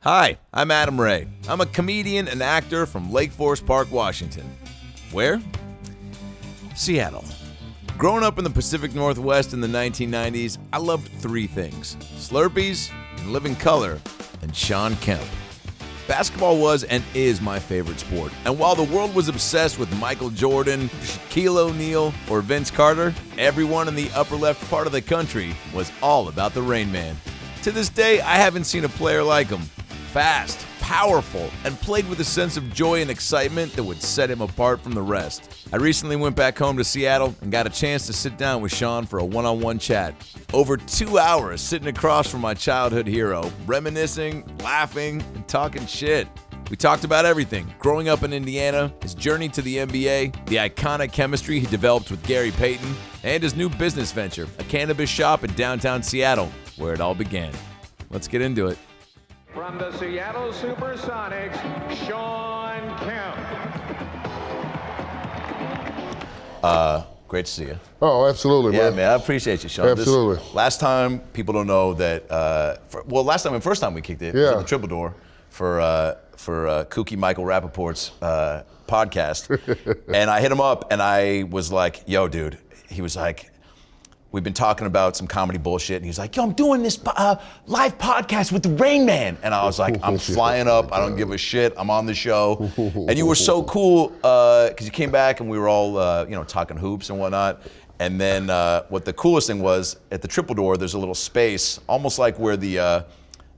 Hi, I'm Adam Ray. I'm a comedian and actor from Lake Forest Park, Washington. Where? Seattle. Growing up in the Pacific Northwest in the 1990s, I loved three things: Slurpees, In Living Color, and Shawn Kemp. Basketball was and is my favorite sport, and while the world was obsessed with Michael Jordan, Shaquille O'Neal, or Vince Carter, everyone in the upper left part of the country was all about the Rain Man. To this day, I haven't seen a player like him. Fast, powerful, and played with a sense of joy and excitement that would set him apart from the rest. I recently went back home to Seattle and got a chance to sit down with Shawn for a one-on-one chat. Over 2 hours sitting across from my childhood hero, reminiscing, laughing, and talking shit. We talked about everything: growing up in Indiana, his journey to the NBA, the iconic chemistry he developed with Gary Payton, and his new business venture, a cannabis shop in downtown Seattle, where it all began. Let's get into it. From the Seattle SuperSonics, Shawn Kemp. Great to see you. Oh, absolutely, Yeah, man. man, I appreciate you, Shawn. Absolutely. Last time, people don't know that, first time we kicked it was Yeah. at the Triple Door for Kooky Michael Rappaport's podcast. And I hit him up and I was like, yo, dude. He was like, we've been talking about some comedy bullshit, and he's like, yo, I'm doing this live podcast with the Rain Man. And I was like, I'm flying up, I don't give a shit, I'm on the show. And you were so cool, because you came back and we were all talking hoops and whatnot. And then what the coolest thing was, at the Triple Door, there's a little space, almost like where the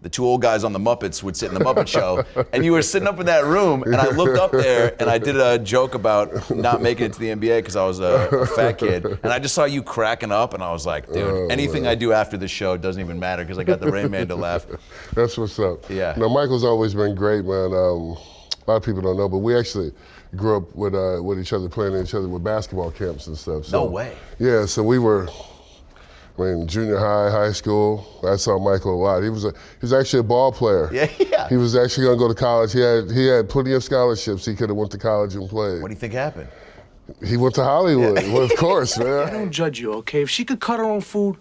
two old guys on the Muppets would sit in the Muppet Show, and you were sitting up in that room, and I looked up there, and I did a joke about not making it to the NBA because I was a fat kid, and I just saw you cracking up, and I was like, dude, anything I do after the show doesn't even matter because I got the Rain Man to laugh. That's what's up. Yeah. No, Michael's always been great, man. A lot of people don't know, but we actually grew up with each other, playing each other with basketball camps and stuff. So, No way. Yeah, so we were, junior high, high school, I saw Michael a lot. He was actually a ball player. Yeah. He was actually going to go to college. He had plenty of scholarships. He could have went to college and played. What do you think happened? He went to Hollywood. Well, of course, man. I don't judge you, okay? If she could cut her own food,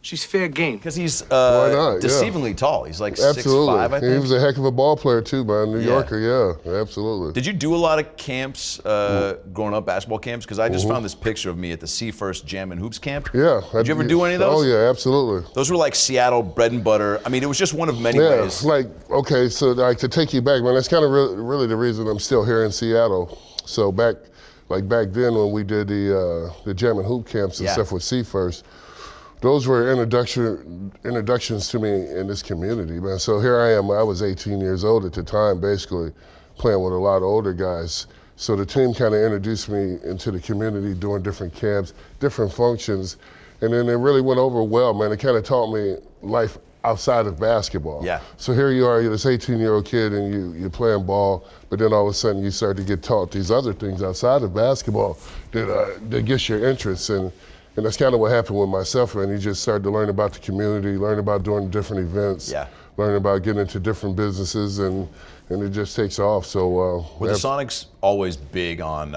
she's fair game. Because he's Why not? deceivingly tall. He's like Absolutely. 6'5", I think. He was a heck of a ball player too, man. New Yeah. Yorker, yeah, absolutely. Did you do a lot of camps growing up, basketball camps? Because I just found this picture of me at the C-First Jam and Hoops camp. Yeah. Did you ever do any of those? Oh yeah, absolutely. Those were like Seattle bread and butter. I mean, it was just one of many Yeah, ways. okay, so like to take you back, man, that's kind of really the reason I'm still here in Seattle. So back then when we did the Jam and Hoop camps and stuff with C-First, those were introductions to me in this community, man. So here I am, I was 18 years old at the time, basically playing with a lot of older guys. So the team kind of introduced me into the community, doing different camps, different functions, and then it really went over well, man. It kind of taught me life outside of basketball. Yeah. So here you are, you're this 18-year-old kid and you're playing ball, but then all of a sudden you start to get taught these other things outside of basketball that gets your interest. And that's kind of what happened with myself, man. You just started to learn about the community, learn about doing different events, learn about getting into different businesses, and it just takes off. So were the Sonics always big on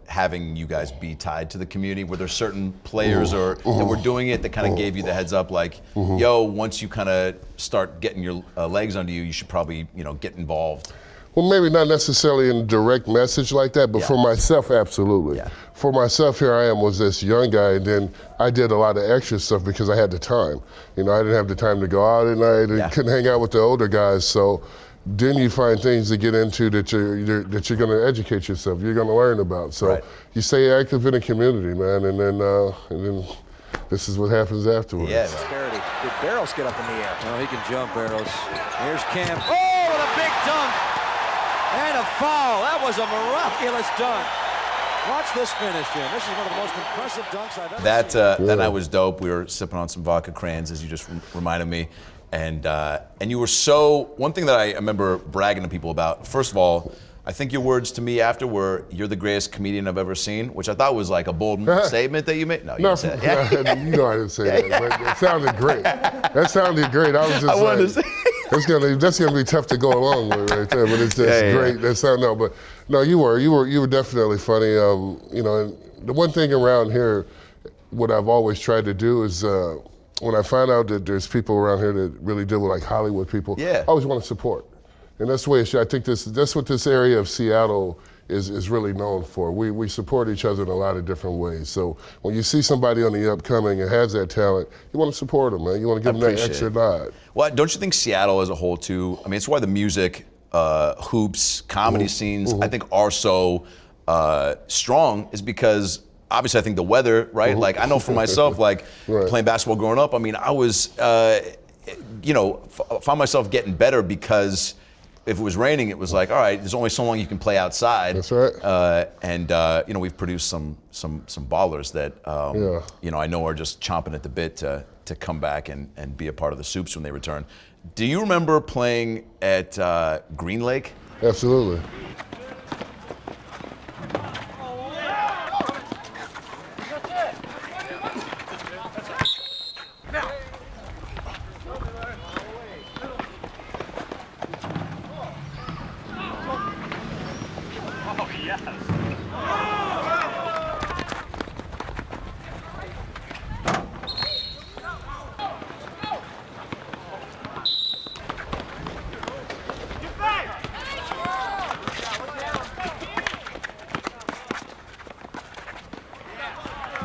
having you guys be tied to the community? Were there certain players that were doing it that kind of gave you the heads up, like, yo, once you kind of start getting your legs under you, you should probably get involved? Well, maybe not necessarily in a direct message like that, but for myself, absolutely. Yeah. For myself, here I am, was this young guy, and then I did a lot of extra stuff because I had the time. I didn't have the time to go out at night and couldn't hang out with the older guys. So then you find things to get into that you're going to educate yourself, you're going to learn about. So you stay active in the community, man, and then this is what happens afterwards. Yeah. Disparity. Did Barros get up in the air? No, he can jump, Barros. Here's Kemp. Oh, and a big dunk. And a foul. That was a miraculous dunk. Watch this finish, Jim. This is one of the most impressive dunks I've ever seen. That night was dope. We were sipping on some vodka crayons, as you just reminded me. And you were one thing that I remember bragging to people about, first of all, I think your words to me after were, "You're the greatest comedian I've ever seen," which I thought was like a bold statement that you made. No, you didn't say that. You know I didn't say that, but it sounded great. That sounded great. I was just that's gonna be tough to go along with right there, but it's just great. That sound but no, you were definitely funny. And the one thing around here, what I've always tried to do is when I find out that there's people around here that really deal with like Hollywood people, I always want to support. And that's the way it should. I think that's what this area of Seattle is really known for. We support each other in a lot of different ways. So when you see somebody on the upcoming and has that talent, you want to support them, man. You want to give them that extra nod. Well, don't you think Seattle as a whole too, I mean, it's why the music, hoops, comedy scenes, I think are so strong, is because obviously I think the weather, right? Like I know for myself, like playing basketball growing up, I mean, I was, found myself getting better because if it was raining, it was like, all right, there's only so long you can play outside. That's right. We've produced some ballers that, I know are just chomping at the bit to come back and be a part of the Soups when they return. Do you remember playing at Green Lake? Absolutely.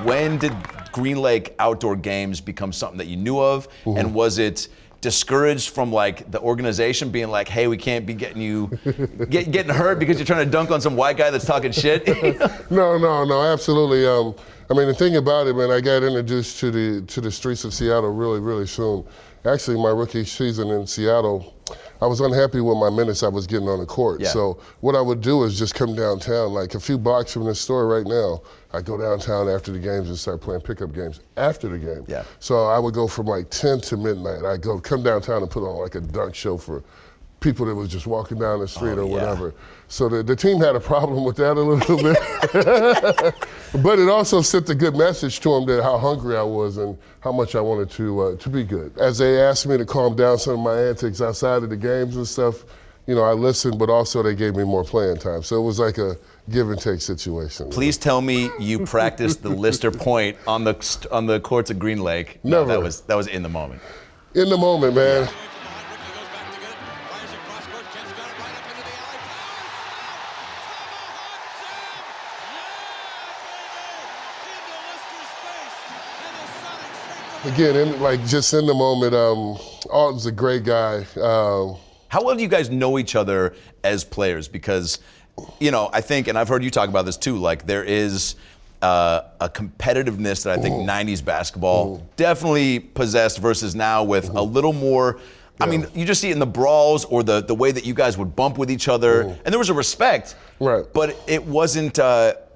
When did Green Lake outdoor games become something that you knew of? And was it discouraged from like the organization being like, hey, we can't be getting you getting hurt because you're trying to dunk on some white guy that's talking shit? No, absolutely. I mean, the thing about it, man, I got introduced to the streets of Seattle really, really soon. Actually, my rookie season in Seattle, I was unhappy with my minutes I was getting on the court. So what I would do is just come downtown, like a few blocks from the store right now. I go downtown after the games and start playing pickup games after the game. So I would go from like 10 to midnight. I'd come downtown and put on like a dunk show for people that was just walking down the street or whatever. So the team had a problem with that a little bit. But it also sent a good message to them that how hungry I was and how much I wanted to be good. As they asked me to calm down some of my antics outside of the games and stuff, I listened, but also they gave me more playing time. So it was like a give and take situation. Please tell me you practiced the Lister point on the courts of Green Lake. Never. No, that was in the moment. In the moment, man. Again, just in the moment, Alton's a great guy. How well do you guys know each other as players? Because, I think, and I've heard you talk about this too, like there is a competitiveness that I think 90s basketball definitely possessed versus now with a little more, I mean, you just see it in the brawls or the way that you guys would bump with each other. And there was a respect, but it wasn't,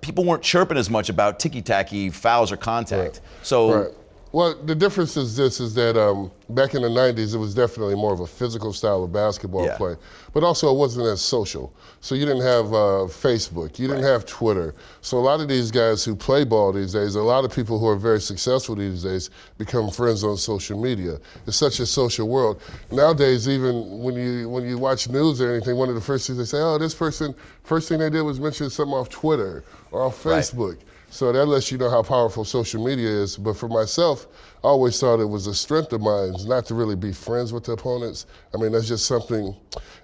people weren't chirping as much about ticky-tacky fouls or contact. So. Well, the difference is that back in the 90s, it was definitely more of a physical style of basketball play, but also it wasn't as social. So you didn't have Facebook, you didn't have Twitter. So a lot of these guys who play ball these days, a lot of people who are very successful these days become friends on social media. It's such a social world. Nowadays, even when you watch news or anything, one of the first things they say, oh, this person, first thing they did was mention something off Twitter or off Facebook. So that lets you know how powerful social media is. But for myself, I always thought it was a strength of mine not to really be friends with the opponents. I mean, that's just something,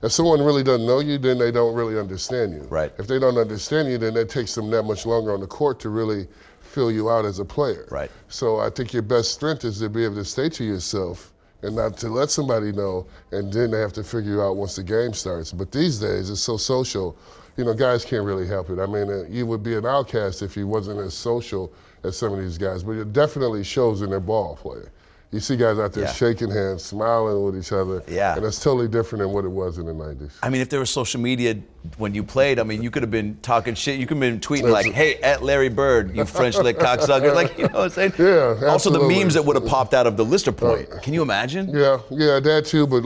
if someone really doesn't know you, then they don't really understand you. If they don't understand you, then it takes them that much longer on the court to really fill you out as a player. So I think your best strength is to be able to stay to yourself and not to let somebody know, and then they have to figure you out once the game starts. But these days, it's so social. Guys can't really help it. I mean, you would be an outcast if you wasn't as social as some of these guys, but it definitely shows in their ball play. You see guys out there shaking hands, smiling with each other, and it's totally different than what it was in the 90s. I mean, if there was social media when you played, I mean, you could have been talking shit. You could have been tweeting like, hey, at Larry Bird, you French lick cocksucker. Like, you know what I'm saying? Yeah, also, the memes that would have popped out of the Lister point. Can you imagine? Yeah, that too, but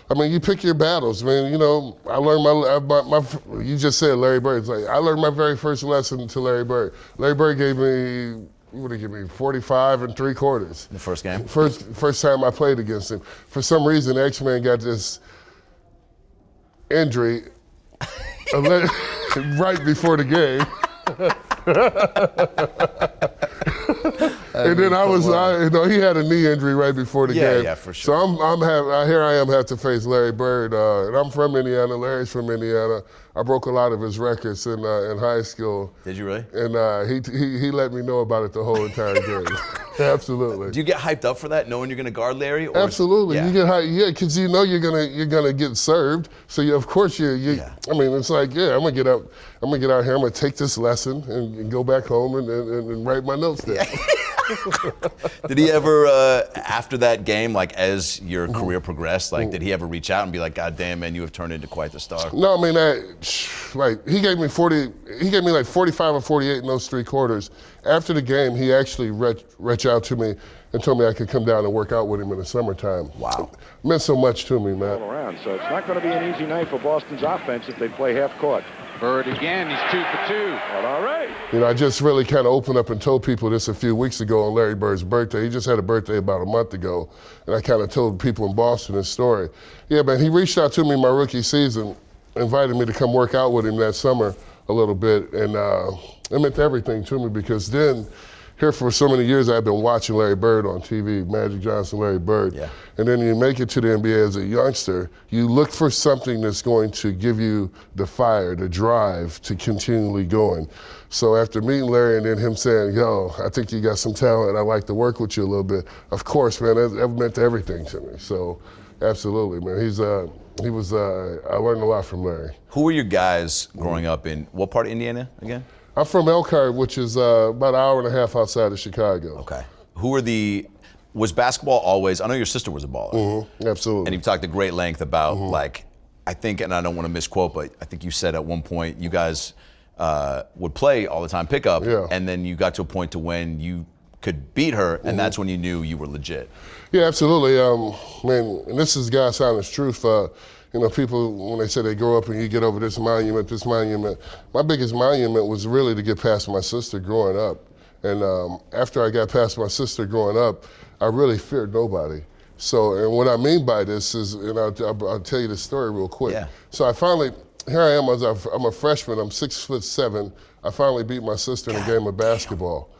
I mean, you pick your battles, man. I learned you just said Larry Bird. It's like, I learned my very first lesson to Larry Bird. Larry Bird gave me, what did he give me, 45 3/4. The first game? First time I played against him. For some reason, X-Man got this injury right before the game. And then he had a knee injury right before the game. Yeah, for sure. So here I am, have to face Larry Bird, and I'm from Indiana. Larry's from Indiana. I broke a lot of his records in high school. Did you really? And he let me know about it the whole entire game. Absolutely. Do you get hyped up for that, knowing you're going to guard Larry? Or Absolutely. Yeah. You get hyped, because you know you're gonna get served. So of course I mean, it's like, I'm gonna get out here. I'm gonna take this lesson and go back home and write my notes down. Did he ever, after that game, like as your career progressed, like did he ever reach out and be like, God damn, man, you have turned into quite the star? No, I mean, he gave me like 45 or 48 in those 3 quarters. After the game, he actually reached out to me and told me I could come down and work out with him in the summertime. Wow. It meant so much to me, man. All around, so it's not going to be an easy night for Boston's offense if they play half court. Bird again, he's 2 for 2. Well, all right. You know, I just really kind of opened up and told people this a few weeks ago on Larry Bird's birthday. He just had a birthday about a month ago, and I kind of told people in Boston this story. Yeah, man, he reached out to me my rookie season, invited me to come work out with him that summer a little bit, and it meant everything to me because then, here for so many years, I've been watching Larry Bird on TV, Magic Johnson, Larry Bird. Yeah. And then you make it to the NBA as a youngster, you look for something that's going to give you the fire, the drive to continually going. So after meeting Larry and then him saying, yo, I think you got some talent, I'd like to work with you a little bit. Of course, man, that meant everything to me. So absolutely, man, I learned a lot from Larry. Who were your guys growing up in, what part of Indiana again? I'm from Elkhart, which is about an hour and a half outside of Chicago. Okay. Was basketball always, I know your sister was a baller. Mm-hmm, absolutely. And you've talked at great length about like, I think, and I don't want to misquote, but I think you said at one point you guys would play all the time pickup, and then you got to a point to when you could beat her, and that's when you knew you were legit. Yeah, absolutely. Man, and this is God's honest truth. You know, people, when they say they grow up and you get over this monument, my biggest monument was really to get past my sister growing up. And after I got past my sister growing up, I really feared nobody. So, and what I mean by this is, and I'll tell you the story real quick. Yeah. So I finally, here I am, I'm a freshman, I'm 6'7". I finally beat my sister in a game of basketball.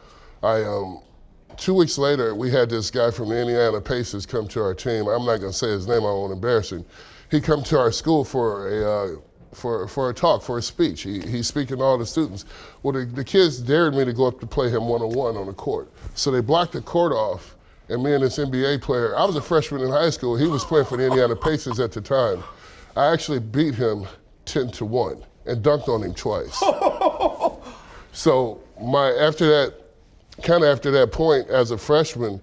2 weeks later, we had this guy from the Indiana Pacers come to our team. I'm not gonna say his name, I don't wanna embarrass him. He come to our school for a talk, for a speech. He's speaking to all the students. Well, the kids dared me to go up to play him one-on-one on the court. So they blocked the court off, and me and this NBA player, I was a freshman in high school, he was playing for the Indiana Pacers at the time. I actually beat him 10-1 and dunked on him twice. So after that point as a freshman,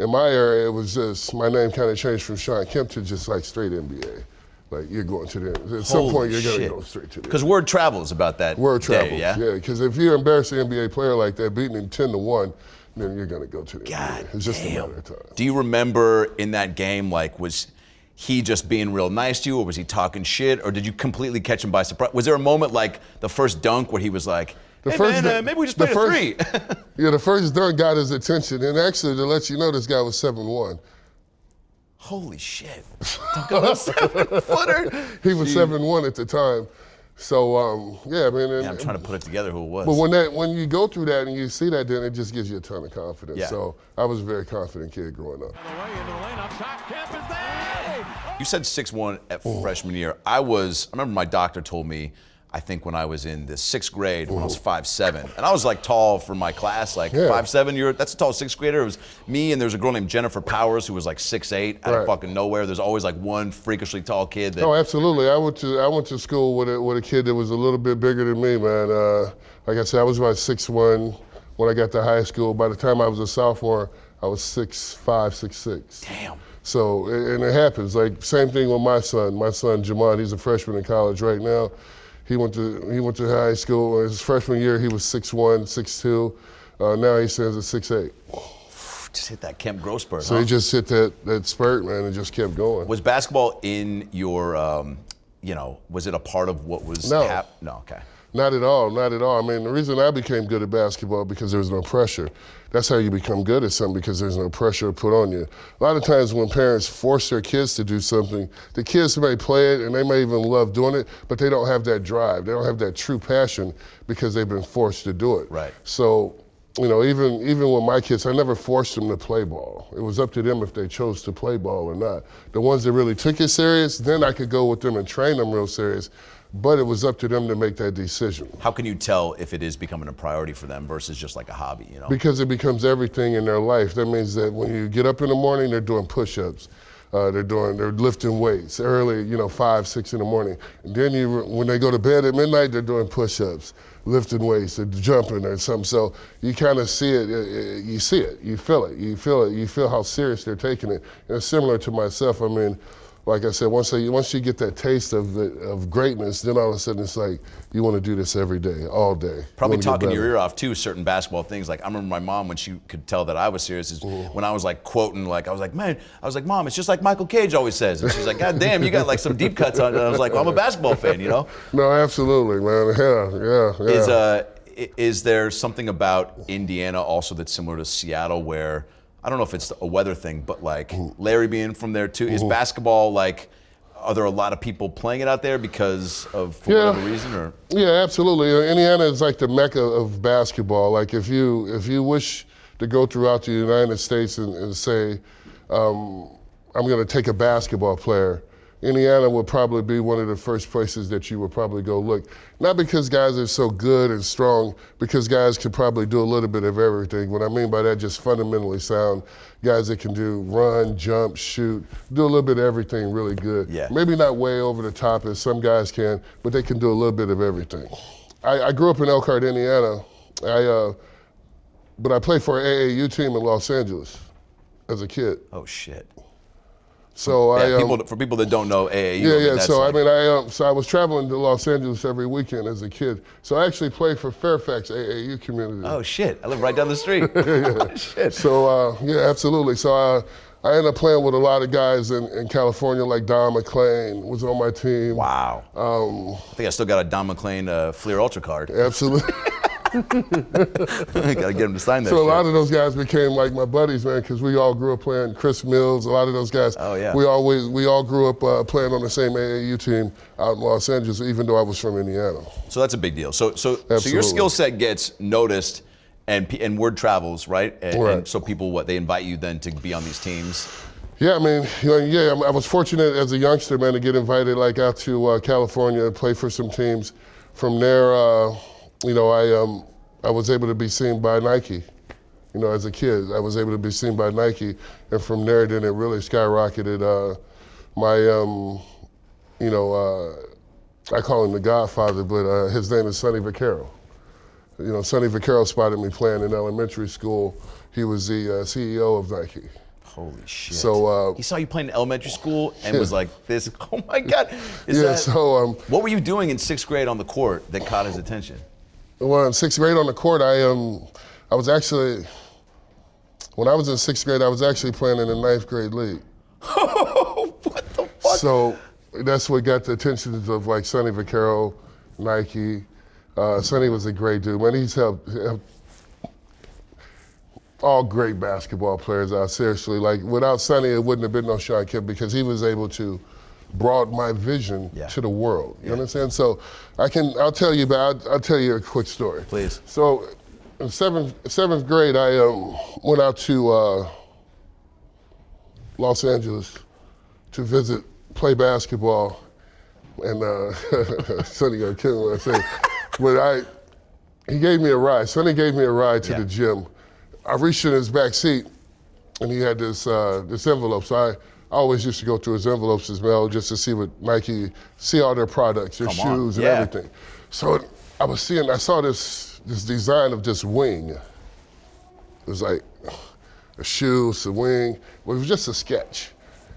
in my area, it was just, my name kind of changed from Shawn Kemp to just like straight NBA. Like you're going to at some point you're gonna go straight to the Because word travels about that. Word travels, yeah. Because if you embarrass an NBA player like that, beating him 10-1, then you're gonna go to the NBA. It's just a matter of time. Do you remember in that game, like, was he just being real nice to you, or was he talking shit, or did you completely catch him by surprise? Was there a moment like the first dunk where he was like, maybe we just played a 3? Yeah, the first dunk got his attention, and actually, to let you know, this guy was 7'1". Holy shit. Dunk on a 7-footer. He was 7'1" at the time. So, yeah, man. I'm trying to put it together who it was. But when you go through that and you see that, then it just gives you a ton of confidence. Yeah. So I was a very confident kid growing up. You said 6'1" at freshman year. I remember my doctor told me, I think when I was in the 6th grade, when I was 5'7", and I was like tall for my class, like 5'7". That's a tall 6th grader. It was me and there's a girl named Jennifer Powers who was like 6'8", out of fucking nowhere. There's always like one freakishly tall kid. Oh, absolutely. I went to school with a kid that was a little bit bigger than me, man. Like I said, I was about 6'1" when I got to high school. By the time I was a sophomore, I was 6'5", 6'6". Damn. So, and it happens. Like same thing with my son. My son Jamon, he's a freshman in college right now. He went to high school. His freshman year, he was 6'1", 6'2". Now he stands at 6'8". Just hit that Kemp growth spurt. So he just hit that spurt, man, and just kept going. Was basketball in your, was it a part of what was happening? No, okay. Not at all, not at all. I mean, the reason I became good at basketball because there was no pressure. That's how you become good at something, because there's no pressure put on you. A lot of times when parents force their kids to do something, the kids may play it and they may even love doing it, but they don't have that drive. They don't have that true passion because they've been forced to do it. Right. So you know, even with my kids, I never forced them to play ball. It was up to them if they chose to play ball or not. The ones that really took it serious, then I could go with them and train them real serious. But it was up to them to make that decision. How can you tell if it is becoming a priority for them versus just like a hobby, you know? Because it becomes everything in their life. That means that when you get up in the morning, they're doing push-ups. They're lifting weights early, you know, 5, 6 in the morning. And then when they go to bed at midnight, they're doing push-ups, lifting weights, they're jumping or something. So you kind of see it, you see it, you feel it, you feel how serious they're taking it. And it's similar to myself. I mean, like I said, once you get that taste of greatness, then all of a sudden it's like, you want to do this every day, all day. Probably talking your ear off too, certain basketball things. Like I remember my mom, when she could tell that I was serious, is when I was like quoting, like I was like, Mom, it's just like Michael Cage always says. And she's like, God damn, you got like some deep cuts on it. And I was like, well, I'm a basketball fan, you know? No, absolutely, man, yeah. Is there something about Indiana also that's similar to Seattle where, I don't know if it's a weather thing, but like Larry being from there too, is basketball like, are there a lot of people playing it out there because of for whatever reason, or? Yeah, absolutely. Indiana is like the mecca of basketball. Like if you wish to go throughout the United States and say, I'm going to take a basketball player, Indiana would probably be one of the first places that you would probably go look. Not because guys are so good and strong, because guys could probably do a little bit of everything. What I mean by that, just fundamentally sound. Guys that can do run, jump, shoot, do a little bit of everything really good. Yeah. Maybe not way over the top as some guys can, but they can do a little bit of everything. I grew up in Elkhart, Indiana, but I played for an AAU team in Los Angeles as a kid. Oh shit. So for people that don't know AAU. Yeah. So I was traveling to Los Angeles every weekend as a kid. So I actually played for Fairfax AAU community. Oh shit! I live right down the street. Yeah. Oh, shit. So absolutely. So I ended up playing with a lot of guys in California, like Don McClain was on my team. Wow. I think I still got a Don McClain Fleer Ultra card. Absolutely. Gotta get him to sign that. So a lot of those guys became like my buddies, man, because we all grew up playing. Chris Mills, a lot of those guys. Oh yeah. We all grew up playing on the same AAU team out in Los Angeles, even though I was from Indiana. So that's a big deal. So your skill set gets noticed, and word travels, right? And so people they invite you then to be on these teams. Yeah, I mean, I was fortunate as a youngster, man, to get invited like out to California and play for some teams. From there, I was able to be seen by Nike. You know, as a kid, I was able to be seen by Nike, and from there, then it really skyrocketed. I call him the Godfather, but his name is Sonny Vaccaro. You know, Sonny Vaccaro spotted me playing in elementary school. He was the CEO of Nike. Holy shit. So he saw you playing in elementary school and was like, "This, oh my God." What were you doing in 6th grade on the court that caught his attention? Well, in 6th grade on the court, I was actually, when I was in 6th grade, I was actually playing in the 9th grade league. What the fuck? So that's what got the attention of like Sonny Vaccaro, Nike. Sonny was a great dude, man. He's helped all great basketball players out, seriously. Like without Sonny, it wouldn't have been no Shawn Kemp, because he was able to broaden my vision to the world. You understand? So I'll tell you a quick story. Please. So in seventh grade, I went out to Los Angeles to play basketball, and Sonny gonna kill me when I say, but he gave me a ride. Sonny gave me a ride to the gym. I reached in his back seat, and he had this envelope. So I always used to go through his envelopes as well, just to see what Nike, see all their products, their shoes and everything. So I saw this design of this wing. It was like a shoe, it's a wing, but it was just a sketch.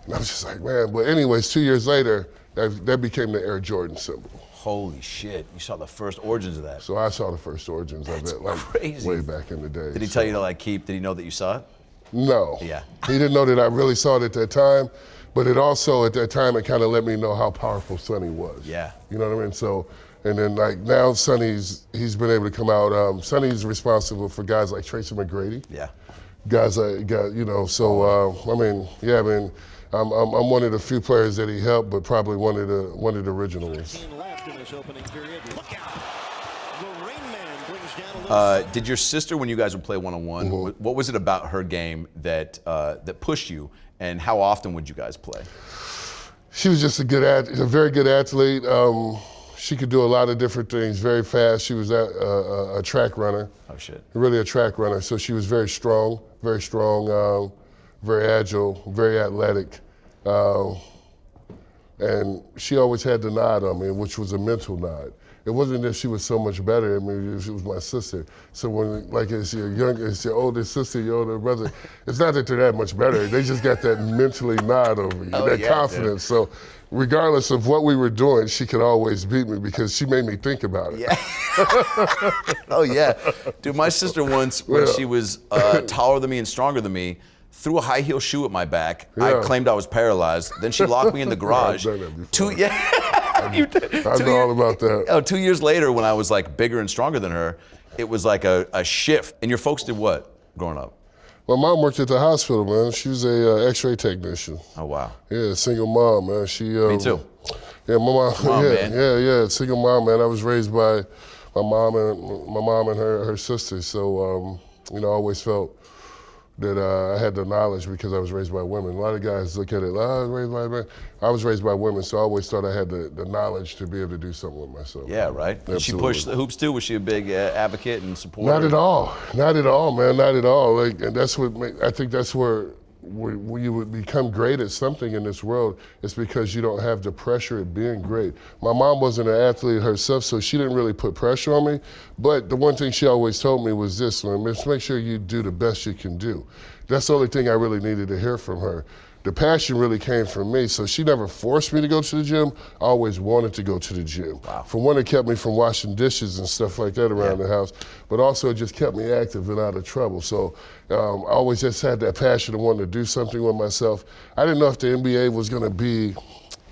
And I was just like, man, but anyways, 2 years later, that became the Air Jordan symbol. Holy shit, you saw the first origins of that. So I saw the first origins of it, like crazy. Way back in the day. Did he tell you to like keep, did he know that you saw it? No. Yeah. He didn't know that I really saw it at that time, but it also, at that time, it kind of let me know how powerful Sonny was. Yeah. You know what I mean? So, and then like now Sonny's, he's been able to come out, Sonny's responsible for guys like Tracy McGrady. Yeah. Guys like, you know, so, I'm one of the few players that he helped, but probably one of the original ones. Left in this opening period. Look out! The Rain Man brings Did your sister, when you guys would play one-on-one, what was it about her game that that pushed you, and how often would you guys play? She was just a very good athlete. She could do a lot of different things, very fast. She was a track runner. Oh, shit. Really a track runner. So she was very strong, very agile, very athletic. And she always had the nod on me, which was a mental nod. It wasn't that she was so much better. I mean, she was my sister. So when, like, it's your older sister, your older brother, it's not that they're that much better. They just got that mentally nod over you, that confidence. Dude. So regardless of what we were doing, she could always beat me because she made me think about it. Yeah. Oh, yeah. Dude, my sister once, when she was taller than me and stronger than me, threw a high heel shoe at my back. I claimed I was paralyzed. Then she locked me in the garage. I've done that before. I know all about that. Oh, 2 years later, when I was like bigger and stronger than her, it was like a shift. And your folks did what growing up? My mom worked at the hospital, man. She was a X-ray technician. Oh, wow. Yeah, single mom, man. Me too. Yeah, my mom. Man. Yeah, single mom, man. I was raised by my mom and her sister. So, I always felt that I had the knowledge because I was raised by women. A lot of guys look at it, I was raised by women, so I always thought I had the knowledge to be able to do something with myself. Yeah, right. Did she push the hoops too? Was she a big advocate and supporter? Not at all, man, not at all. Like, and that's what I think that's where you would become great at something in this world. It's because you don't have the pressure of being great. My mom wasn't an athlete herself, so she didn't really put pressure on me. But the one thing she always told me was this: make sure you do the best you can do. That's the only thing I really needed to hear from her. The passion really came from me, so she never forced me to go to the gym. I always wanted to go to the gym. Wow. For one, it kept me from washing dishes and stuff like that around the house, but also it just kept me active and out of trouble. So I always just had that passion of wanting to do something with myself. I didn't know if the NBA was going to be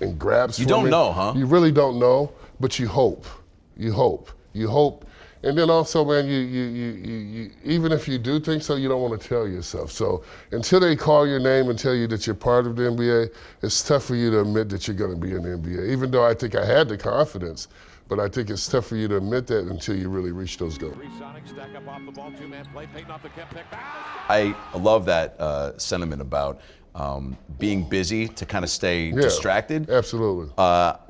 in grabs for me. You don't know, huh? You really don't know, but you hope. You hope. And then also, man, you even if you do think so, you don't want to tell yourself. So until they call your name and tell you that you're part of the NBA, it's tough for you to admit that you're going to be in the NBA. Even though I think I had the confidence, but I think it's tough for you to admit that until you really reach those goals. I love that sentiment about being busy to kind of stay distracted. Absolutely.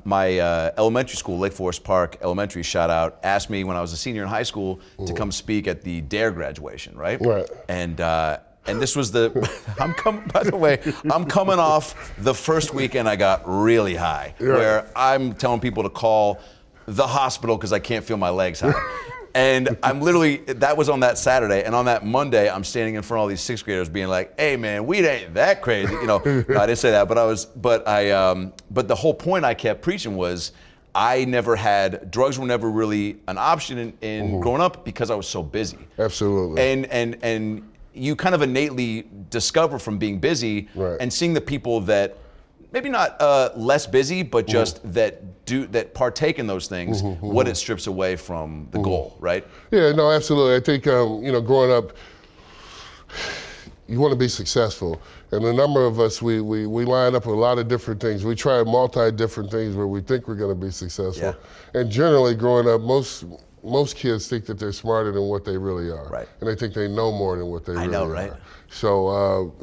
My elementary school, Lake Forest Park Elementary, shout out, asked me when I was a senior in high school to come speak at the DARE graduation, right? Right. And this was by the way, I'm coming off the first weekend I got really high, where I'm telling people to call the hospital because I can't feel my legs high. And I'm literally, that was on that Saturday, and on that Monday, I'm standing in front of all these sixth graders being like, hey man, weed ain't that crazy. No, I didn't say that, but the whole point I kept preaching was drugs were never really an option in growing up because I was so busy. Absolutely. And you kind of innately discover from being busy and seeing the people that maybe not less busy, but just that partake in those things, what it strips away from the goal, right? Yeah, no, absolutely. I think, growing up, you want to be successful. And a number of us, we line up with a lot of different things. We try different things where we think we're going to be successful. Yeah. And generally, growing up, most kids think that they're smarter than what they really are. Right. And they think they know more than what they really are. Right? So,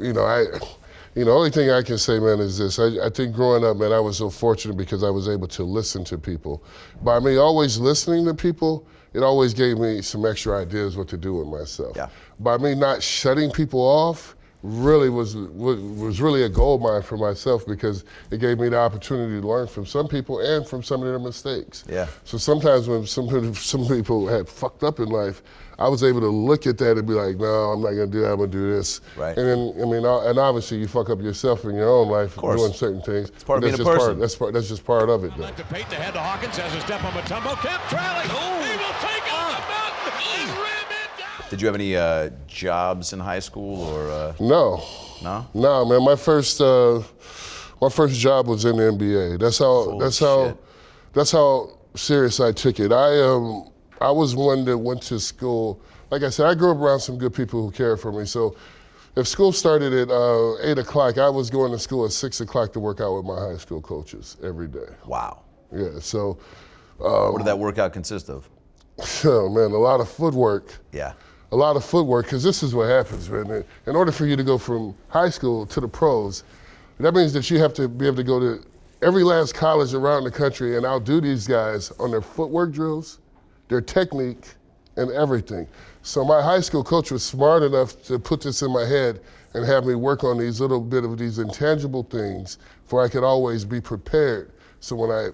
the only thing I can say, man, is this. I think growing up, man, I was so fortunate because I was able to listen to people. By me always listening to people, it always gave me some extra ideas what to do with myself. Yeah. By me not shutting people off, really was really a gold mine for myself because it gave me the opportunity to learn from some people and from some of their mistakes. Yeah. So sometimes when some people had fucked up in life, I was able to look at that and be like, no, I'm not gonna do that, I'm gonna do this. Right. And then, and obviously you fuck up yourself in your own life doing certain things. It's part of being a person. That's just part of it, though. To Payton, ahead to Hawkins, has a step on Mutombo. Kemp trailing. He will take off the mountain and rim it down. Did you have any jobs in high school or? No. No? No, man. My first job was in the NBA. That's how serious I took it. I was one that went to school. Like I said, I grew up around some good people who cared for me. So if school started at 8 o'clock, I was going to school at 6 o'clock to work out with my high school coaches every day. Wow. Yeah, so. What did that workout consist of? Oh man, a lot of footwork. Yeah. A lot of footwork, because this is what happens, man. In order for you to go from high school to the pros, that means that you have to be able to go to every last college around the country and outdo these guys on their footwork drills, their technique, and everything. So my high school coach was smart enough to put this in my head and have me work on these little bit of these intangible things for I could always be prepared. So when I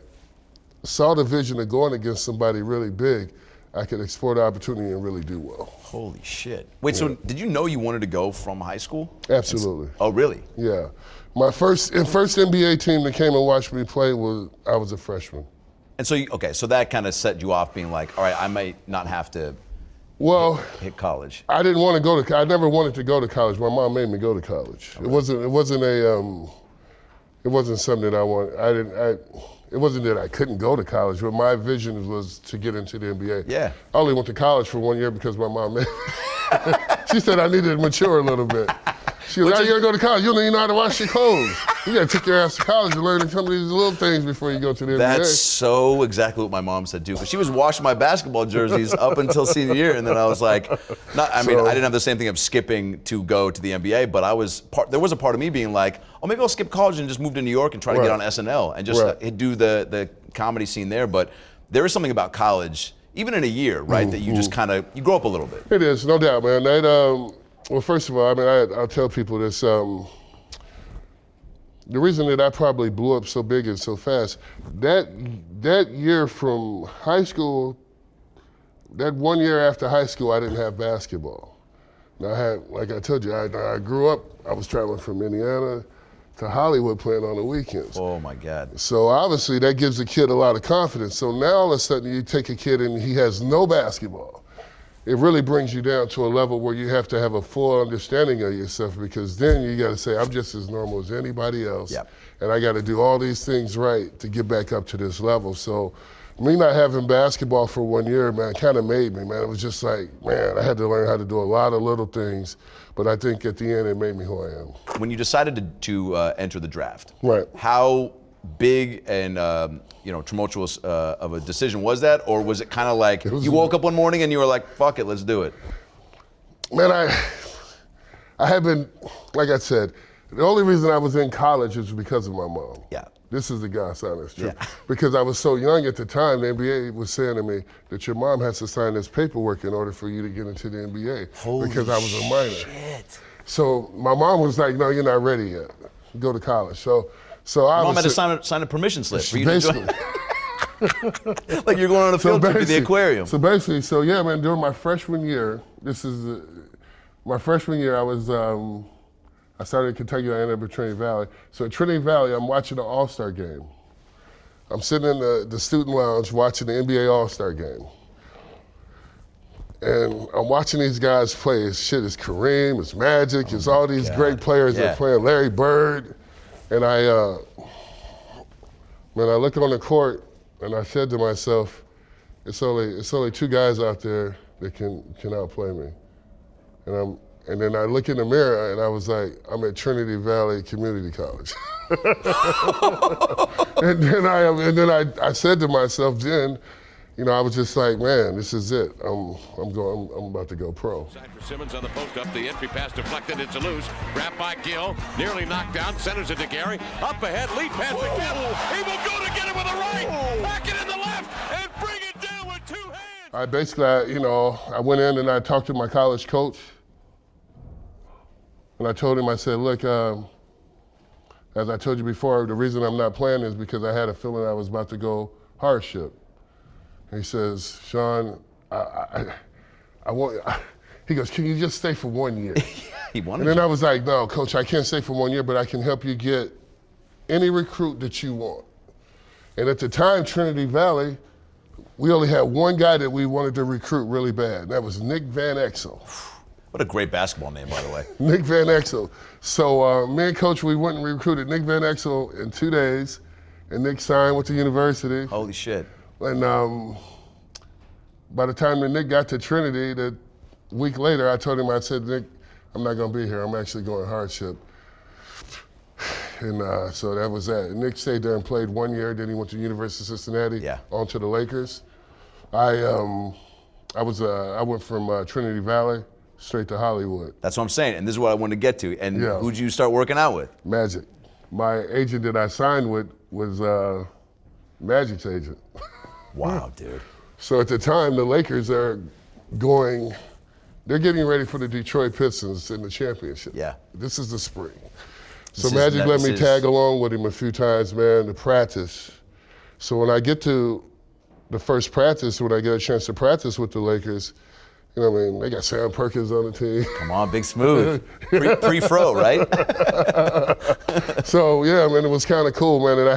saw the vision of going against somebody really big, I could explore the opportunity and really do well. Holy shit. Wait, so did you know you wanted to go from high school? Absolutely. Oh, really? Yeah. My first NBA team that came and watched me play I was a freshman. And so, so that kind of set you off being like, all right, I might not have to hit college. I didn't want to go to, I never wanted to go to college. My mom made me go to college. Okay. It wasn't something that I wanted. It wasn't that I couldn't go to college, but my vision was to get into the NBA. Yeah. I only went to college for 1 year because my mom made she said I needed to mature a little bit. She was like, you gotta go to college. You don't even know how to wash your clothes. You gotta take your ass to college and learn some of these little things before you go to the NBA. That's so exactly what my mom said too. Because she was washing my basketball jerseys up until senior year, and then I was like, I didn't have the same thing of skipping to go to the NBA, but there was a part of me being like, oh, maybe I'll skip college and just move to New York and try to get on SNL and just do the comedy scene there. But there is something about college, even in a year, right, that you just you grow up a little bit. It is, no doubt, man. Well, first of all, I'll tell people this. The reason that I probably blew up so big and so fast, that year from high school, that 1 year after high school, I didn't have basketball. And I had, like I told you, I grew up, I was traveling from Indiana to Hollywood playing on the weekends. Oh my God. So obviously that gives a kid a lot of confidence. So now all of a sudden you take a kid and he has no basketball. It really brings you down to a level where you have to have a full understanding of yourself, because then you got to say, I'm just as normal as anybody else. Yep. And I got to do all these things right to get back up to this level. So me not having basketball for 1 year, man, kind of made me, man. It was just like, man, I had to learn how to do a lot of little things, but I think at the end it made me who I am. When you decided to enter the draft, right? How big and tumultuous of a decision was that, or was it kind of like you woke up one morning and you were like, "Fuck it, let's do it"? Man, I have been, like I said, the only reason I was in college is because of my mom. Yeah. This is the God's honest truth. Yeah. Because I was so young at the time, the NBA was saying to me that your mom has to sign this paperwork in order for you to get into the NBA. Holy because I was a minor. Shit. So my mom was like, "No, you're not ready yet. Go to college." So I Mom had to sign a permission slip for you basically. to join. Like you're going on a field trip to the aquarium. So basically, yeah, man, during my freshman year, my freshman year, I started in Kentucky, I ended up at Trinity Valley. So at Trinity Valley, I'm watching the All-Star game. I'm sitting in the student lounge watching the NBA All-Star game. And I'm watching these guys play. It's Kareem, it's Magic, it's all these great players that are playing, Larry Bird. And I look on the court and I said to myself, it's only two guys out there that can outplay me. And then I look in the mirror and I was like, I'm at Trinity Valley Community College. and then I said to myself then, I was just like, man, this is it. I'm about to go pro. Side for Simmons on the post up. The entry pass deflected. It's a loose. Grabbed by Gill. Nearly knocked down. Centers it to Gary. Up ahead. Lead pass to Kemp. He will go to get it with the right. Back it in the left. And bring it down with two hands. I went in and I talked to my college coach. And I told him, I said, look, as I told you before, the reason I'm not playing is because I had a feeling I was about to go hardship. He says, Shawn, he goes, can you just stay for 1 year? And then I was like, no, coach, I can't stay for 1 year, but I can help you get any recruit that you want. And at the time, Trinity Valley, we only had one guy that we wanted to recruit really bad, and that was Nick Van Exel. What a great basketball name, by the way. Nick Van Exel. So me and coach, we went and recruited Nick Van Exel in 2 days, and Nick signed with the university. Holy shit. And by the time that Nick got to Trinity, the week later, I told him, I said, Nick, I'm not gonna be here. I'm actually going hardship. And so that was that. And Nick stayed there and played 1 year, then he went to University of Cincinnati, on to the Lakers. I went from Trinity Valley straight to Hollywood. That's what I'm saying, and this is what I wanted to get to. And Yeah. who'd you start working out with? Magic. My agent that I signed with was Magic's agent. Wow, dude. So at the time, the Lakers are they're getting ready for the Detroit Pistons in the championship. Yeah. This is the spring. So Magic let me tag along with him a few times, man, to practice. So when I get to the first practice, when I get a chance to practice with the Lakers, you know what I mean, they got Sam Perkins on the team. Come on, Big Smooth. Pre-fro, right? So yeah, man, it was kind of cool, man. And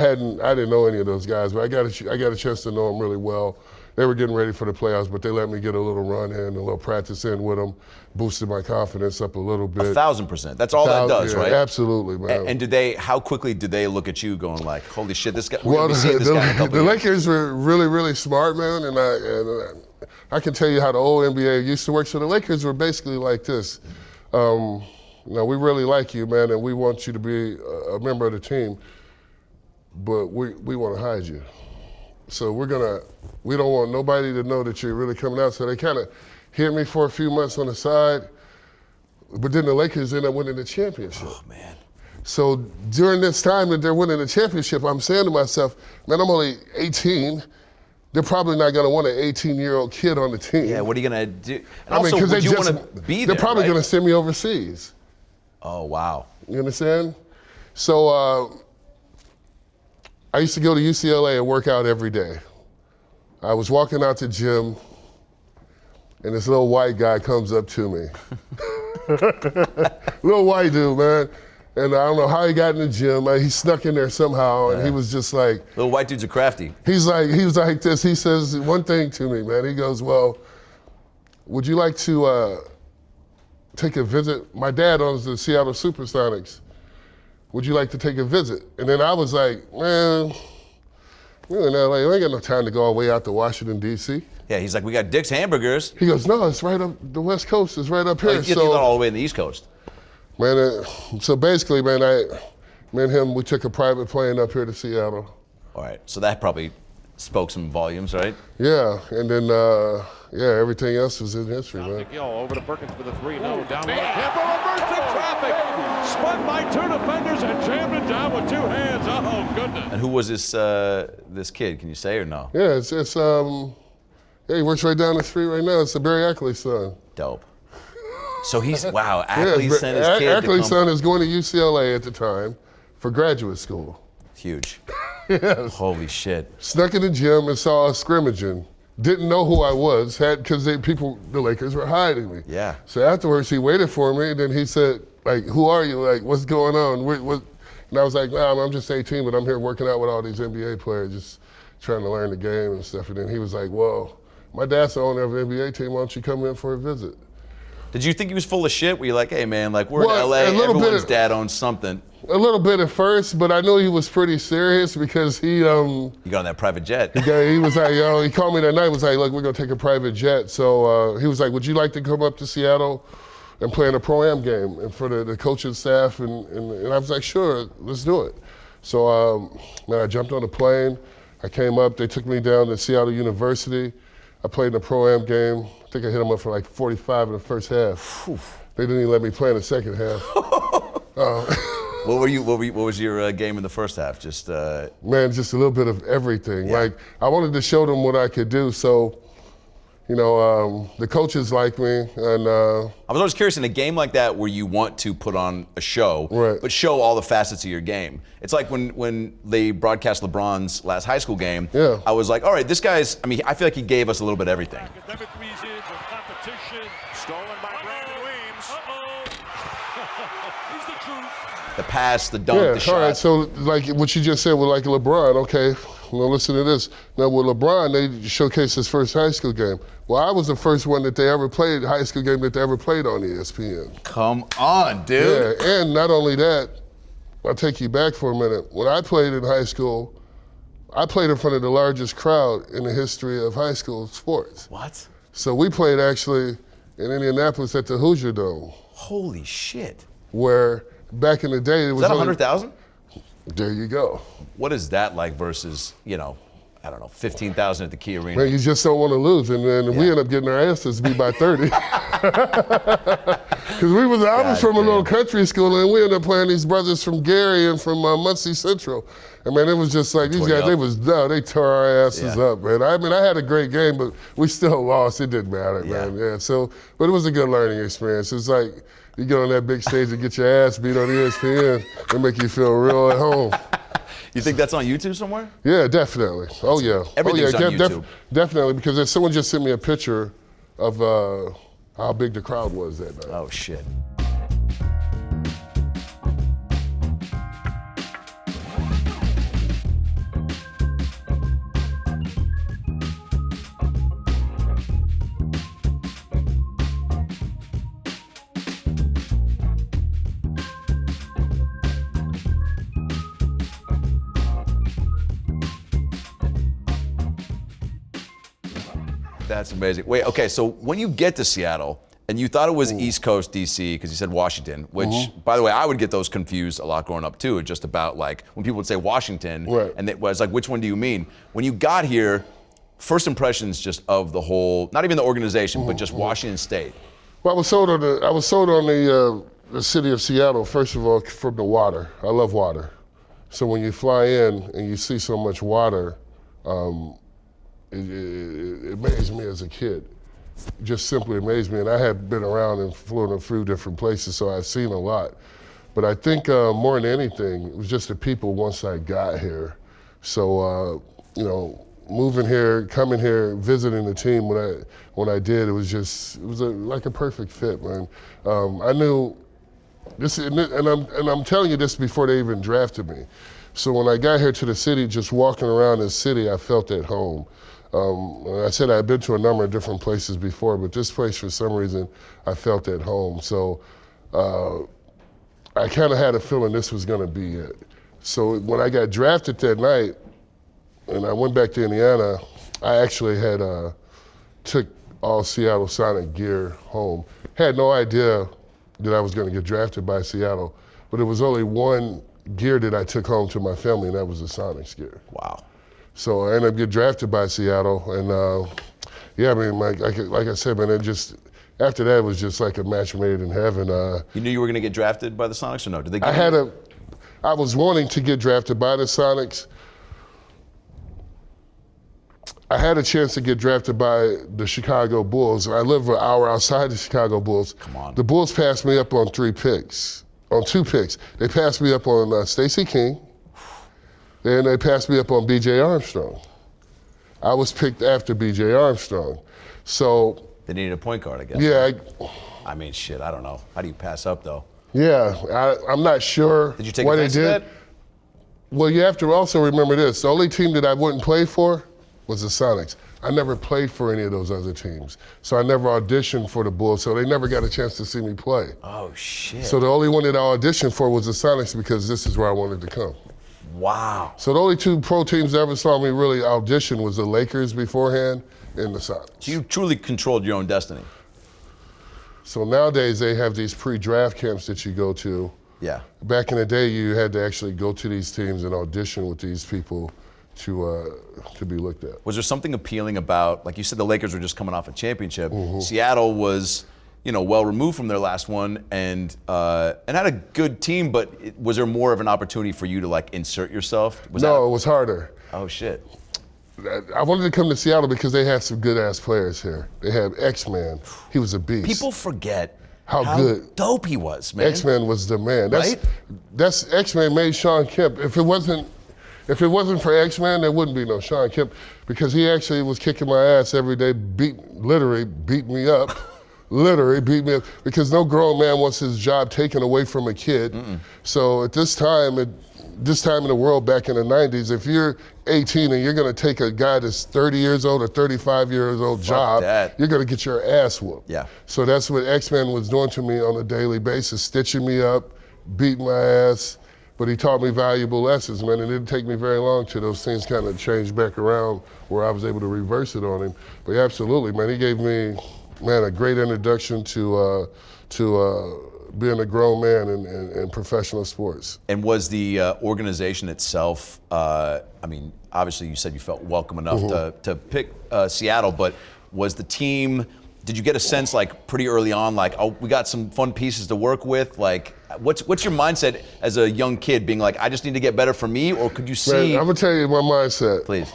I didn't know any of those guys, but I got a chance to know them really well. They were getting ready for the playoffs, but they let me get a little run in, a little practice in with them, boosted my confidence up a little bit. 1,000%. That's all that does, yeah, right? Absolutely, man. And how quickly did they look at you going like, holy shit, this guy, Well, the years. Lakers were really, really smart, man, and I can tell you how the old NBA used to work. So the Lakers were basically like this. We really like you, man, and we want you to be a member of the team, but we want to hide you. So we don't want nobody to know that you're really coming out. So they kind of hit me for a few months on the side, but then the Lakers end up winning the championship. Oh, man. So during this time that they're winning the championship, I'm saying to myself, man, I'm only 18. They're probably not going to want an 18-year-old kid on the team. Yeah, what are you going to do? And I mean, also, because would you want to be there, they're probably right? going to send me overseas. Oh, wow. You understand? So I used to go to UCLA and work out every day. I was walking out the gym, and this little white guy comes up to me. Little white dude, man. And I don't know how he got in the gym. He snuck in there somehow, and he was just like... Little white dudes are crafty. He was like this. He says one thing to me, man. He goes, well, would you like to take a visit? My dad owns the Seattle SuperSonics. Would you like to take a visit? And then I was like, man, we're in LA. We ain't got no time to go all the way out to Washington, D.C. Yeah, he's like, we got Dick's Hamburgers. He goes, no, it's right up, the West Coast is right up here. You get all the way in the East Coast. Man, so basically, man, me and him, we took a private plane up here to Seattle. All right, so that probably spoke some volumes, right? Yeah, and then, everything else was in history, man. Gill over to Perkins for the three. No, down low. Tampa reversing traffic. Spun by two defenders and jammed it down with two hands. Oh, goodness. And who was this kid? Can you say or no? Yeah, he works right down the street right now. It's Barry Ackley's son. Dope. So wow, Ackley sent his kid Ackley's son is going to UCLA at the time for graduate school. Huge. Yes. Holy shit. Snuck in the gym and saw us scrimmaging. Didn't know who I was, because the Lakers were hiding me. Yeah. So afterwards, he waited for me, and then he said, like, who are you? Like, what's going on? And I was like, nah, I'm just 18, but I'm here working out with all these NBA players, just trying to learn the game and stuff. And then he was like, well, my dad's the owner of an NBA team. Why don't you come in for a visit? Did you think he was full of shit? Were you like, hey, man, like, we're in LA, everyone's dad owns something. A little bit at first, but I knew he was pretty serious because he... You got on that private jet. He was like, he called me that night, was like, look, we're going to take a private jet. So he was like, would you like to come up to Seattle and play in a Pro-Am game and for the coaching staff? And I was like, sure, let's do it. So I jumped on a plane. I came up. They took me down to Seattle University. I played in a Pro-Am game. I think I hit them up for like 45 in the first half. They didn't even let me play in the second half. What was your game in the first half? Just man, just a little bit of everything. Yeah. Like I wanted to show them what I could do. So, the coaches like me, and I was always curious in a game like that where you want to put on a show, right, but show all the facets of your game. It's like when they broadcast LeBron's last high school game. Yeah. I was like, all right, this guy's. I mean, I feel like he gave us a little bit of everything. Academic reasons of competition stolen by Brandon Weems. He's the truth. The pass, the dunk, the shot. All right. So like what you just said with like LeBron, okay. Well, listen to this. Now with LeBron, they showcased his first high school game. Well, I was the first one that they ever played, high school game that they ever played on ESPN. Come on, dude. Yeah, and not only that, I'll take you back for a minute. When I played in high school, I played in front of the largest crowd in the history of high school sports. What? So we played actually in Indianapolis at the Hoosier Dome. Holy shit. Where back in the day, it was Is that 100,000? There you go. What is that like versus, I don't know, 15,000 at the Key Arena. Man, you just don't want to lose, and then we end up getting our asses beat by 30. Because I was from a little country school, and we ended up playing these brothers from Gary and from Muncie Central. And man, it was just like, these guys, they tore our asses up, man. I mean, I had a great game, but we still lost. It didn't matter, man. Yeah, so, but it was a good learning experience. It's like, you get on that big stage and get your ass beat on ESPN, and make you feel real at home. You think that's on YouTube somewhere? Yeah, definitely. Oh yeah. Everything's on YouTube. Definitely, because someone just sent me a picture of how big the crowd was that night. Oh shit. That's amazing. Wait, okay, so when you get to Seattle, and you thought it was East Coast DC, because you said Washington, which, by the way, I would get those confused a lot growing up too, just about like, when people would say Washington, and it was like, which one do you mean? When you got here, first impressions just of the whole, not even the organization, but just Washington State. Well, I was sold on the city of Seattle, first of all, from the water. I love water. So when you fly in and you see so much water, it amazed me as a kid. Just simply amazed me. And I had been around and flown a few different places, so I've seen a lot. But I think more than anything, it was just the people once I got here. So, you know, moving here, coming here, visiting the team when I did, it was like a perfect fit, man. I knew this, and I'm telling you this before they even drafted me. So when I got here to the city, just walking around the city, I felt at home. I said I'd been to a number of different places before, but this place, for some reason, I felt at home. So I kind of had a feeling this was going to be it. So when I got drafted that night, and I went back to Indiana, I actually had took all Seattle Sonic gear home. Had no idea that I was going to get drafted by Seattle, but there was only one gear that I took home to my family, and that was the Sonics gear. Wow. So I ended up getting drafted by Seattle, and yeah, I mean, like I said, man, it just, after that, it was just like a match made in heaven. You knew you were going to get drafted by the Sonics, or no? Did they? I was wanting to get drafted by the Sonics. I had a chance to get drafted by the Chicago Bulls. I live an hour outside the Chicago Bulls. Come on. The Bulls passed me up on 2 picks. They passed me up on Stacey King. Then they passed me up on B.J. Armstrong. I was picked after B.J. Armstrong. So. They needed a point guard, I guess. Yeah. I mean, shit, I don't know. How do you pass up, though? Yeah, I'm not sure. Did you take offense to that? Well, you have to also remember this. The only team that I wouldn't play for was the Sonics. I never played for any of those other teams. So I never auditioned for the Bulls, so they never got a chance to see me play. Oh, shit. So the only one that I auditioned for was the Sonics because this is where I wanted to come. Wow. So the only 2 pro teams that ever saw me really audition was the Lakers beforehand and the Sonics. So you truly controlled your own destiny. So nowadays they have these pre-draft camps that you go to. Yeah. Back in the day, you had to actually go to these teams and audition with these people to be looked at. Was there something appealing about, like you said, the Lakers were just coming off a championship. Seattle was, you know, well removed from their last one and had a good team, but was there more of an opportunity for you to like insert yourself? It was harder. Oh shit. I wanted to come to Seattle because they had some good ass players here. They had X-Man. He was a beast. People forget how good dope he was, man. X-Man was the man. That's X-Man made Shawn Kemp. If it wasn't for X-Man, there wouldn't be no Shawn Kemp because he actually was kicking my ass every day, literally beat me up. Literally beat me up because no grown man wants his job taken away from a kid. So at this time in the world back in the 90s, if you're 18 and you're gonna take a guy that's 30 years old or 35 years old job, you're gonna get your ass whooped. Yeah. So that's what X-Men was doing to me on a daily basis, stitching me up, beating my ass. But he taught me valuable lessons, man. It didn't take me very long till those things kind of changed back around where I was able to reverse it on him. But yeah, absolutely, man, he gave me, man, a great introduction to being a grown man in professional sports. And was the organization itself, I mean, obviously you said you felt welcome enough to pick Seattle, but was the team, did you get a sense like pretty early on, like, oh, we got some fun pieces to work with? Like, what's your mindset as a young kid being like, I just need to get better for me, or could you see? Man, I'm gonna tell you my mindset. Please.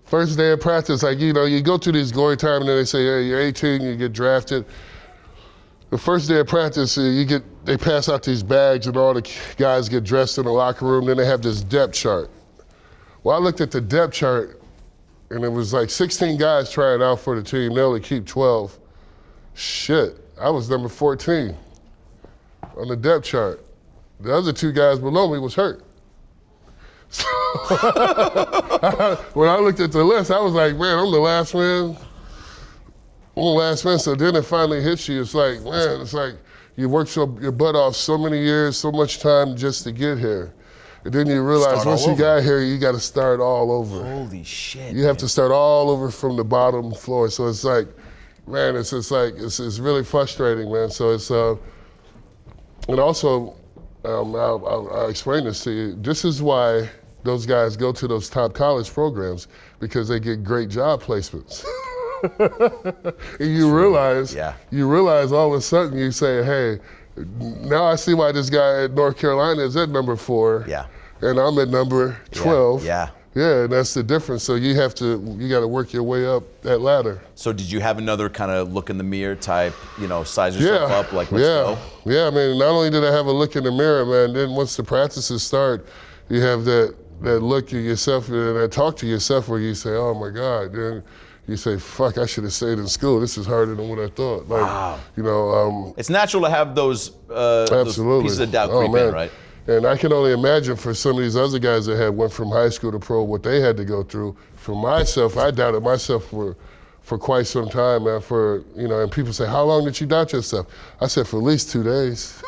First day of practice, like, you know, you go through these glory time and then they say, hey, you're 18, you get drafted. The first day of practice, they pass out these bags and all the guys get dressed in the locker room, then they have this depth chart. Well, I looked at the depth chart and it was like 16 guys trying out for the team. They only keep 12. Shit, I was number 14 on the depth chart. The other 2 guys below me was hurt. So when I looked at the list, I was like, man, I'm the last man. I'm the last man. So then it finally hits you. It's like, man, it's like you worked your butt off so many years, so much time just to get here. And then you realize once you got here, you got to start all over. Holy shit. You have to start all over from the bottom floor. So it's like, man, it's really frustrating, man. So it's, and also, I'll explain this to you. This is why those guys go to those top college programs, because they get great job placements. And you realize all of a sudden you say, hey, now I see why this guy at North Carolina is at number 4. Yeah. And I'm at number 12. Yeah. Yeah, and that's the difference. So you got to work your way up that ladder. So did you have another kind of look in the mirror type, you know, size yourself up, like, let's go? Yeah, I mean, not only did I have a look in the mirror, man, then once the practices start, you have that look at yourself and that talk to yourself where you say, oh my God, then you say, fuck, I should have stayed in school. This is harder than what I thought. Like, wow. You know, it's natural to have those pieces of doubt creep in, right? And I can only imagine for some of these other guys that went from high school to pro, what they had to go through. For myself, I doubted myself for quite some time, man. And people say, how long did you doubt yourself? I said, for at least 2 days.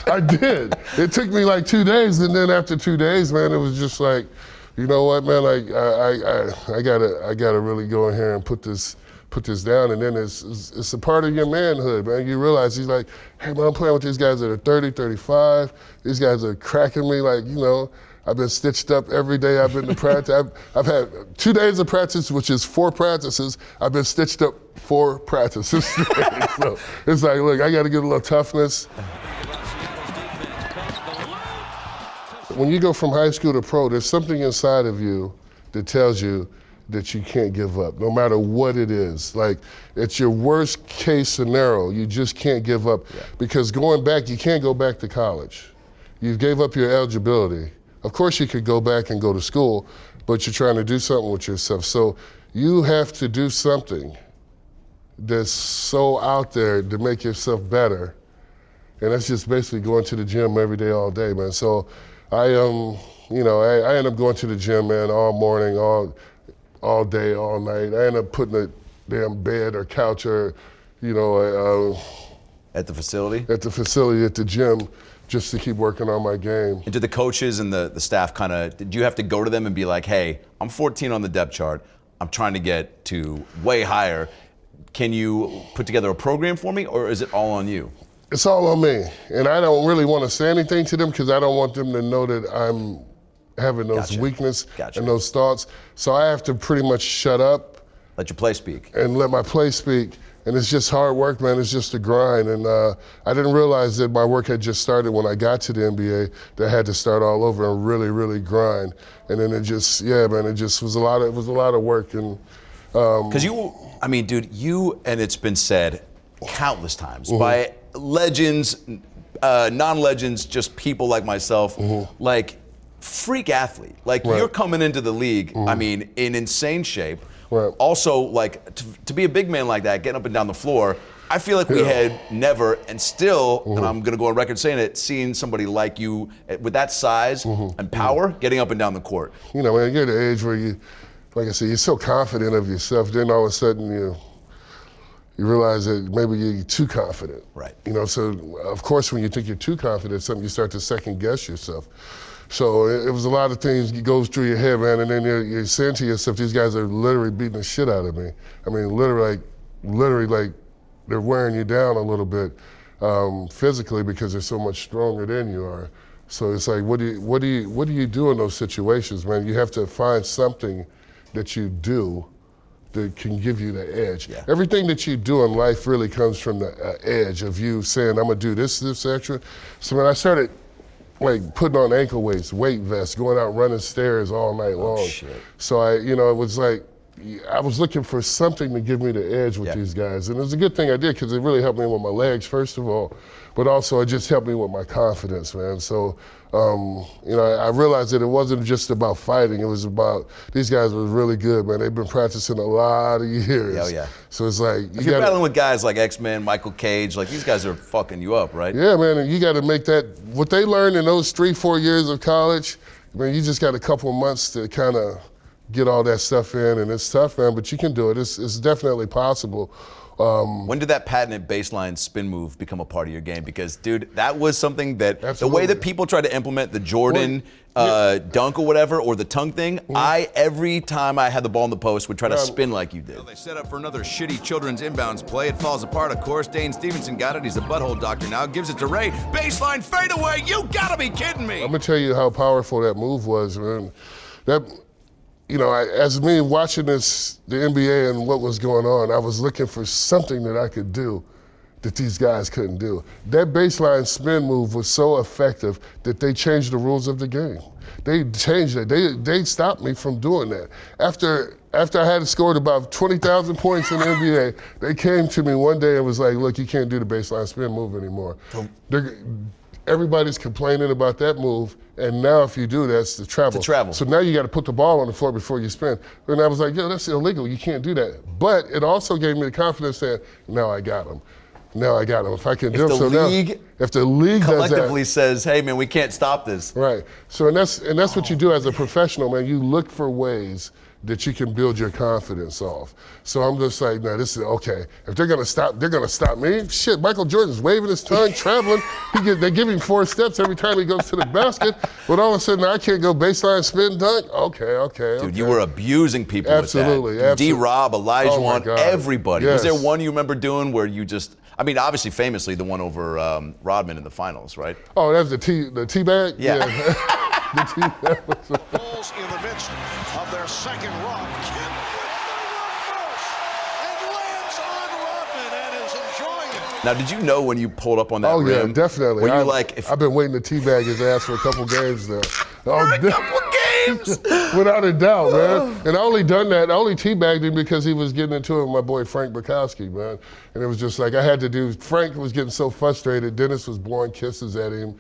I did. It took me like 2 days, and then after 2 days, man, it was just like, you know what, man? Like I gotta really go in here and put this down, and then it's a part of your manhood, man. You realize he's like, hey, man, I'm playing with these guys that are 30, 35. These guys are cracking me, like, you know. I've been stitched up every day I've been to practice. I've had 2 days of practice, which is 4 practices. I've been stitched up 4 practices. So it's like, look, I got to get a little toughness. When you go from high school to pro, there's something inside of you that tells you that you can't give up, no matter what it is. Like, it's your worst case scenario. You just can't give up. Yeah. Because going back, you can't go back to college. You gave up your eligibility. Of course you could go back and go to school, but you're trying to do something with yourself. So you have to do something that's so out there to make yourself better. And that's just basically going to the gym every day, all day, man. So I end up going to the gym, man, all morning, all day, all night. I end up putting a damn bed or couch or, at the facility? At the facility, at the gym, just to keep working on my game. And did the coaches and the staff did you have to go to them and be like, hey, I'm 14 on the depth chart, I'm trying to get to way higher. Can you put together a program for me, or is it all on you? It's all on me. And I don't really want to say anything to them because I don't want them to know that I'm having those weaknesses and those thoughts. So I have to pretty much shut up. Let your play speak. And let my play speak. And it's just hard work, man. It's just a grind. And I didn't realize that my work had just started when I got to the NBA, that I had to start all over and really, really grind. And then it just was a lot of work. And because dude, and it's been said countless times by legends, non-legends, just people like myself, like freak athlete. Like you're coming into the league, I mean, in insane shape. Right. Also, like to be a big man like that, getting up and down the floor, I feel like we had never, and still, and I'm gonna go on record saying it, seeing somebody like you with that size and power, getting up and down the court. You know, man, you're at the age where you, like I said, you're so confident of yourself, then all of a sudden you realize that maybe you're too confident. Right. You know, so of course when you think you're too confident, something you start to second guess yourself. So it was a lot of things that goes through your head, man, and then you're saying to yourself, these guys are literally beating the shit out of me. I mean, literally like they're wearing you down a little bit physically because they're so much stronger than you are. So it's like, what do you do in those situations, man? You have to find something that you do that can give you the edge. Yeah. Everything that you do in life really comes from the edge of you saying, I'm gonna do this extra. So when I started like putting on ankle weights, weight vests, going out running stairs all night long. Shit. So it was like, I was looking for something to give me the edge with these guys. And it was a good thing I did because it really helped me with my legs, first of all, but also it just helped me with my confidence, man. So, I realized that it wasn't just about fighting. It was about, these guys were really good, man. They've been practicing a lot of years. Oh, yeah. So it's like, if you're battling with guys like X-Men, Michael Cage, like these guys are fucking you up, right? Yeah, man, and you got to make that, what they learned in those 3-4 years of college, man, you just got a couple months to kind of get all that stuff in, and it's tough, man, but you can do it. It's definitely possible. When did that patented baseline spin move become a part of your game? Because, dude, that was something that, the way that people try to implement the Jordan dunk or whatever, or the tongue thing, every time I had the ball in the post, would try to spin like you did. Well, they set up for another shitty children's inbounds play. It falls apart, of course. Dane Stevenson got it. He's a butthole doctor now. Gives it to Ray. Baseline fadeaway. You gotta be kidding me. I'm gonna tell you how powerful that move was, man. As me watching the NBA and what was going on, I was looking for something that I could do that these guys couldn't do. That baseline spin move was so effective that they changed the rules of the game. They changed it. They stopped me from doing that. After I had scored about 20,000 points in the NBA, they came to me one day and was like, look, you can't do the baseline spin move anymore. Everybody's complaining about that move, and now if you do, that's the travel. So now you got to put the ball on the floor before you spin. And I was like, yo, that's illegal. You can't do that. But it also gave me the confidence that now I got him. If I can do it. If the league collectively says, hey, man, we can't stop this. Right. So and that's what you do as a professional, man. You look for ways that you can build your confidence off. So I'm just like, no, this is okay. If they're gonna stop me. Shit, Michael Jordan's waving his tongue, traveling. They give him 4 steps every time he goes to the basket. But all of a sudden, I can't go baseline spin dunk. Okay. Dude, you were abusing people absolutely, with that. D-Rob, Elijah oh Wan, everybody. Yes. Was there one you remember doing where you just, I mean, obviously, famously, the one over Rodman in the finals, right? Oh, that's the tea bag? Yeah. The tea bag was Bulls in the midst of their second run. Kemp and lands on Rodman and is enjoying it. Now, did you know when you pulled up on that rim? Oh, yeah, definitely. Were you like, I've been waiting to teabag his ass for a couple games now. A couple games? Without a doubt, man. And I only teabagged him because he was getting into it with my boy Frank Bukowski, man. And it was just like, Frank was getting so frustrated. Dennis was blowing kisses at him,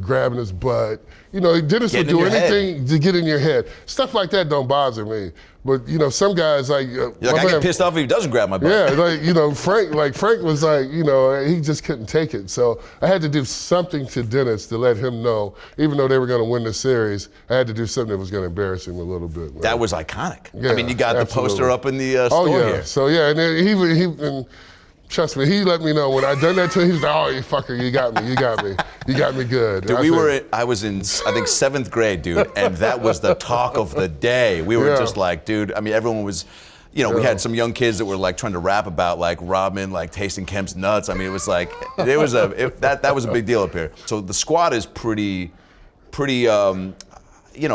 grabbing his butt. Dennis would do anything to get in your head. Stuff like that don't bother me. But, some guys I get pissed off if he doesn't grab my butt. Yeah, Frank was he just couldn't take it. So I had to do something to Dennis to let him know, even though they were going to win the series, I had to do something that was going to embarrass him a little bit. Man. That was iconic. Yeah, I mean, you got absolutely. the poster up in the store here. So and then trust me, he let me know when I done that to him. He was like, "Oh, you fucker, you got me good." Dude, I was in, I think, 7th grade, dude, and that was the talk of the day. We were just like, dude. I mean, everyone was. We had some young kids that were like trying to rap about like Rodman, like tasting Kemp's nuts. I mean, it was like, that was a big deal up here. So the squad is pretty,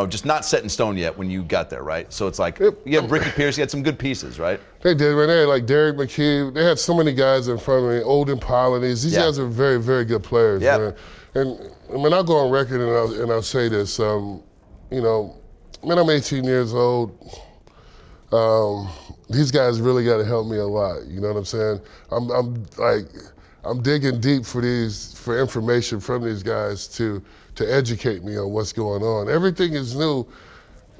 just not set in stone yet when you got there, right? So it's like, you have Ricky Pierce, you had some good pieces, right? They did, man. They had like Derek McKee. They had so many guys in front of me, Olden Polonies. These guys are very, very good players, man. And I mean, I'll go on record and I'll say this, I'm 18 years old. These guys really got to help me a lot. You know what I'm saying? I'm digging deep for information from these guys to educate me on what's going on. Everything is new.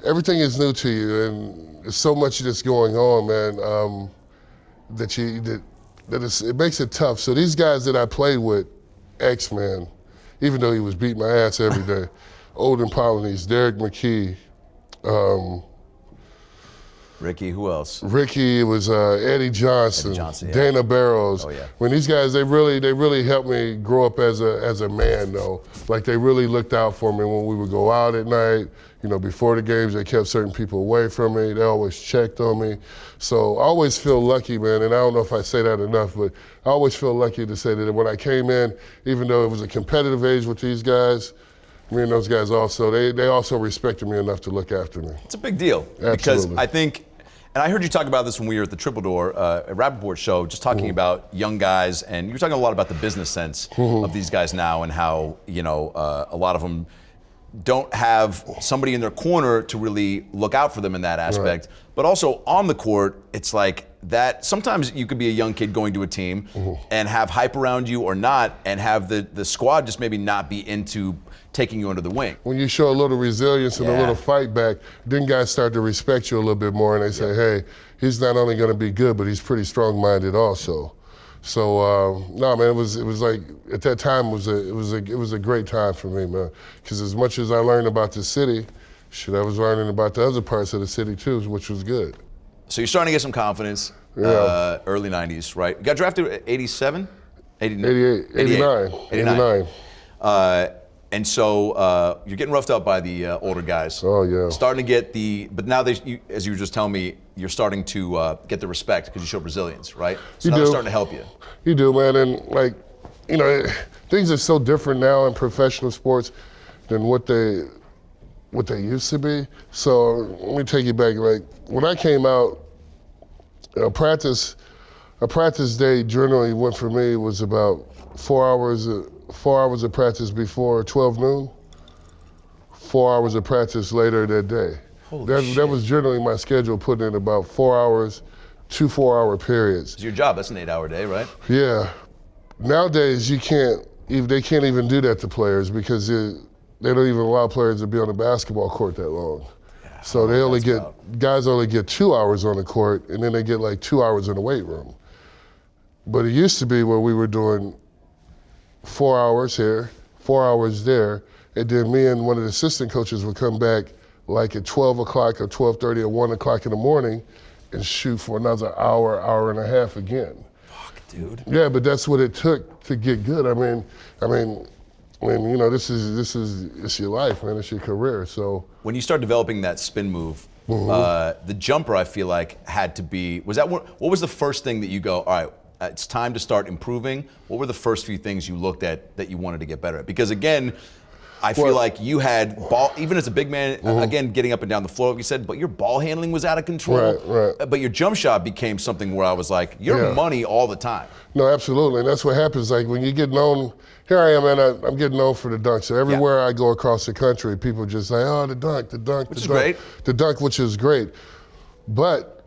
Everything is new to you, and there's so much that's going on, man. It makes it tough. So these guys that I played with, X-Man, even though he was beating my ass every day, Olden Polonies, Derek McKee. Ricky, who else? Ricky, it was Eddie Johnson, yeah. Dana Barrows. Oh, yeah. When these guys, they really helped me grow up as a man, though. Like, they really looked out for me when we would go out at night. You know, before the games, they kept certain people away from me. They always checked on me. So I always feel lucky, man, and I don't know if I say that enough, but I always feel lucky to say that when I came in, even though it was a competitive age with these guys, me and those guys also, they also respected me enough to look after me. It's a big deal. Absolutely. Because I think, and I heard you talk about this when we were at the Triple Door, at Rappaport show, just talking about young guys, and you were talking a lot about the business sense of these guys now and how, you know, a lot of them don't have somebody in their corner to really look out for them in that aspect. Right. But also on the court, it's like that sometimes you could be a young kid going to a team and have hype around you or not, and have the squad just maybe not be into taking you under the wing. When you show a little resilience and a little fight back, then guys start to respect you a little bit more, and they say, hey, he's not only going to be good, but he's pretty strong-minded also. So no, man, it was like at that time it was a great time for me, man. Because as much as I learned about the city, shit, I was learning about the other parts of the city too, which was good. So you're starting to get some confidence. Early '90s, right? You got drafted at 87, 89. And so you're getting roughed up by the older guys. Oh, yeah. Starting to get but now as you were just telling me, you're starting to get the respect because you showed resilience, right? So now they're starting to help you. You do, man, and like, you know, things are so different now in professional sports than what they used to be. So let me take you back. Like when I came out, a practice day generally went for me was about 4 hours of practice before 12 noon, 4 hours of practice later that day. That was generally my schedule, putting in about 4 hours, 2 4-hour periods. It's your job, that's an 8-hour day, right? Yeah. Nowadays, they can't even do that to players because they don't even allow players to be on the basketball court that long. Yeah, so guys only get 2 hours on the court, and then they get like 2 hours in the weight room. But it used to be where we were doing 4 hours here, 4 hours there, and then me and one of the assistant coaches would come back like at 12 o'clock or 12:30 or 1 o'clock in the morning and shoot for another hour and a half again. Fuck, dude. Yeah, but that's what it took to get good. I mean, you know, this is your life, man. It's your career. So when you start developing that spin move, the jumper, I feel like had to be. What was the first thing that you go? All right, it's time to start improving. What were the first few things you looked at that you wanted to get better at? Because again, I feel like you had ball, even as a big man, again, getting up and down the floor, like you said, but your ball handling was out of control. Right. But your jump shot became something where I was like, you're money all the time. No, absolutely. And that's what happens. Like when you get known, here I am, man, I'm getting known for the dunk. So everywhere I go across the country, people just say, oh, the dunk. Which is great. The dunk, which is great. But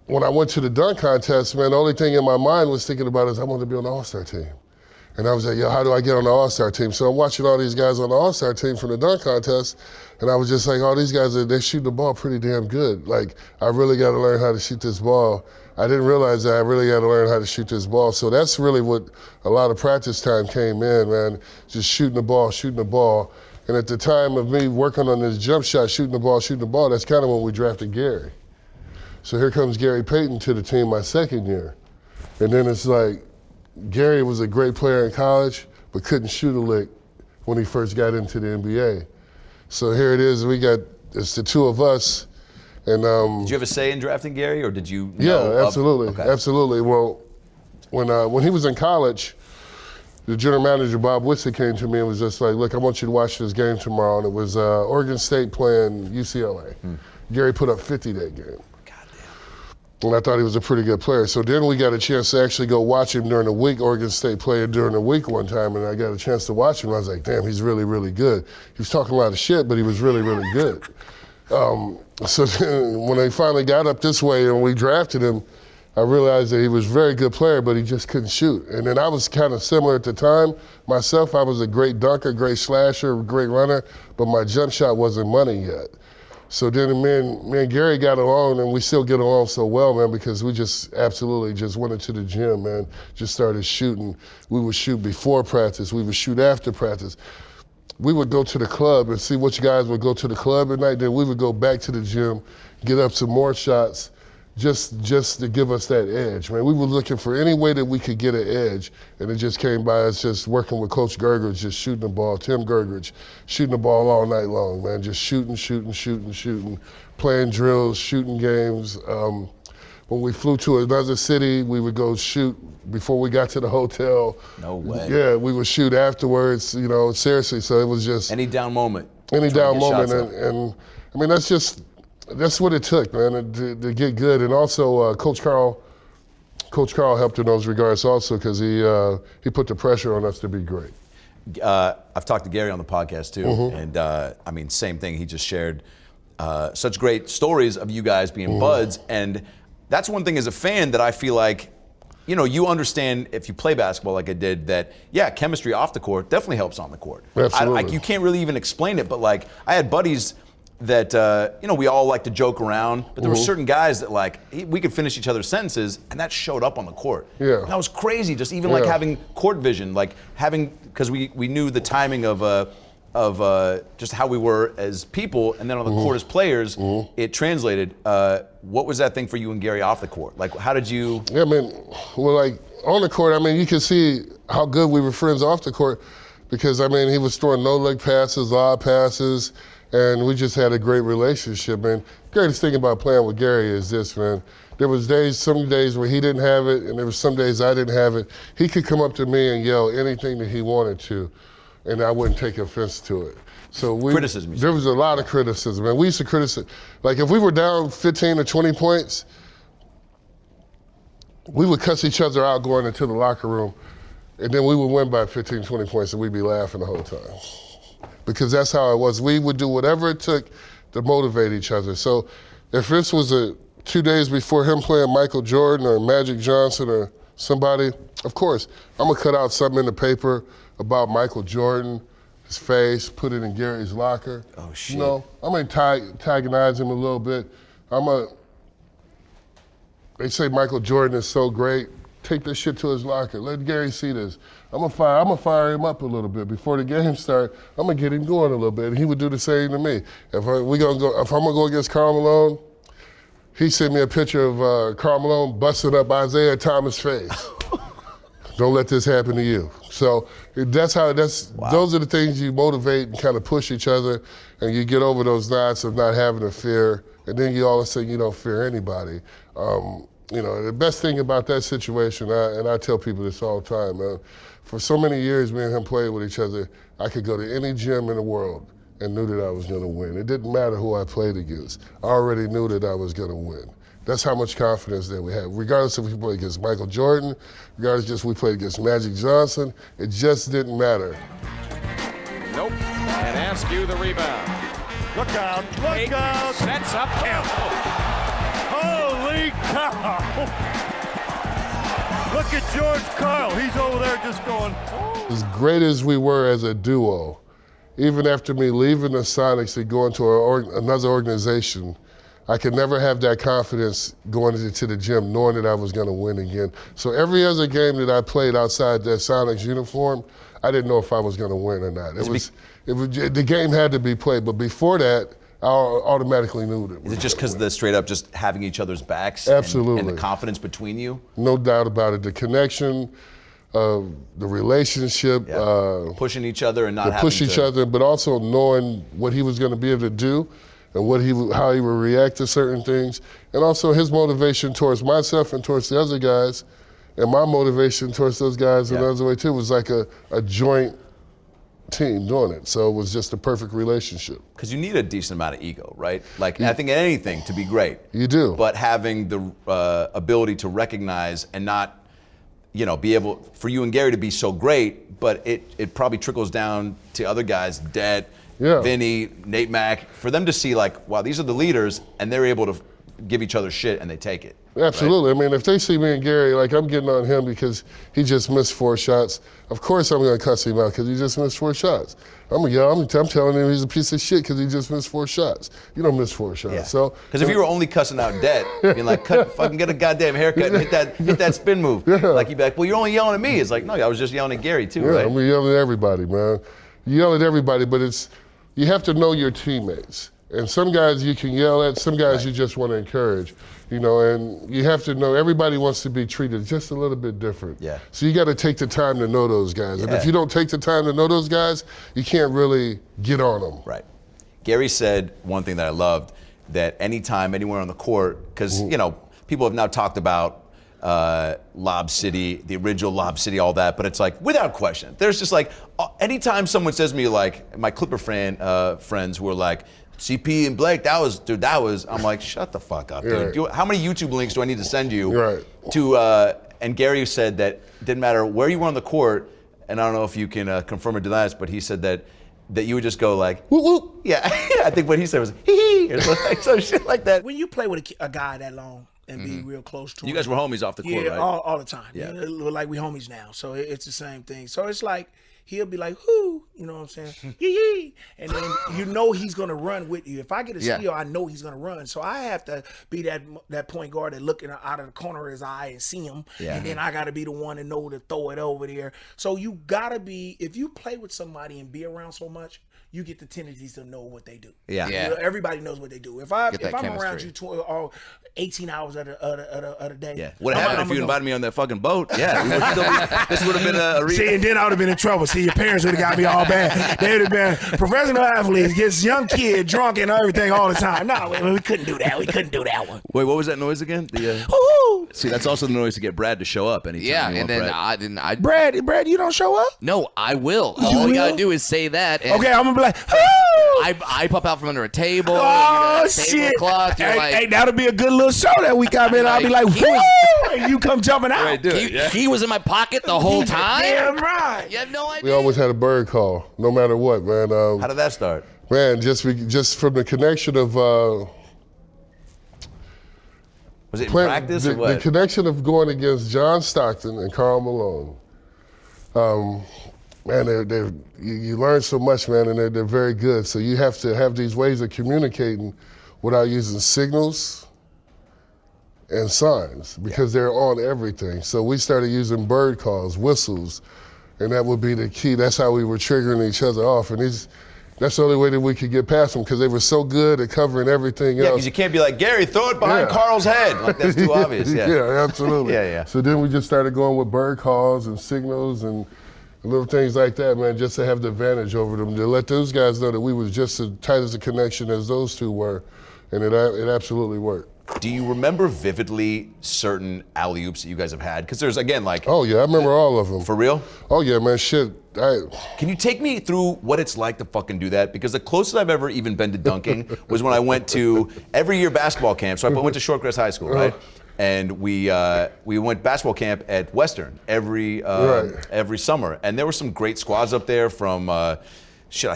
when I went to the dunk contest, man, the only thing in my mind was thinking about is I wanted to be on the All-Star team. And I was like, yo, how do I get on the All-Star team? So I'm watching all these guys on the All-Star team from the dunk contest, and I was just like, oh, these guys, they shoot the ball pretty damn good. Like, I really got to learn how to shoot this ball. I didn't realize that I really got to learn how to shoot this ball. So that's really what a lot of practice time came in, man, just shooting the ball. And at the time of me working on this jump shot, shooting the ball, that's kind of when we drafted Gary. So here comes Gary Payton to the team my second year. And then it's like, Gary was a great player in college, but couldn't shoot a lick when he first got into the NBA. So here it is, it's the two of us. And did you have a say in drafting Gary, or did you know? Yeah, absolutely, absolutely. Well, when he was in college, the general manager, Bob Whitsitt, came to me and was just like, look, I want you to watch this game tomorrow. And it was Oregon State playing UCLA. Gary put up 50 that game. And I thought he was a pretty good player. So then we got a chance to actually go watch him during the week. Oregon State played during the week one time, and I got a chance to watch him. I was like, damn, he's really, really good. He was talking a lot of shit, but he was really, really good. So then when they finally got up this way and we drafted him, I realized that he was a very good player, but he just couldn't shoot. And then I was kind of similar at the time. Myself, I was a great dunker, great slasher, great runner, but my jump shot wasn't money yet. So then me and Gary got along, and we still get along so well, man, because we just absolutely just went into the gym, man, just started shooting. We would shoot before practice. We would shoot after practice. we would go to the club and see which guys would go to the club at night. Then we would go back to the gym, get up some more shots, just to give us that edge, man. We were looking for any way that we could get an edge, and it just came by us just working with Coach Gergich, just shooting the ball, Tim Gergich, shooting the ball all night long, man, just shooting, playing drills, shooting games. When we flew to another city, we would go shoot before we got to the hotel. No way. Yeah, we would shoot afterwards, you know, seriously. So it was just any down moment. And I mean, that's what it took, man, to get good. And also, Coach Carl helped in those regards also, because he put the pressure on us to be great. I've talked to Gary on the podcast too, and I mean, same thing. He just shared such great stories of you guys being buds, and that's one thing as a fan that I feel like, you know, you understand if you play basketball like I did, that chemistry off the court definitely helps on the court. Absolutely. You can't really even explain it, but like I had buddies that you know, we all like to joke around, but there were certain guys that like we could finish each other's sentences, and that showed up on the court. Yeah. And that was crazy. Just even like having court vision, like having, because we knew the timing of just how we were as people, and then on the court as players, it translated. What was that thing for you and Gary off the court? Like, how did you? Yeah, I mean, well, like on the court, I mean, you can see how good we were friends off the court, because I mean, he was throwing no-leg passes, odd passes, and we just had a great relationship, man. Greatest thing about playing with Gary is this, man. There was some days where he didn't have it, and there was some days I didn't have it. He could come up to me and yell anything that he wanted to, and I wouldn't take offense to it. So criticism. There was a lot of criticism, and we used to criticize. Like if we were down 15 or 20 points, we would cuss each other out going into the locker room, and then we would win by 15, 20 points, and we'd be laughing the whole time. Because that's how it was. We would do whatever it took to motivate each other. So if this was 2 days before him playing Michael Jordan or Magic Johnson or somebody, of course, I'm gonna cut out something in the paper about Michael Jordan, his face, put it in Gary's locker. Oh, shit. You know, I'm gonna antagonize him a little bit. They say Michael Jordan is so great. Take this shit to his locker. Let Gary see this. I'm gonna fire him up a little bit before the game starts. I'm gonna get him going a little bit. And he would do the same to me. If I'm gonna go against Karl Malone, he sent me a picture of Karl Malone busting up Isaiah Thomas' face. Don't let this happen to you. So those are the things you motivate and kind of push each other, and you get over those knots of not having a fear, and then you all of a sudden you don't fear anybody. You know, the best thing about that situation, and I tell people this all the time, man, for so many years me and him played with each other, I could go to any gym in the world and knew that I was gonna win. It didn't matter who I played against. I already knew that I was gonna win. That's how much confidence that we had. Regardless if we played against Michael Jordan, regardless if we played against Magic Johnson, it just didn't matter. Nope. And Askew the rebound. Look out, look out. Sets up Kemp. Holy cow. Look at George Karl. He's over there just going, oh. As great as we were as a duo, even after me leaving the Sonics and going to another organization, I could never have that confidence going into the gym knowing that I was going to win again. So every other game that I played outside that Sonics uniform, I didn't know if I was going to win or not. The game had to be played, but before that, I automatically knew that. Is it just because of the straight up just having each other's backs? Absolutely. And the confidence between you? No doubt about it. The connection, the relationship. Yeah. Pushing each other and not having to. Push each other, but also knowing what he was going to be able to do and how he would react to certain things. And also his motivation towards myself and towards the other guys, and my motivation towards those guys in the other way too, was like a joint team doing it. So it was just a perfect relationship. Because you need a decent amount of ego, right? Like I think anything to be great. You do. But having the ability to recognize and not, you know, be able, for you and Gary to be so great, but it probably trickles down to other guys, Det, Vinny, Nate Mack, for them to see like, wow, these are the leaders, and they're able to give each other shit and they take it. Absolutely. Right? I mean, if they see me and Gary, like I'm getting on him because he just missed 4 shots, of course I'm going to cuss him out because he just missed 4 shots. I'm telling him he's a piece of shit because he just missed 4 shots. You don't miss 4 shots. Yeah. So because if you were only cussing out Det, being like, fucking get a goddamn haircut and hit that spin move. Like you'd be like, well, you're only yelling at me. It's like, no, I was just yelling at Gary too, right? I'm yelling at everybody, man. you yell at everybody, but you have to know your teammates. And some guys you can yell at, some guys you just want to encourage, and you have to know everybody wants to be treated just a little bit different. Yeah. So you got to take the time to know those guys. Yeah. And if you don't take the time to know those guys, you can't really get on them. Right. Gary said one thing that I loved, that anytime, anywhere on the court, because, people have now talked about Lob City, the original Lob City, all that, but it's like, without question, there's just like, anytime someone says to me, like, my Clipper friends who are like, CP and Blake, I'm like, shut the fuck up, dude. Right. How many YouTube links do I need to send you Right. to, and Gary said that it didn't matter where you were on the court, and I don't know if you can confirm or deny this, but he said that you would just go like, whoop, whoop. Yeah, I think what he said was, hee hee, or like some shit like that. When you play with a guy that long and be real close to him. You guys were homies off the court, right? all the time. Yeah. Like we homies now, so it's the same thing. So it's like, he'll be like, whoo, you know what I'm saying? Yee. And then he's gonna run with you. If I get a steal, I know he's gonna run. So I have to be that point guard that looking out of the corner of his eye and see him. Yeah. And then I gotta be the one to know to throw it over there. So you gotta be, if you play with somebody and be around so much, you get the tendencies to know what they do. Yeah. Everybody knows what they do. If I'm around you 18 hours of the day. Yeah. What happened if you invited me on that fucking boat? Yeah. This would have been a See, and then I would have been in trouble. See, your parents would have got me all bad. They would have been professional athletes, gets young kid drunk and everything all the time. No, we couldn't do that. We couldn't do that one. Wait, what was that noise again? See, that's also the noise to get Brad to show up anytime. Yeah, you and then Brad, you don't show up? No, I will. All you gotta do is say that. And okay, I'm gonna be like, I pop out from under a table. Oh shit! Cloth, hey, that'll be a good little show that we got, man. I'll be like, woo! And you come jumping out. Right, he was in my pocket the whole time. Damn right. You have no idea. We always had a bird call, no matter what, man. How did that start? Man, just from the connection of. Was it in practice or what? The connection of going against John Stockton and Karl Malone. Man, you learn so much, man, and they're very good. So you have to have these ways of communicating without using signals and signs because they're on everything. So we started using bird calls, whistles, and that would be the key. That's how we were triggering each other off. And that's the only way that we could get past them because they were so good at covering everything else. Yeah, because you can't be like, Gary, throw it behind Carl's head. Like, that's too obvious. Yeah, absolutely. Yeah. So then we just started going with bird calls and signals and little things like that, man, just to have the advantage over them, to let those guys know that we was just as tight as a connection as those two were, and it absolutely worked. Do you remember vividly certain alley-oops that you guys have had? Because there's, again, like... Oh, yeah, I remember all of them. For real? Oh, yeah, man, shit. Can you take me through what it's like to fucking do that? Because the closest I've ever even been to dunking was when I went to every year basketball camp. So I went to Shortcrest High School, right? And we went basketball camp at Western every summer, and there were some great squads up there from I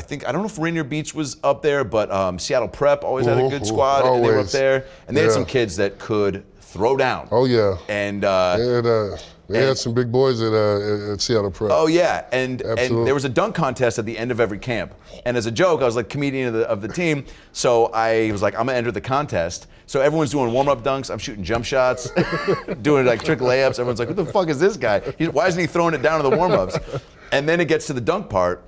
don't know if Rainier Beach was up there, but Seattle Prep always had a good squad, and they were up there, and they had some kids that could throw down. Oh yeah, and they had some big boys at Seattle Prep. Oh yeah, and there was a dunk contest at the end of every camp. And as a joke, I was like comedian of the team, so I was like, I'm gonna enter the contest. So everyone's doing warm-up dunks, I'm shooting jump shots, doing like trick layups. Everyone's like, who the fuck is this guy? Why isn't he throwing it down to the warm-ups? And then it gets to the dunk part,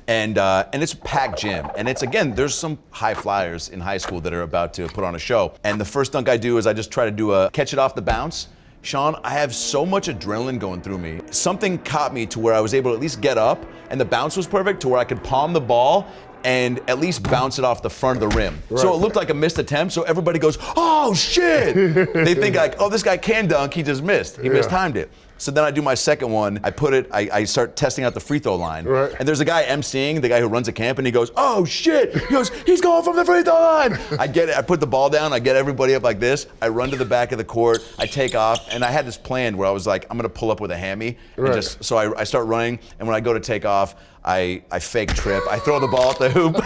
and it's a packed gym. And it's, again, there's some high flyers in high school that are about to put on a show. And the first dunk I do is I just try to do a catch it off the bounce. Sean, I have so much adrenaline going through me. Something caught me to where I was able to at least get up, and the bounce was perfect to where I could palm the ball and at least bounce it off the front of the rim. Right. So it looked like a missed attempt, so everybody goes, oh shit! They think like, oh, this guy can dunk, he just missed. He mistimed it. So then I do my second one, I start testing out the free throw line. Right. And there's a guy emceeing, the guy who runs a camp, and he goes, oh shit! He goes, he's going from the free throw line! I get it, I put the ball down, I get everybody up like this, I run to the back of the court, I take off, and I had this plan where I was like, I'm gonna pull up with a hammy. Right. And so I start running, and when I go to take off, I fake trip, I throw the ball at the hoop,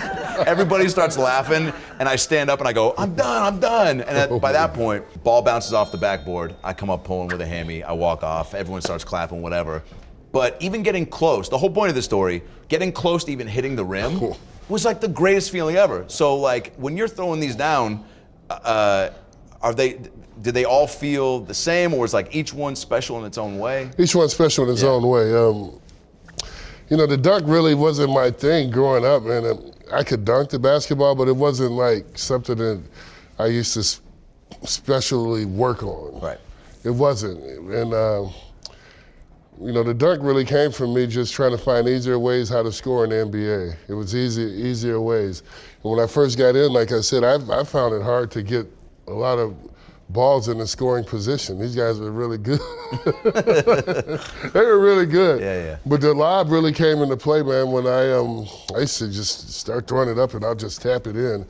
everybody starts laughing, and I stand up and I go, I'm done. And by that point, ball bounces off the backboard, I come up pulling with a hammy, I walk off, everyone starts clapping, whatever. But even getting close, the whole point of the story, getting close to even hitting the rim was like the greatest feeling ever. So like, when you're throwing these down, did they all feel the same, or was like each one special in its own way? Each one's special in its own way. you know, the dunk really wasn't my thing growing up, man. I could dunk the basketball, but it wasn't like something that I used to specially work on. Right. It wasn't. And, you know, the dunk really came from me just trying to find easier ways how to score in the NBA. It was easier ways. And when I first got in, like I said, I found it hard to get a lot of balls in the scoring position. These guys were really good. They were really good. Yeah. But the lob really came into play, man, when I used to just start throwing it up and I'll just tap it in.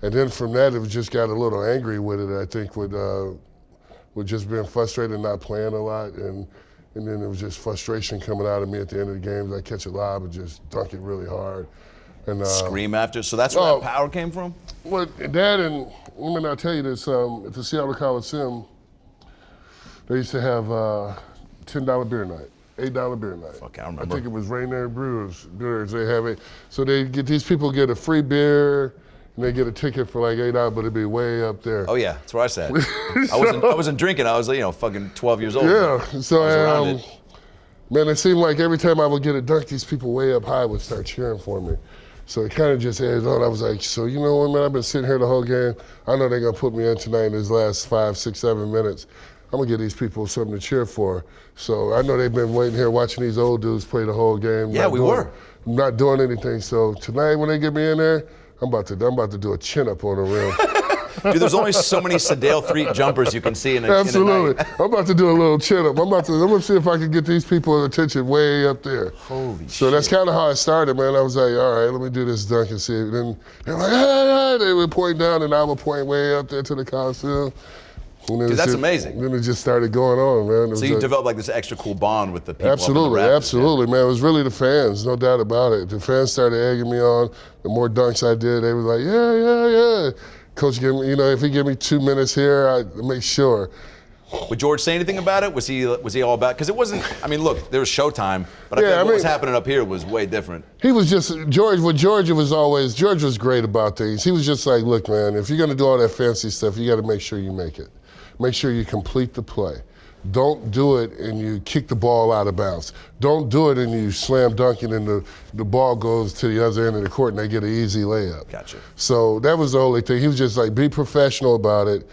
And then from that, it just got a little angry with it, I think, with just being frustrated and not playing a lot. And then it was just frustration coming out of me at the end of the games. I catch a lob and just dunk it really hard. And scream after. So that's where that power came from? Well, that and, let me not tell you this, at the Seattle Coliseum, they used to have $10 beer night, $8 beer night. Fuck, I remember. I think it was Rainier Brewers. They have it. So these people get a free beer, and they get a ticket for like $8, but it'd be way up there. Oh yeah, that's where I sat. I wasn't drinking. I was, fucking 12 years old. Yeah. So I was around it. Man, it seemed like every time I would get a dunk, these people way up high would start cheering for me. So it kind of just added on. I was like, so you know what, man? I've been sitting here the whole game. I know they're gonna put me in tonight in these last 5, 6, 7 minutes. I'm gonna give these people something to cheer for. So I know they've been waiting here watching these old dudes play the whole game. Yeah, we were. Not doing anything. So tonight when they get me in there, I'm about to do a chin up on the rim. Dude, there's only so many Sedale 3 jumpers you can see in a Absolutely. In a night. I'm about to do a little chin up. I'm gonna see if I can get these people's attention way up there. Holy shit. So that's kind of how I started, man. I was like, all right, let me do this dunk and see. And then they're like, hey, they would point down and I would point way up there to the Coliseum. Dude, that's amazing. Then it just started going on, man. So you developed like this extra cool bond with the people. Absolutely, absolutely, man. It was really the fans, no doubt about it. The fans started egging me on. The more dunks I did, they were like, yeah. Coach, if he give me 2 minutes here, I make sure. Would George say anything about it? Was he all about? Because it wasn't. I mean, look, there was Showtime, but I feel like what was happening up here was way different. He was just George. With George, George was great about things. He was just like, look, man, if you're gonna do all that fancy stuff, you got to make sure you make it. Make sure you complete the play. Don't do it and you kick the ball out of bounds. Don't do it and you slam dunk it and the ball goes to the other end of the court and they get an easy layup. Gotcha. So that was the only thing. He was just like, be professional about it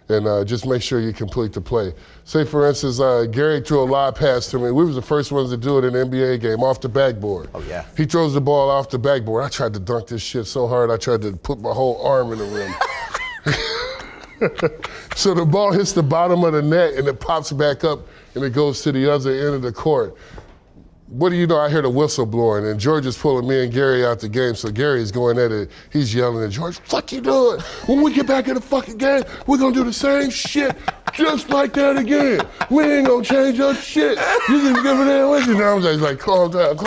and just make sure you complete the play. Say, for instance, Gary threw a lob pass to me. We was the first ones to do it in an NBA game, off the backboard. Oh, yeah. He throws the ball off the backboard. I tried to dunk this shit so hard, I tried to put my whole arm in the rim. So the ball hits the bottom of the net and it pops back up and it goes to the other end of the court. What do you know? I hear the whistle blowing and George is pulling me and Gary out the game. So Gary's going at it. He's yelling at George, fuck you doing? When we get back in the fucking game, we're gonna do the same shit just like that again. We ain't gonna change up shit. You just give it in with you. And I was like, calm down.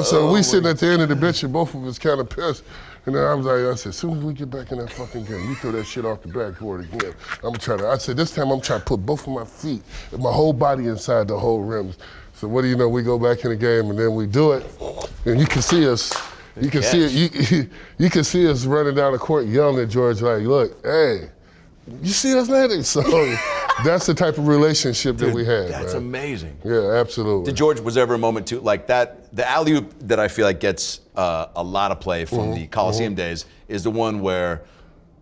So we sitting at the end of the bench and both of us kind of pissed. And then I said, as soon as we get back in that fucking game, you throw that shit off the backboard again. I said, this time I'm trying to put both of my feet and my whole body inside the whole rims. So what do you know, we go back in the game and then we do it. And you can see us, you can see us running down the court yelling at George like, look, hey, you see us landing? So that's the type of relationship that we had. That's man. amazing. Yeah, absolutely. Was there ever a moment too, like that, the alley-oop that I feel like gets a lot of play from the Coliseum days is the one where,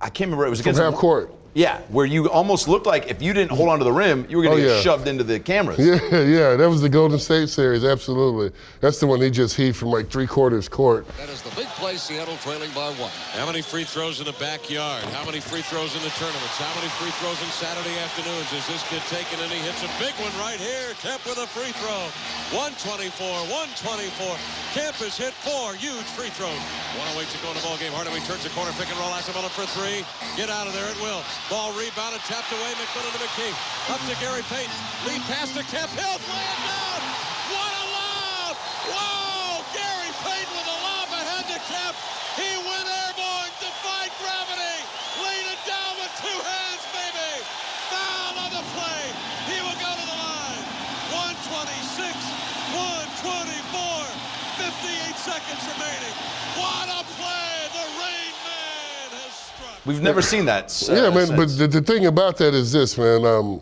I can't remember, it was against- From half court. Yeah, where you almost looked like if you didn't hold on to the rim, you were gonna get shoved into the cameras. Yeah, that was the Golden State series, absolutely. That's the one he just heaved from like 3/4 court. That is the big play, Seattle trailing by 1. How many free throws in the backyard? How many free throws in the tournaments? How many free throws in Saturday afternoons? Is this kid taking? And he hits a big one right here. Kemp with a free throw. 124. Kemp has hit 4 huge free throws. 108 to go in the ball game. Hardaway turns the corner, pick and roll, asks him for 3. Get out of there at will. Ball rebounded, tapped away, McMillan to McKee. Up to Gary Payton. Lead pass to Kemp. Hill, lay it down. What a lob! Whoa! Gary Payton with a lob ahead to Kemp. He went airborne, defied gravity. Laid it down with 2 hands, baby. Foul on the play. He will go to the line. 126, 124, 58 seconds remaining. What a play! The Rain Man has struck. We've never seen that. Yeah, man, but the thing about that is this, man.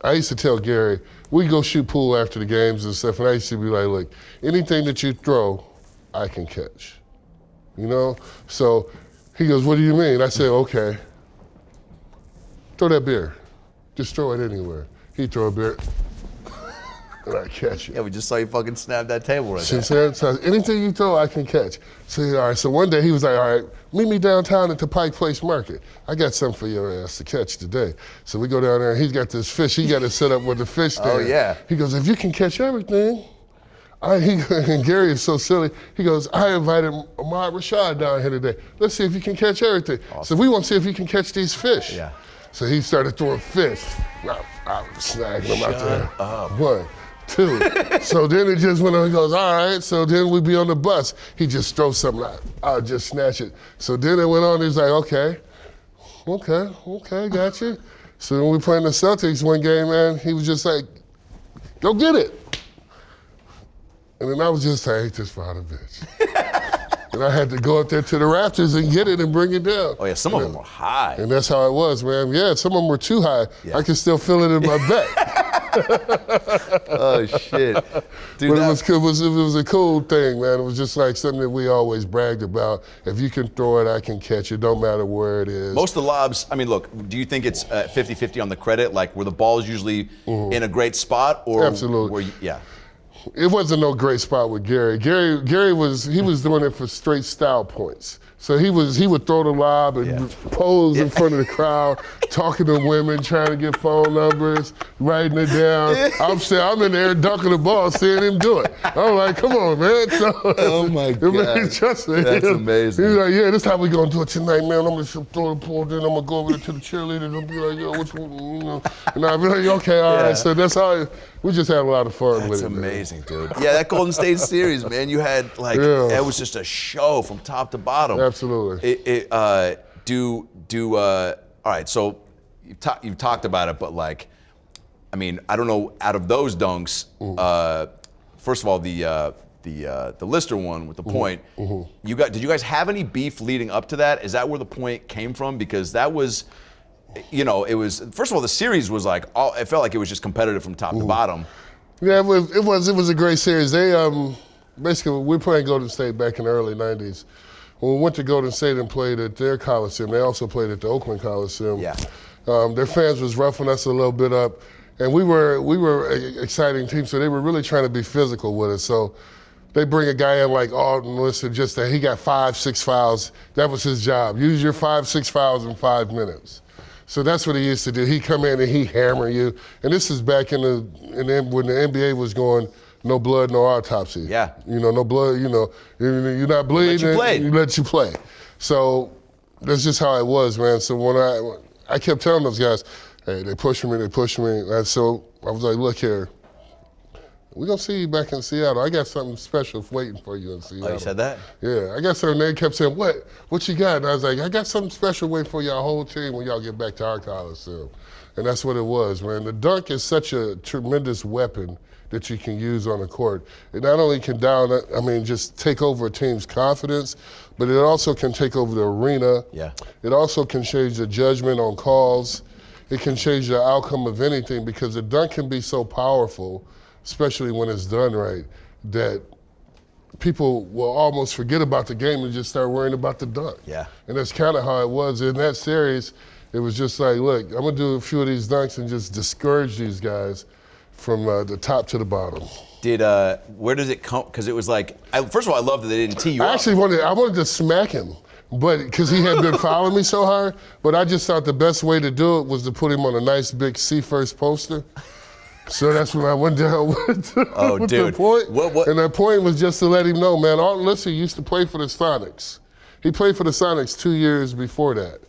I used to tell Gary, we go shoot pool after the games and stuff, and I used to be like, look, anything that you throw, I can catch. You know? So he goes, what do you mean? I said, okay, throw that beer. Just throw it anywhere. He'd throw a beer, and I catch it. Yeah, we just saw you fucking snap that table right there. So anything you throw, I can catch. So, all right, so one day he was like, all right, meet me downtown at the Pike Place Market. I got something for your ass to catch today. So we go down there, and he's got this fish. He got it set up with the fish there. Oh, yeah. He goes, if you can catch everything. And Gary is so silly. He goes, I invited Ahmad Rashad down here today. Let's see if you can catch everything. Awesome. So we want to see if you can catch these fish. Yeah. So he started throwing fish. I was snagging him out there. Up. 1, 2. So then it just went on. He goes, all right. So then we'd be on the bus. He just throw something out. I'll just snatch it. So then it went on. He's like, okay, got you. So when we playing the Celtics one game, man, he was just like, go get it. And then I was just like, I hate this father bitch. And I had to go up there to the rafters and get it and bring it down. Oh yeah, some of them were high. And that's how it was, man. Yeah, some of them were too high. Yeah. I can still feel it in my back. Oh shit. Dude, but it was a cool thing, man. It was just like something that we always bragged about. If you can throw it, I can catch it. Don't matter where it is. Most of the lobs, I mean, look, do you think it's 50-50 on the credit? Like, were the balls usually in a great spot? Or absolutely. Were you, yeah. It wasn't no great spot with Gary. Gary was doing it for straight style points. So he would throw the lob and pose in front of the crowd, talking to women, trying to get phone numbers, writing it down. I'm in there dunking the ball, seeing him do it. I'm like, come on, man. So, oh my God. Trust me. That's amazing. He was like, yeah, this is how we gonna do it tonight, man. I'm gonna throw the ball, then I'm gonna go over there to the cheerleaders and be like, yo, which one, you know? And I'll be like, okay, all right. So that's how we just had a lot of fun with it. That's amazing, dude. Yeah, that Golden State series, man, you had it was just a show from top to bottom. Absolutely. All right, so you've talked about it, but like, I mean, I don't know, out of those dunks, first of all, the Lister one with the point, did you guys have any beef leading up to that? Is that where the point came from? Because that was, you know, it was, first of all, the series was like, it felt like it was just competitive from top to bottom. Yeah, it was a great series. They, basically, we were playing Golden State back in the early 90s. When we went to Golden State and played at their Coliseum, they also played at the Oakland Coliseum. Yeah. Their fans was roughing us a little bit up, and we were an exciting team, so they were really trying to be physical with us. So they bring a guy in like Alton, listen, just that he got 5-6 fouls. That was his job. Use your 5-6 fouls in 5 minutes. So that's what he used to do. He'd come in and he'd hammer you. And this is back when the NBA was going, no blood, no autopsy. Yeah. You know, no blood, you know, you're not bleeding, you let you play. So that's just how it was, man. So when I kept telling those guys, hey, they pushing me. And so I was like, look here, we're gonna see you back in Seattle. I got something special waiting for you in Seattle. Oh, you said that? Yeah, I got something. They kept saying, what you got? And I was like, I got something special waiting for y'all whole team when y'all get back to our Coliseum. And that's what it was, man. The dunk is such a tremendous weapon that you can use on the court. It not only can just take over a team's confidence, but it also can take over the arena. Yeah. It also can change the judgment on calls. It can change the outcome of anything because the dunk can be so powerful, especially when it's done right, that people will almost forget about the game and just start worrying about the dunk. Yeah. And that's kind of how it was in that series. It was just like, look, I'm gonna do a few of these dunks and just discourage these guys from the top to the bottom. Where does it come? Because it was like, first of all, I love that they didn't tee you up. I wanted to smack him, but because he had been fouling me so hard, but I just thought the best way to do it was to put him on a nice big See First poster. So that's when I went down with the point. And that point was just to let him know, man, Alton Lister used to play for the Sonics. He played for the Sonics 2 years before that.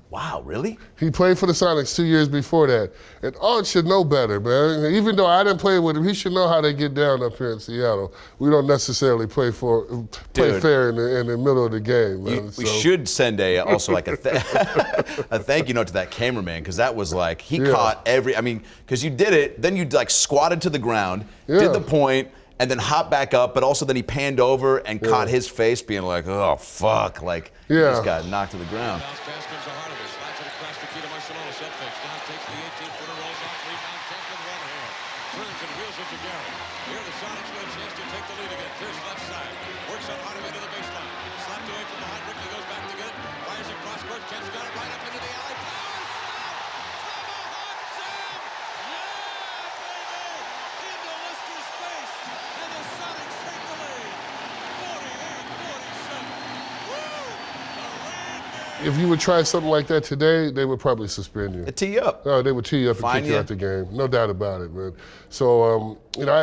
Wow, really? He played for the Sonics 2 years before that. And Alton should know better, man. Even though I didn't play with him, he should know how they get down up here in Seattle. We don't necessarily play fair in the middle of the game, man. We should send a thank you note to that cameraman, because that was like, he caught because you did it, then you like squatted to the ground, did the point, and then hop back up, but also then he panned over and caught his face being like, oh, fuck, like he just got knocked to the ground. If you would try something like that today, they would probably suspend you. They tee you up. No, they would tee you up and kick you out the game. No doubt about it, man. So, you know,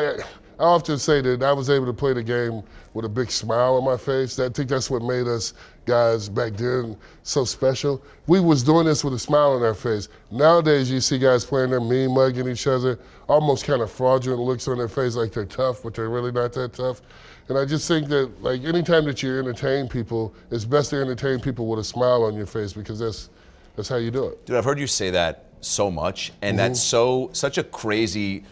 I often say that I was able to play the game with a big smile on my face. I think that's what made us guys back then so special. We was doing this with a smile on our face. Nowadays, you see guys playing, they're mean mugging each other, almost kind of fraudulent looks on their face like they're tough, but they're really not that tough. And I just think that, like, anytime that you entertain people, it's best to entertain people with a smile on your face because that's how you do it. Dude, I've heard you say that so much, and that's such a crazy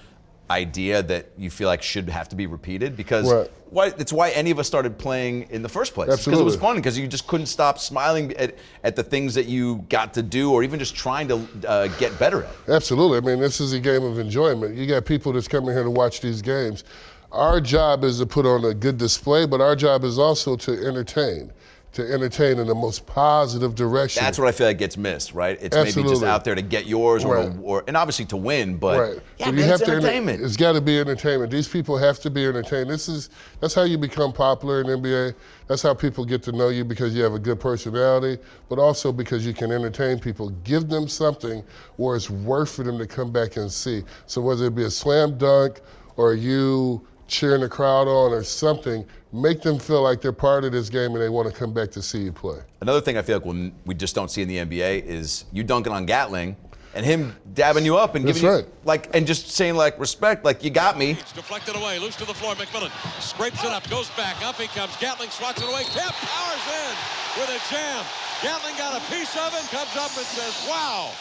idea that you feel like should have to be repeated because it's why any of us started playing in the first place. Because it was fun, because you just couldn't stop smiling at the things that you got to do or even just trying to get better at. Absolutely. I mean, this is a game of enjoyment. You got people that's coming here to watch these games. Our job is to put on a good display, but our job is also to entertain in the most positive direction. That's what I feel like gets missed, right? It's maybe just out there to get yours or and obviously to win, but yeah, man, it's entertainment. It's got to be entertainment. These people have to be entertained. That's how you become popular in NBA. That's how people get to know you, because you have a good personality, but also because you can entertain people. Give them something where it's worth for them to come back and see. So whether it be a slam dunk or you cheering the crowd on or something, make them feel like they're part of this game and they want to come back to see you play. Another thing I feel like we just don't see in the NBA is you dunking on Gatling and him dabbing you up and giving you, like, and just saying, like, respect, like, you got me. It's deflected away, loose to the floor. McMillan scrapes it up, goes back, up he comes. Gatling swats it away. Kemp powers in with a jam. Gatling got a piece of it, comes up and says, wow,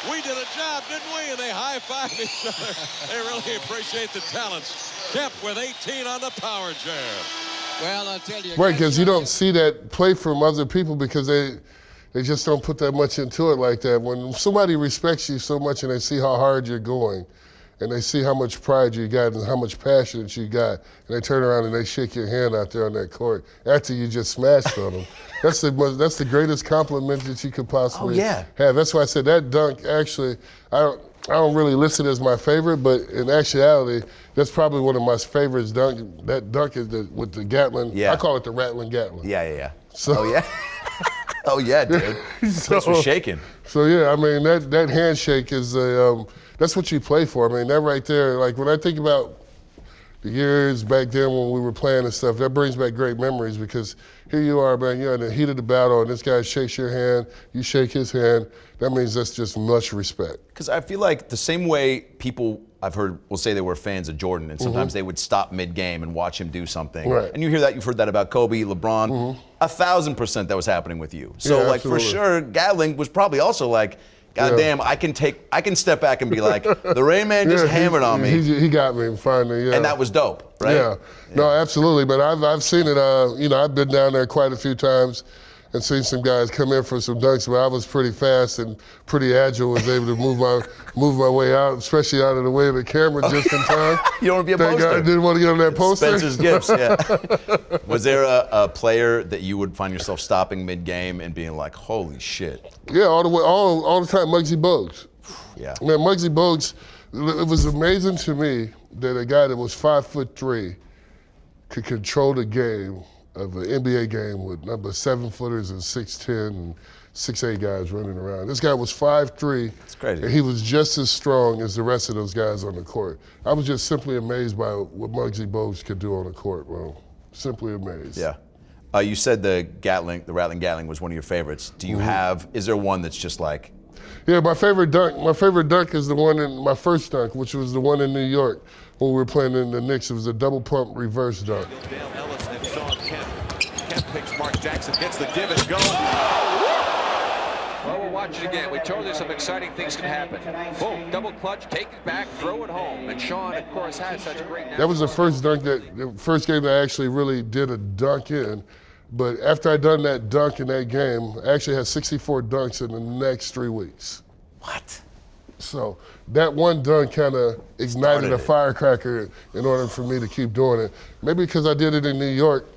we did a job, didn't we? And they high-five each other. They really appreciate the talents. Kemp with 18 on the power jam. Well, I'll tell you. Right, because you don't see that play from other people because they just don't put that much into it like that. When somebody respects you so much and they see how hard you're going and they see how much pride you got and how much passion that you got, and they turn around and they shake your hand out there on that court after you just smashed on them. That's the greatest compliment that you could possibly have. That's why I said that dunk, actually, I don't really list it as my favorite, but in actuality, that's probably one of my favorites dunk. That dunk is with the Gatling. I call it the rattling Gatling. So, oh yeah, dude. The place was shaking. So yeah, I mean, that handshake is, that's what you play for. I mean, that right there, like when I think about the years back then when we were playing and stuff, that brings back great memories, because here you are, man, you're in the heat of the battle and this guy shakes your hand, you shake his hand. That means that's just much respect. Because I feel like the same way people I've heard will say they were fans of Jordan, and sometimes they would stop mid-game and watch him do something. And you hear that, you've heard that about Kobe, LeBron. 1,000% that was happening with you. So like for sure, Gatling was probably also like, God damn, I can step back and be like, the Rain Man just hammered on me. He got me finally, And that was dope, right? No, absolutely. But I've seen it. You know, I've been down there quite a few times and seen some guys come in for some dunks, but I was pretty fast and pretty agile, was able to move my way out, especially out of the way of the camera just in time. You don't want to be a poster. I didn't want to get on that poster. Spencer's gifts, Was there a player that you would find yourself stopping mid-game and being like, holy shit? Yeah, all the time, Muggsy Bogues. Man, Muggsy Bogues, it was amazing to me that a guy that was 5'3" could control the game of an NBA game with number 7-footers and 6'10" and 6'8" guys running around. This guy was 5'3". It's crazy. And he was just as strong as the rest of those guys on the court. I was just simply amazed by what Muggsy Bogues could do on the court, bro. Simply amazed. You said the rattling Gatling was one of your favorites. Do you have, is there one that's just like? Yeah, my favorite dunk is the one in my first dunk, which was the one in New York when we were playing in the Knicks. It was a double pump reverse dunk. Dale Ellis and Shawn Kemp. Kemp picks Mark Jackson, gets the give and go. Well, we'll watch it again. We told you some exciting things can happen. Boom, double clutch, take it back, throw it home. And Shawn, of course, has such a great... That was the first first game that I actually really did a dunk in. But after I done that dunk in that game, I actually had 64 dunks in the next 3 weeks. What? So that one dunk kind of ignited a firecracker in order for me to keep doing it. Maybe because I did it in New York.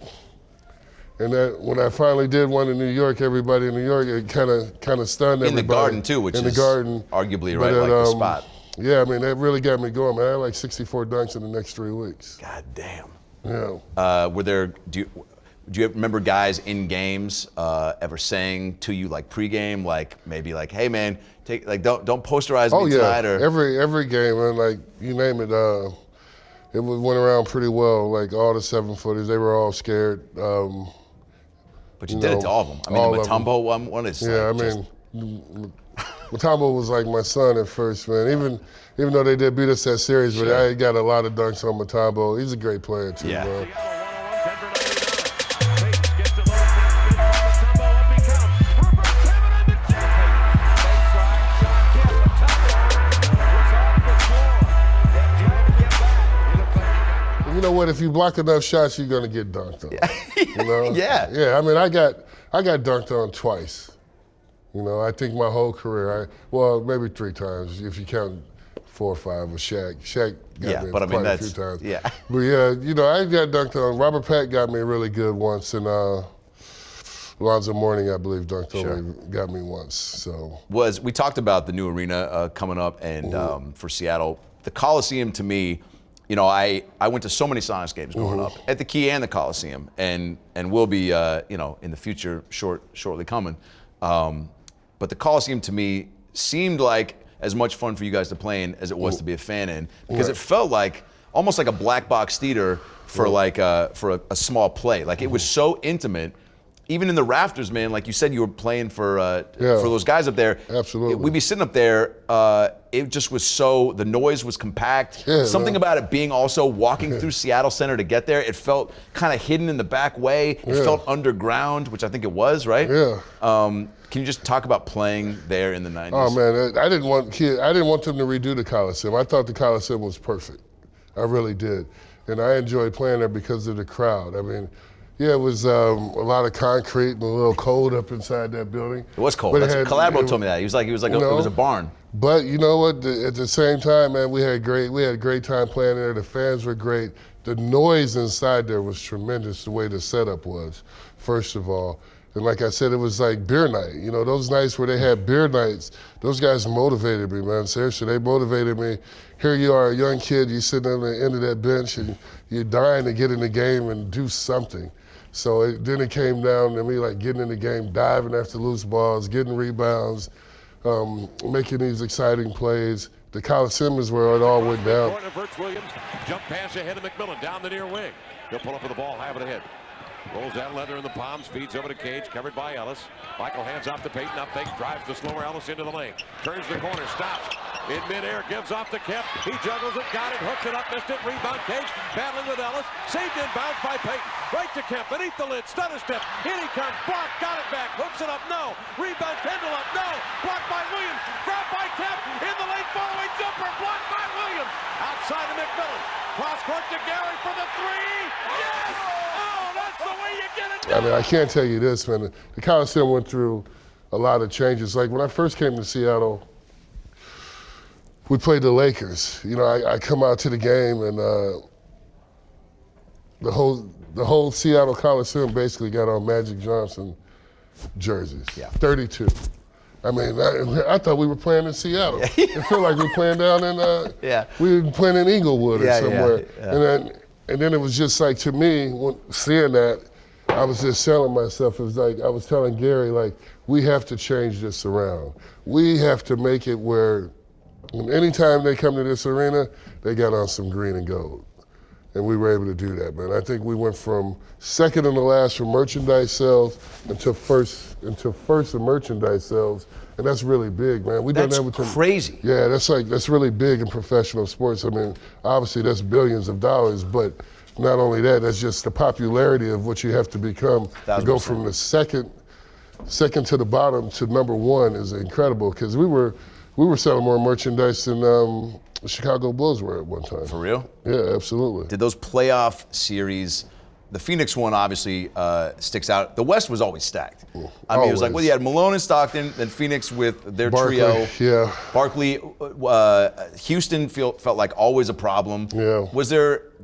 And that when I finally did one in New York, everybody in New York, it kind of stunned everybody. In the Garden too, which is arguably right, like the spot. Yeah, I mean, that really got me going, man. I had like 64 dunks in the next 3 weeks. God damn. Yeah. Do you remember guys in games ever saying to you like pregame, like maybe like, hey man, don't posterize me tonight? Or every game, man, like you name it. It went around pretty well. Like all the 7-footers, they were all scared. But you did it to all of them. I mean, the Mutombo one is Mutombo was like my son at first, man. Even though they did beat us that series, but I got a lot of dunks on Mutombo. He's a great player too, man. You know what? If you block enough shots, you're gonna get dunked on. You know? Yeah. I mean, I got dunked on twice. You know, I think my whole career. Well, maybe 3 times if you count 4 or 5 with Shaq. Shaq got me quite a few times. Yeah. But yeah, you know, I got dunked on. Robert Pat got me really good once, and Lonzo Mourning, I believe, dunked on me, got me once. So we talked about the new arena coming up, and for Seattle, the Coliseum to me. You know, I went to so many Sonics games growing up at the Key and the Coliseum, and will be you know, in the future shortly coming. But the Coliseum to me seemed like as much fun for you guys to play in as it was to be a fan in, because it felt like almost like a black box theater for for a small play. Like it was so intimate. Even in the rafters, man, like you said, you were playing for those guys up there. Absolutely. We'd be sitting up there. It just was the noise was compact. Yeah, Something about it being also walking through Seattle Center to get there. It felt kind of hidden in the back way. It felt underground, which I think it was, right? Yeah. Can you just talk about playing there in the 90s? Oh man, I didn't want them to redo the Coliseum. I thought the Coliseum was perfect. I really did, and I enjoyed playing there because of the crowd. I mean. Yeah, it was a lot of concrete and a little cold up inside that building. It was cold. Calabro told me that. He was like it was a barn. But you know what? At the same time, man, we had a great time playing there. The fans were great. The noise inside there was tremendous. The way the setup was, first of all, and like I said, it was like beer night. You know, those nights where they had beer nights. Those guys motivated me, man. Seriously, they motivated me. Here you are, a young kid. You sitting on the end of that bench and you're dying to get in the game and do something. So then it came down to me like getting in the game, diving after loose balls, getting rebounds, making these exciting plays. The Coliseum is where it all went down. Corner, Verts Williams, jump pass ahead of McMillan, down the near wing. He'll pull up with the ball, have it ahead. Rolls that leather in the palms, feeds over to Cage, covered by Ellis. Michael hands off to Payton, up fake, drives the slower Ellis into the lane. Turns the corner, stops. In midair, gives off to Kemp. He juggles it, got it, hooks it up, missed it. Rebound, Cage, battling with Ellis. Saved inbounds by Payton. Right to Kemp, beneath the lid, stutter step. In he comes, blocked, got it back, hooks it up, no. Rebound, Kendall up, no. Blocked by Williams, grabbed by Kemp. In the lane, following jumper, blocked by Williams. Outside of McMillan. Cross court to Gary for the 3. Yes! Oh, that's the way you get it done. I mean, I can't tell you this, man. The Coliseum went through a lot of changes. Like when I first came to Seattle, we played the Lakers. You know, I come out to the game and the whole Seattle Coliseum basically got on Magic Johnson jerseys. Yeah. 32. I mean, I thought we were playing in Seattle. It felt like we were playing down in we were playing in Inglewood or somewhere. Yeah. And then it was just like, to me, seeing that, I was just telling myself, it was like I was telling Gary, like, we have to change this around. We have to make it where anytime they come to this arena, they got on some green and gold. And we were able to do that, man. I think we went from second in the last for merchandise sales into first in merchandise sales. And that's really big, man. That's crazy. Yeah, that's really big in professional sports. I mean, obviously that's billions of dollars, but not only that, that's just the popularity of what you have to become to go from the second second to the bottom to number 1 is incredible because we were selling more merchandise than the Chicago Bulls were at one time. For real? Yeah, absolutely. Did those playoff series, the Phoenix one obviously sticks out. The West was always stacked. I mean, it was like, well, you had Malone and Stockton, then Phoenix with their trio. Yeah. Barkley, Houston felt like always a problem. Yeah.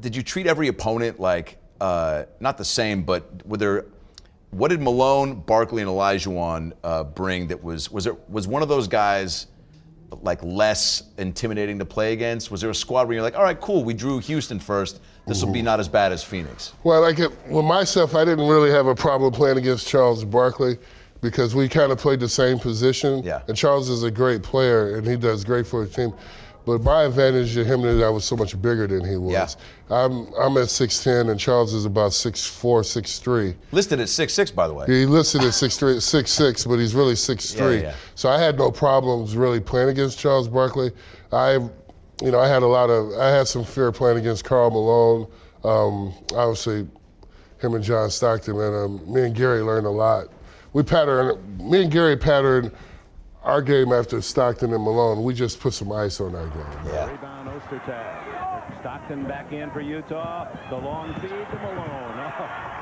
Did you treat every opponent like, not the same, but what did Malone, Barkley, and Olajuwon bring that was one of those guys like less intimidating to play against? Was there a squad where you're like, all right, cool, we drew Houston first, this will be not as bad as Phoenix? Well, with myself, I didn't really have a problem playing against Charles Barkley because we kind of played the same position. Yeah. And Charles is a great player and he does great for his team. But my advantage to him is I was so much bigger than he was. Yeah. I'm at 6'10", and Charles is about 6'4", 6'3". Listed at 6'6", by the way. Yeah, he listed at 6'6", but he's really 6'3". Yeah. So I had no problems really playing against Charles Barkley. I had some fear playing against Karl Malone. Obviously, him and John Stockton, and me and Gary learned a lot. Me and Gary patterned our game after Stockton and Malone. We just put some ice on our game. Yeah. Rebound Ostertag. Stockton back in for Utah. The long feed to Malone.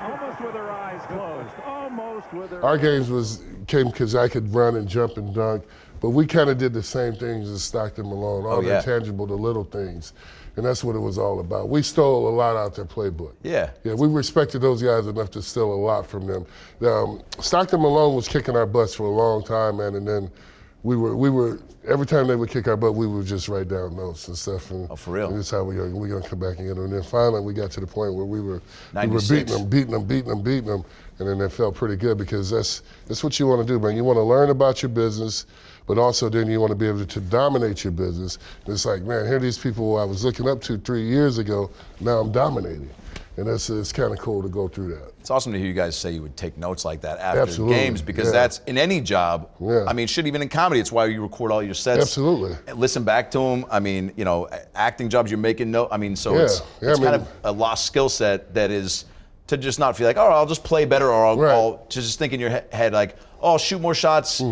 Almost with her eyes closed. Almost with her. Our games came because I could run and jump and dunk, but we kind of did the same things as Stockton Malone. All the intangible, the little things. And that's what it was all about. We stole a lot out their playbook. Yeah. Yeah, we respected those guys enough to steal a lot from them. Stockton Malone was kicking our butts for a long time, man, and then we were every time they would kick our butt, we would just write down notes and stuff. And, for real? And that's how we're gonna come back and get them. And then finally we got to the point where we were beating them, and then that felt pretty good because that's what you want to do, man. You want to learn about your business, but also then you want to be able to dominate your business. And it's like, man, here are these people who I was looking up to 3 years ago, now I'm dominating. And it's kind of cool to go through that. It's awesome to hear you guys say you would take notes like that after games because that's in any job. Yeah. I mean, shit, even in comedy, it's why you record all your sets. Absolutely. Listen back to them. I mean, acting jobs, you're making notes. I mean, so it's kind of a lost skill set that is to just not feel like, oh, I'll just play better, or I'll just think in your head like, oh, I'll shoot more shots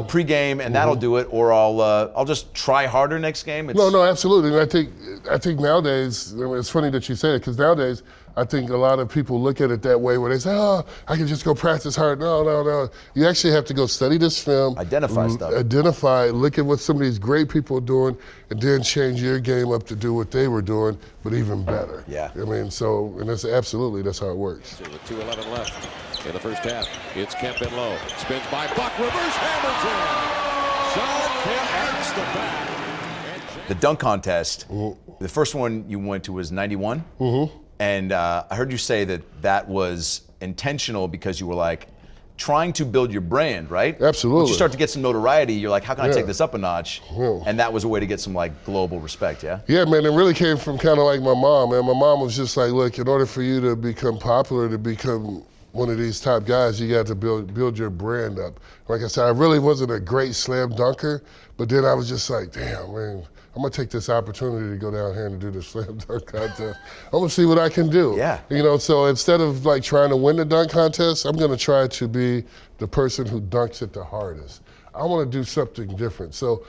pre-game and that'll do it, or I'll just try harder next game. No, absolutely. And I think nowadays, it's funny that you say it because nowadays I think a lot of people look at it that way where they say, oh, I can just go practice hard. No. You actually have to go study this film. Identify stuff. Look at what some of these great people are doing, and then change your game up to do what they were doing, but even better. Yeah. I mean, and that's how it works. With 2:11 left in the first half, it's Kemp in low. Spins by Buck, reverse Hamilton. Shawn Kemp hits the back. The dunk contest, the first one you went to was 91. And I heard you say that was intentional because you were like trying to build your brand, right? Absolutely. Once you start to get some notoriety, you're like, how can I take this up a notch? And that was a way to get some like global respect, yeah? Yeah, man, it really came from kind of like my mom, man. My mom was just like, look, in order for you to become popular, to become one of these top guys, you got to build your brand up. Like I said, I really wasn't a great slam dunker, but then I was just like, damn, man, I'm gonna take this opportunity to go down here and do the slam dunk contest. I'm gonna see what I can do. Yeah. So instead of like trying to win the dunk contest, I'm gonna try to be the person who dunks it the hardest. I wanna do something different. So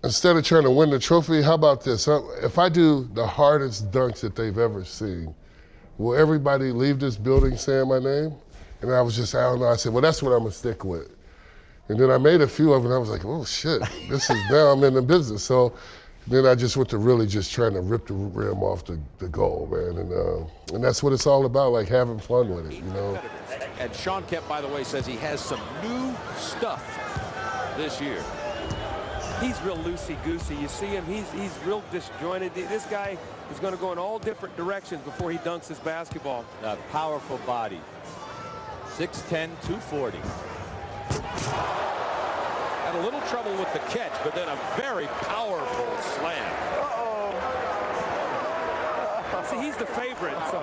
instead of trying to win the trophy, how about this? If I do the hardest dunks that they've ever seen, will everybody leave this building saying my name? And I was just, I don't know, I said, well, that's what I'm gonna stick with. And then I made a few of them, and I was like, oh shit, now I'm in the business. So then I just went to really just trying to rip the rim off the goal, man. And that's what it's all about, like having fun with it, And Shawn Kemp, by the way, says he has some new stuff this year. He's real loosey-goosey. You see him, he's real disjointed. This guy is going to go in all different directions before he dunks his basketball. A powerful body. 6'10", 240. Had a little trouble with the catch, but then a very powerful slam. See, he's the favorite. So.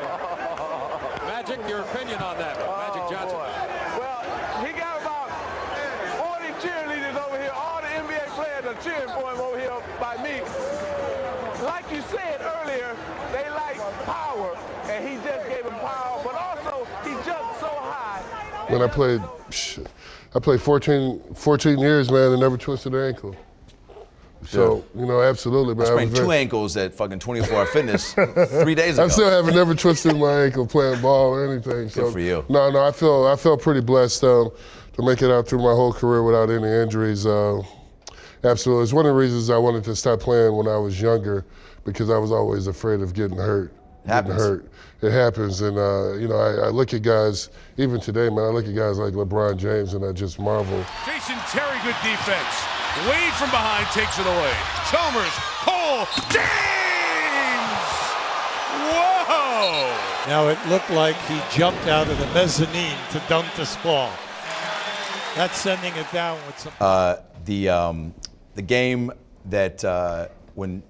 Magic, your opinion on that one. Magic Johnson. Well, he got about 40 cheerleaders over here. All the NBA players are cheering for him over here by me. Like you said earlier, they like power, and he just gave him power, but also he jumped so high Man, I played 14 years, man, and never twisted an ankle. So, you know, absolutely, man. I sprained 2 ankles at fucking 24 Hour Fitness 3 days ago. I still haven't never twisted my ankle playing ball or anything. So, good for you. No, I felt pretty blessed to make it out through my whole career without any injuries. Absolutely. It's one of the reasons I wanted to stop playing when I was younger, because I was always afraid of getting hurt. It happens, and you know, I look at guys, even today, man, I look at guys like LeBron James, and I just marvel. Jason Terry, good defense. Wade from behind takes it away. Chalmers, Cole, James! Whoa! Now it looked like he jumped out of the mezzanine to dunk this ball. That's sending it down with some. The game that when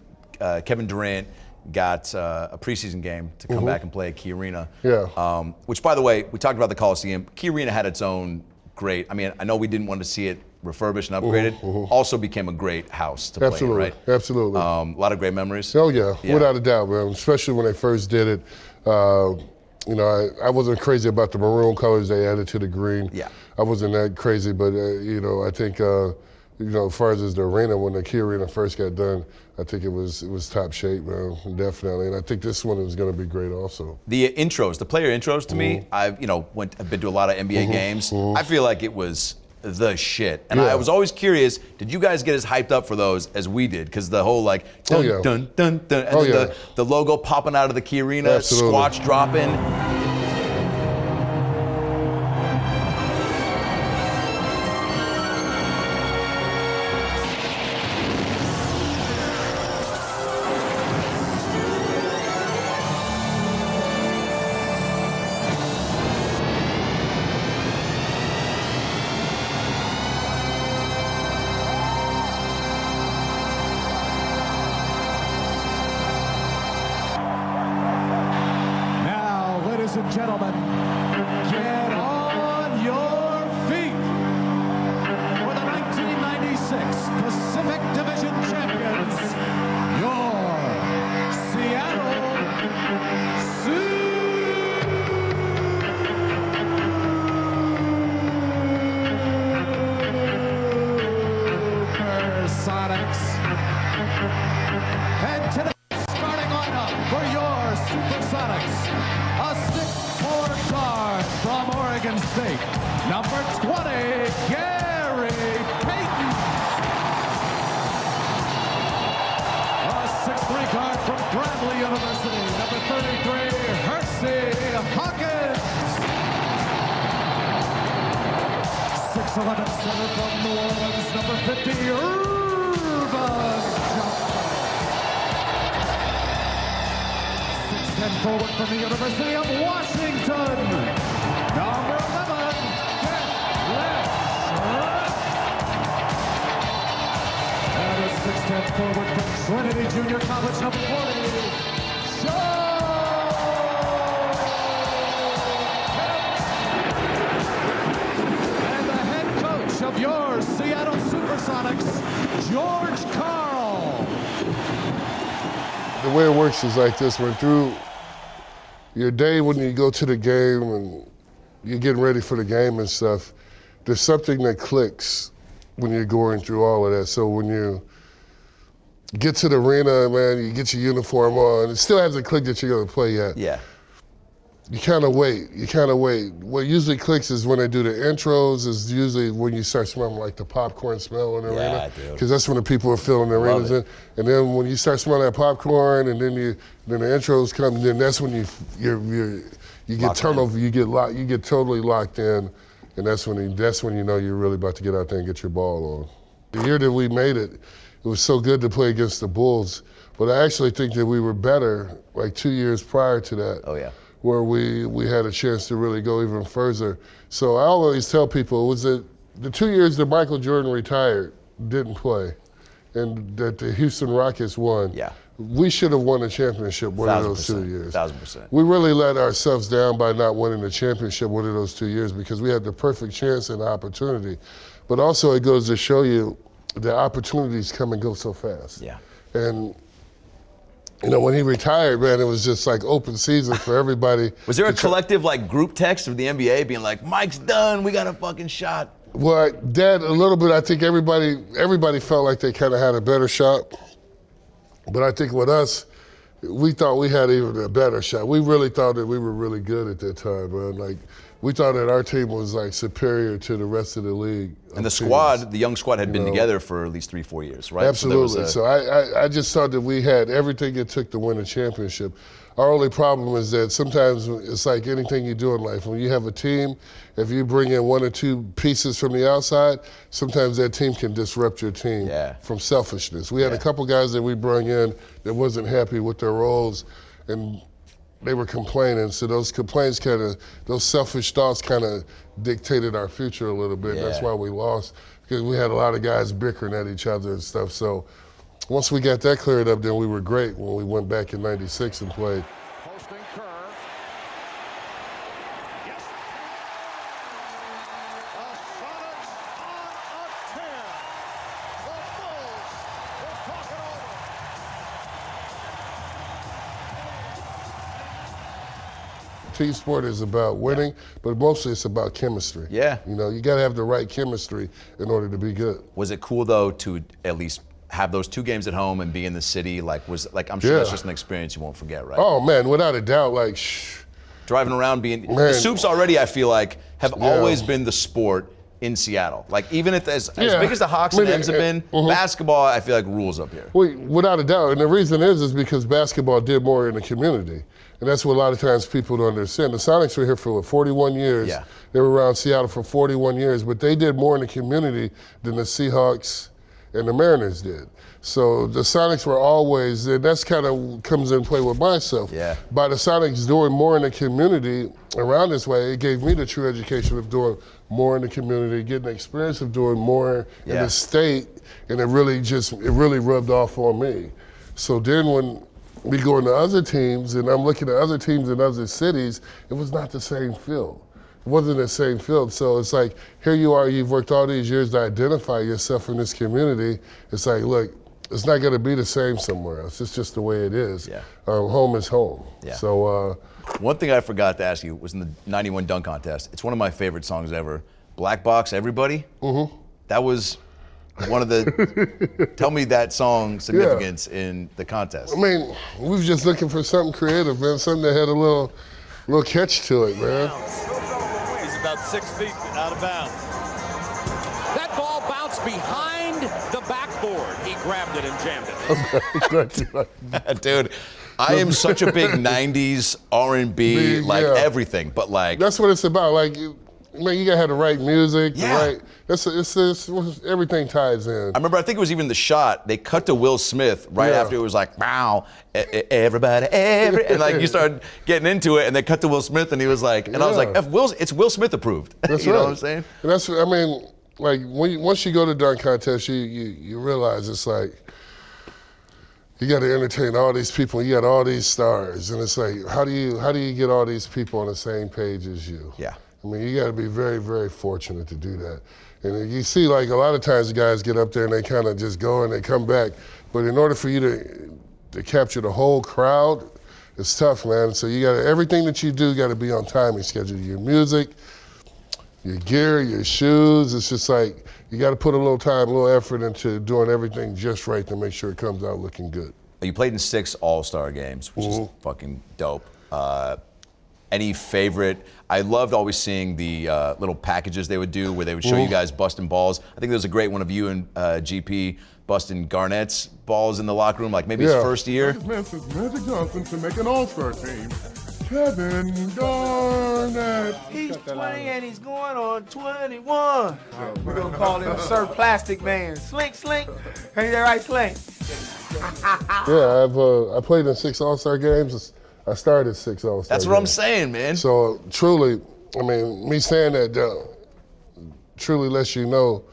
Kevin Durant got a preseason game to come back and play at Key Arena. Yeah. Which, by the way, we talked about the Coliseum. Key Arena had its own great. I mean, I know we didn't want to see it refurbished and upgraded. Also became a great house to play in, right? Absolutely. A lot of great memories. Oh yeah, without a doubt, man. Especially when they first did it. You know, I wasn't crazy about the maroon colors they added to the green. Yeah. I wasn't that crazy, but you know, I think you know, as far as the arena, when the Key Arena first got done, I think it was top shape, man, definitely. And I think this one is going to be great also. The intros, the player intros to me, I've been to a lot of NBA games. I feel like it was the shit. And I was always curious, did you guys get as hyped up for those as we did? Because the whole like dun dun dun dun, and then the logo popping out of the Key Arena, squatch dropping. Gentlemen, get on your feet for the 1996 Pacific Division champions, your Seattle SuperSonics. And today's starting lineup for your SuperSonics. From Oregon State, number 20, Gary Payton. A 6'3" guard from Bradley University, number 33, Hersey Hawkins. 6'11" center from New Orleans, number 50, Irvin Johnson. 6'10" forward from the University of Washington, number 11, and a 6'10" forward from Trinity Junior College, number 40, Shawn Kemp. And the head coach of your Seattle SuperSonics, George Karl. The way it works is like this: when through your day when you go to the game and you're getting ready for the game and stuff, there's something that clicks when you're going through all of that. So when you get to the arena, man, you get your uniform on, it still hasn't clicked that you're gonna play yet. Yeah. You kind of wait. What usually clicks is when they do the intros, is usually when you start smelling like the popcorn smell in the arena. Because that's when the people are filling the arenas in. And then when you start smelling that popcorn, and then the intros come, then that's when you get turnover, you get totally locked in, and that's when you know you're really about to get out there and get your ball on. The year that we made it, it was so good to play against the Bulls, but I actually think that we were better like 2 years prior to that. Oh yeah. Where we had a chance to really go even further. So I always tell people, was it the 2 years that Michael Jordan retired, didn't play, and that the Houston Rockets won, we should have won the championship one of those 2 years. 1000%. We really let ourselves down by not winning the championship one of those 2 years, because we had the perfect chance and opportunity. But also it goes to show you the opportunities come and go so fast. Yeah. And you know, when he retired, man, it was just like open season for everybody. Was there a collective like group text of the NBA being like, Mike's done, we got a fucking shot? Well, that a little bit, I think everybody felt like they kind of had a better shot. But I think with us, we thought we had even a better shot. We really thought that we were really good at that time, man. Like, we thought that our team was like superior to the rest of the league. And the squad, the young squad had been together for at least 3-4 years, right? Absolutely. So I just thought that we had everything it took to win a championship. Our only problem is that sometimes it's like anything you do in life. When you have a team, if you bring in 1 or 2 pieces from the outside, sometimes that team can disrupt your team from selfishness. We had a couple guys that we brought in that wasn't happy with their roles, and they were complaining. So those complaints those selfish thoughts kind of dictated our future a little bit. That's why we lost, because we had a lot of guys bickering at each other and stuff. So once we got that cleared up, then we were great when we went back in '96 and played. Posting Kerr. Yes. The Sonics on a tear. The Bulls will talk it over. Team sport is about winning, but mostly it's about chemistry. Yeah. You know, you got to have the right chemistry in order to be good. Was it cool though to at least have those 2 games at home and be in the city? I'm sure that's just an experience you won't forget, right? Oh man, without a doubt, like driving around the Soups already, I feel like, have always been the sport in Seattle. Like even if as big as the Hawks and M's have been, basketball I feel like rules up here. Well, without a doubt, and the reason is because basketball did more in the community. And that's what a lot of times people don't understand. The Sonics were here for 41 years. Yeah. They were around Seattle for 41 years, but they did more in the community than the Seahawks and the Mariners did. So the Sonics were always, and that's kind of comes in play with myself. Yeah. By the Sonics doing more in the community around this way, it gave me the true education of doing more in the community, getting the experience of doing more in the state, and it really rubbed off on me. So then when we go into other teams, and I'm looking at other teams in other cities, it was not the same field. It wasn't the same field. So it's like, here you are, you've worked all these years to identify yourself in this community. It's like, look, it's not gonna be the same somewhere else. It's just the way it is. Yeah. Home is home. Yeah. So. One thing I forgot to ask you was in the '91 dunk contest. It's one of my favorite songs ever. Black Box, Everybody. Mm-hmm. That was one of the, tell me that song's significance in the contest. I mean, we was just looking for something creative, man, something that had a little catch to it, man. He's about 6 feet out of bounds. That ball bounced behind the backboard. He grabbed it and jammed it. Dude, I am such a big 90s R&B, everything, but like. That's what it's about. Like, man, you gotta have the right music, everything ties in. I remember, I think it was even the shot, they cut to Will Smith right after it was like, wow, everybody, and like you started getting into it, and they cut to Will Smith, and he was like, and I was like, it's Will Smith approved. That's you right. know what I'm saying? And that's, I mean, like once you go to dunk contest, you realize it's like, you got to entertain all these people. You got all these stars, and it's like, how do you get all these people on the same page as you? Yeah. I mean, you got to be very, very fortunate to do that. And you see, like, a lot of times guys get up there and they kind of just go and they come back. But in order for you to capture the whole crowd, it's tough, man. So you got everything that you do got to be on timing schedule. Your music, your gear, your shoes. It's just like you got to put a little time, a little effort into doing everything just right to make sure it comes out looking good. You played in 6 All-Star games, which is fucking dope. Any favorite? I loved always seeing the little packages they would do where they would show you guys busting balls. I think there was a great one of you and GP busting Garnett's balls in the locker room, like maybe his first year. Man says Magic Johnson to make an all-star team. Kevin Garnett. He's 20 and he's going on 21. We're gonna call him Sir Plastic Man. Slink. Ain't that right, Slink? Yeah, I played in 6 All-Star games. I started 6 All-Star games. That's what I'm saying, man. So truly, I mean, me saying that truly lets you know,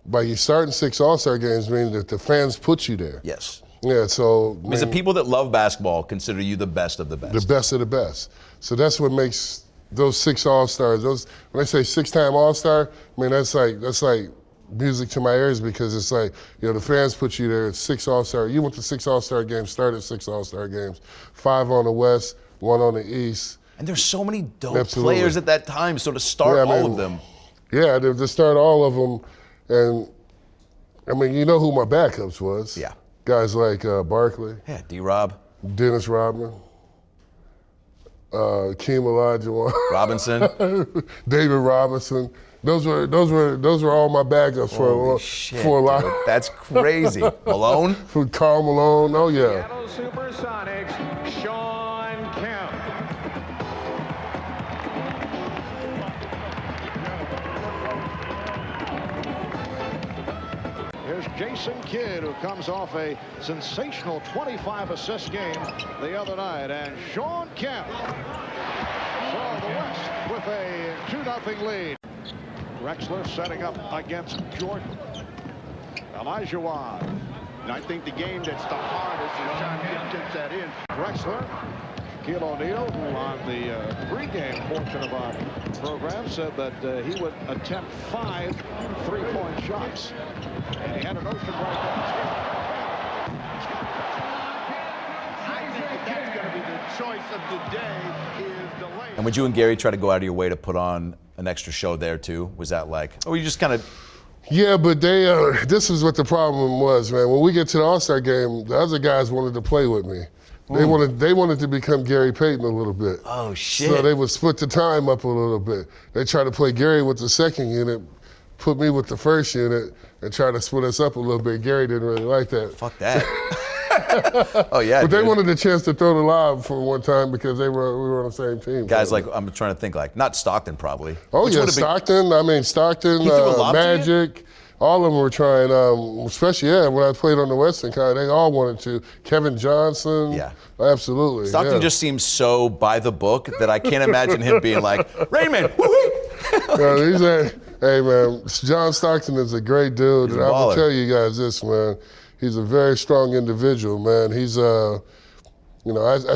by you starting 6 All-Star games means that the fans put you there. Yes. Yeah, so. Because the people that love basketball consider you the best of the best. The best of the best. So that's what makes those 6 All-Stars, when I say 6-time All-Star, I mean, that's like music to my ears because it's like, the fans put you there at 6 All-Star. You went to 6 All-Star games, started 6 All-Star games, 5 on the West, 1 on the East. And there's so many dope players at that time, so to start all of them. Yeah, to start all of them. And, I mean, you know who my backups was. Yeah. Guys like Barkley. Yeah, D-Rob. Dennis Rodman. Keem Olajuwon. Robinson. David Robinson. Those were all my backups for a lot. Dude, that's crazy. Malone? For Karl Malone. Oh yeah. Seattle SuperSonics, Shawn Kemp. Here's Jason Kidd, who comes off a sensational 25-assist game the other night, and Shawn Kemp saw the West with a 2-0 lead. Drexler setting up against Jordan. Elijah Watt. I think the game that's the hardest, and Shawn Kemp takes that in. Drexler. Shaquille O'Neal, who on the pregame portion of our program said that he would attempt 5 3-point shots. And he had an ocean right there. I think that's going to be the choice of the day is the lane. And would you and Gary try to go out of your way to put on an extra show there too? Was that like, or you just kind of? Yeah, but they. This is what the problem was, man. When we get to the All-Star game, the other guys wanted to play with me. They wanted to become Gary Payton a little bit. Oh shit! So they would split the time up a little bit. They tried to play Gary with the second unit, put me with the first unit, and try to split us up a little bit. Gary didn't really like that. Fuck that. Oh yeah. But they wanted a chance to throw the lob for one time because we were on the same team. Guys like, I'm trying to think, like, not Stockton probably. Oh yeah, Stockton. Magic. All of them were trying, especially, when I played on the Western Con, they all wanted to. Kevin Johnson. Yeah. Absolutely. Stockton just seems so by the book that I can't imagine him being like, Raymond, woo-hoo! He's hey man, John Stockton is a great dude. And I'm going to tell you guys this, man. He's a very strong individual, man. He's, I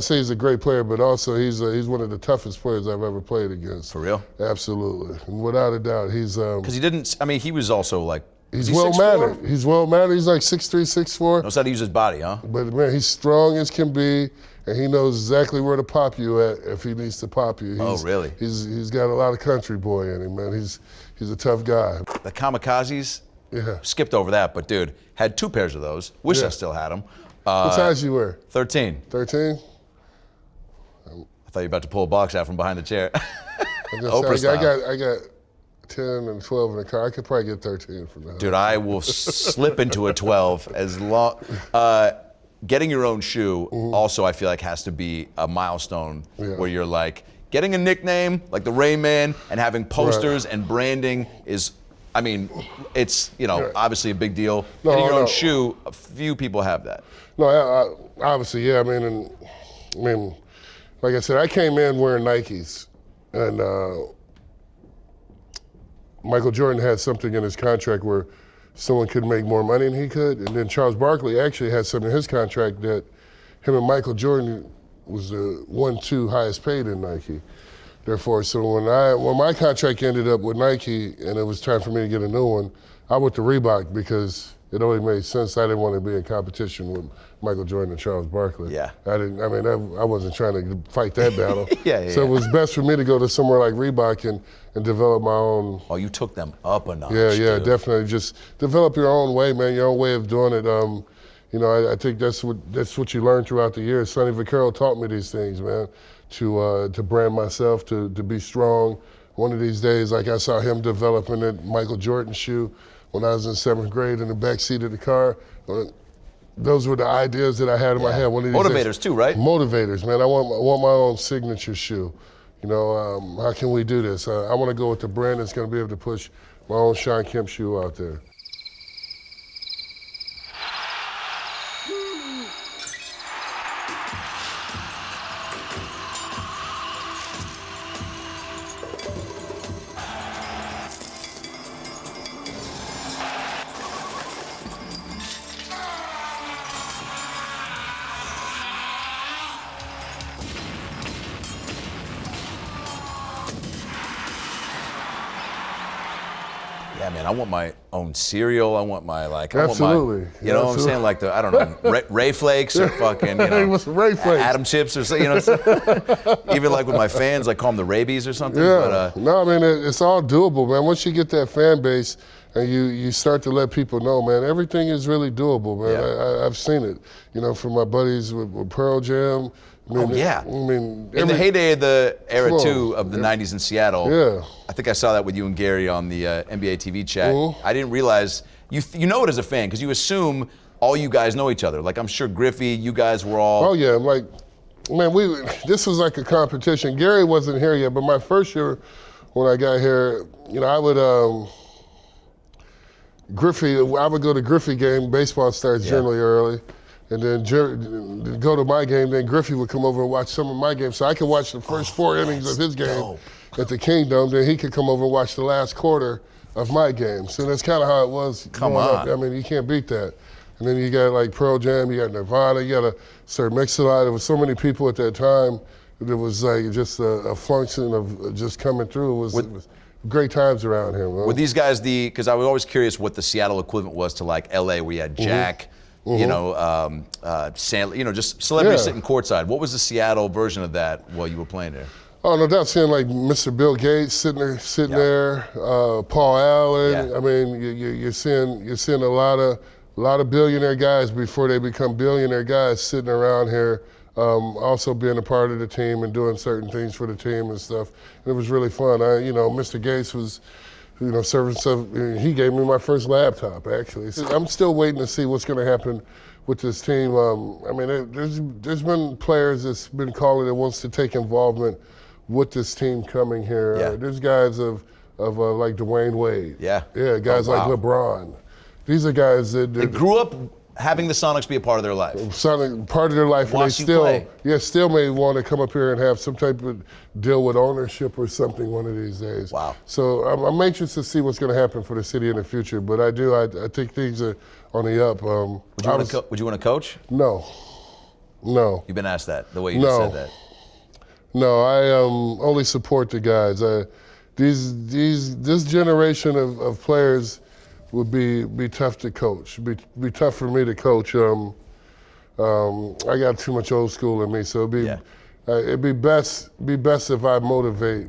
say he's a great player, but also he's one of the toughest players I've ever played against. For real? Absolutely. And without a doubt, he's... Because he didn't, he was also like, he's well-mannered. He's well-mannered. He's like 6'3", 6'4". Knows how to use his body, huh? But, man, he's strong as can be, and he knows exactly where to pop you at if he needs to pop you. Really? He's got a lot of country boy in him, man. He's a tough guy. The kamikazes, skipped over that, but, dude, had 2 pairs of those. Wish I still had them. What size you wear? 13. 13? I thought you were about to pull a box out from behind the chair. I got 10 and 12 in the car. I could probably get 13 from that. Dude, I will slip into a 12 as long. Getting your own shoe also, I feel like, has to be a milestone where you're like, getting a nickname like the Ray Man and having posters and branding is, it's, obviously a big deal. Getting your own shoe, a few people have that. No, obviously, yeah. Like I said, I came in wearing Nikes, and Michael Jordan had something in his contract where someone could make more money than he could, and then Charles Barkley actually had something in his contract that him and Michael Jordan was the 1-2 highest paid in Nike. Therefore, so when my contract ended up with Nike and it was time for me to get a new one, I went to Reebok because it only made sense. I didn't want to be in competition with Michael Jordan and Charles Barkley. Yeah. I wasn't trying to fight that battle. So it was best for me to go to somewhere like Reebok and develop my own. Oh, you took them up a notch. Yeah, definitely. Just develop your own way, man, your own way of doing it. I think that's what you learn throughout the years. Sonny Vaccaro taught me these things, man, to brand myself, to be strong. One of these days, like I saw him developing that Michael Jordan shoe when I was in 7th grade in the back seat of the car. Those were the ideas that I had in my head. One of these motivators days, too, right? Motivators, man. I want my own signature shoe. How can we do this? I want to go with the brand that's going to be able to push my own Shawn Kemp shoe out there. I want my own cereal. I want my Absolutely. You know what I'm saying? Like I don't know, Ray Flakes or fucking, Ray Flakes. Adam chips or something, even like with my fans, I call them the rabies or something. Yeah. But, no, it's all doable, man. Once you get that fan base and you start to let people know, man, everything is really doable, man. Yeah. I've seen it, from my buddies with Pearl Jam. In the heyday of the era too of the '90s in Seattle, I think I saw that with you and Gary on the NBA TV chat. I didn't realize you know it as a fan because you assume all you guys know each other. Like I'm sure Griffey, you guys were all. Oh yeah, this was like a competition. Gary wasn't here yet, but my first year when I got here, I would I would go to Griffey game. Baseball starts generally early. And then go to my game, then Griffey would come over and watch some of my games. So I could watch the first 4 innings of his game at the Kingdom, then he could come over and watch the last quarter of my game. So that's kind of how it was. Come on. Up. You can't beat that. And then you got like Pearl Jam, you got Nirvana, you got a Sir Mix-a-Lot. There was so many people at that time. It was like just a function of just coming through. It was great times around here. Man. Were these guys because I was always curious what the Seattle equivalent was to like LA where you had Jack, Sandler, just celebrities sitting courtside. What was the Seattle version of that while you were playing there? Oh, no doubt, seeing like Mr. Bill Gates sitting there, Paul Allen. You're seeing a lot of billionaire guys before they become billionaire guys sitting around here, also being a part of the team and doing certain things for the team and stuff. And it was really fun. Mr. Gates was. Serving stuff. He gave me my first laptop, actually. I'm still waiting to see what's going to happen with this team. There's been players that's been calling that wants to take involvement with this team coming here. Yeah. There's guys of like Dwayne Wade. Yeah. Yeah, guys like LeBron. These are guys that grew up having the Sonics be a part of their life. Part of their life, Watch and they still may want to come up here and have some type of deal with ownership or something one of these days. Wow. So I'm anxious to see what's going to happen for the city in the future, but I think things are on the up. Would you want to coach? No. You've been asked that, the way you just said that. No, I only support the guys. This generation of players would be tough to coach. Be tough for me to coach. I got too much old school in me, so it'd be best if I motivate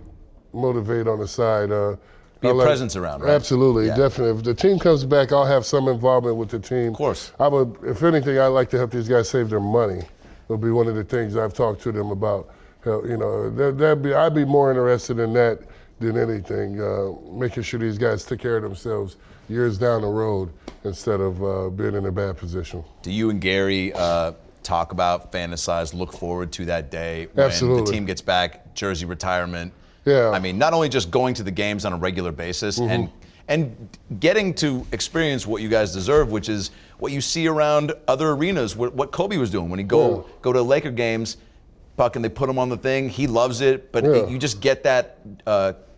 on the side. Be a presence around, right? Absolutely, definitely. If the team comes back, I'll have some involvement with the team. Of course. If anything, I'd like to help these guys save their money. It'll be one of the things I've talked to them about. I'd be more interested in that than anything, making sure these guys take care of themselves years down the road instead of being in a bad position. Do you and Gary talk about, fantasize, look forward to that day when Absolutely. the team gets back, jersey retirement? Yeah. Not only just going to the games on a regular basis and getting to experience what you guys deserve, which is what you see around other arenas, what Kobe was doing when he go to Laker games, Buck, and they put him on the thing. He loves it, but you just get that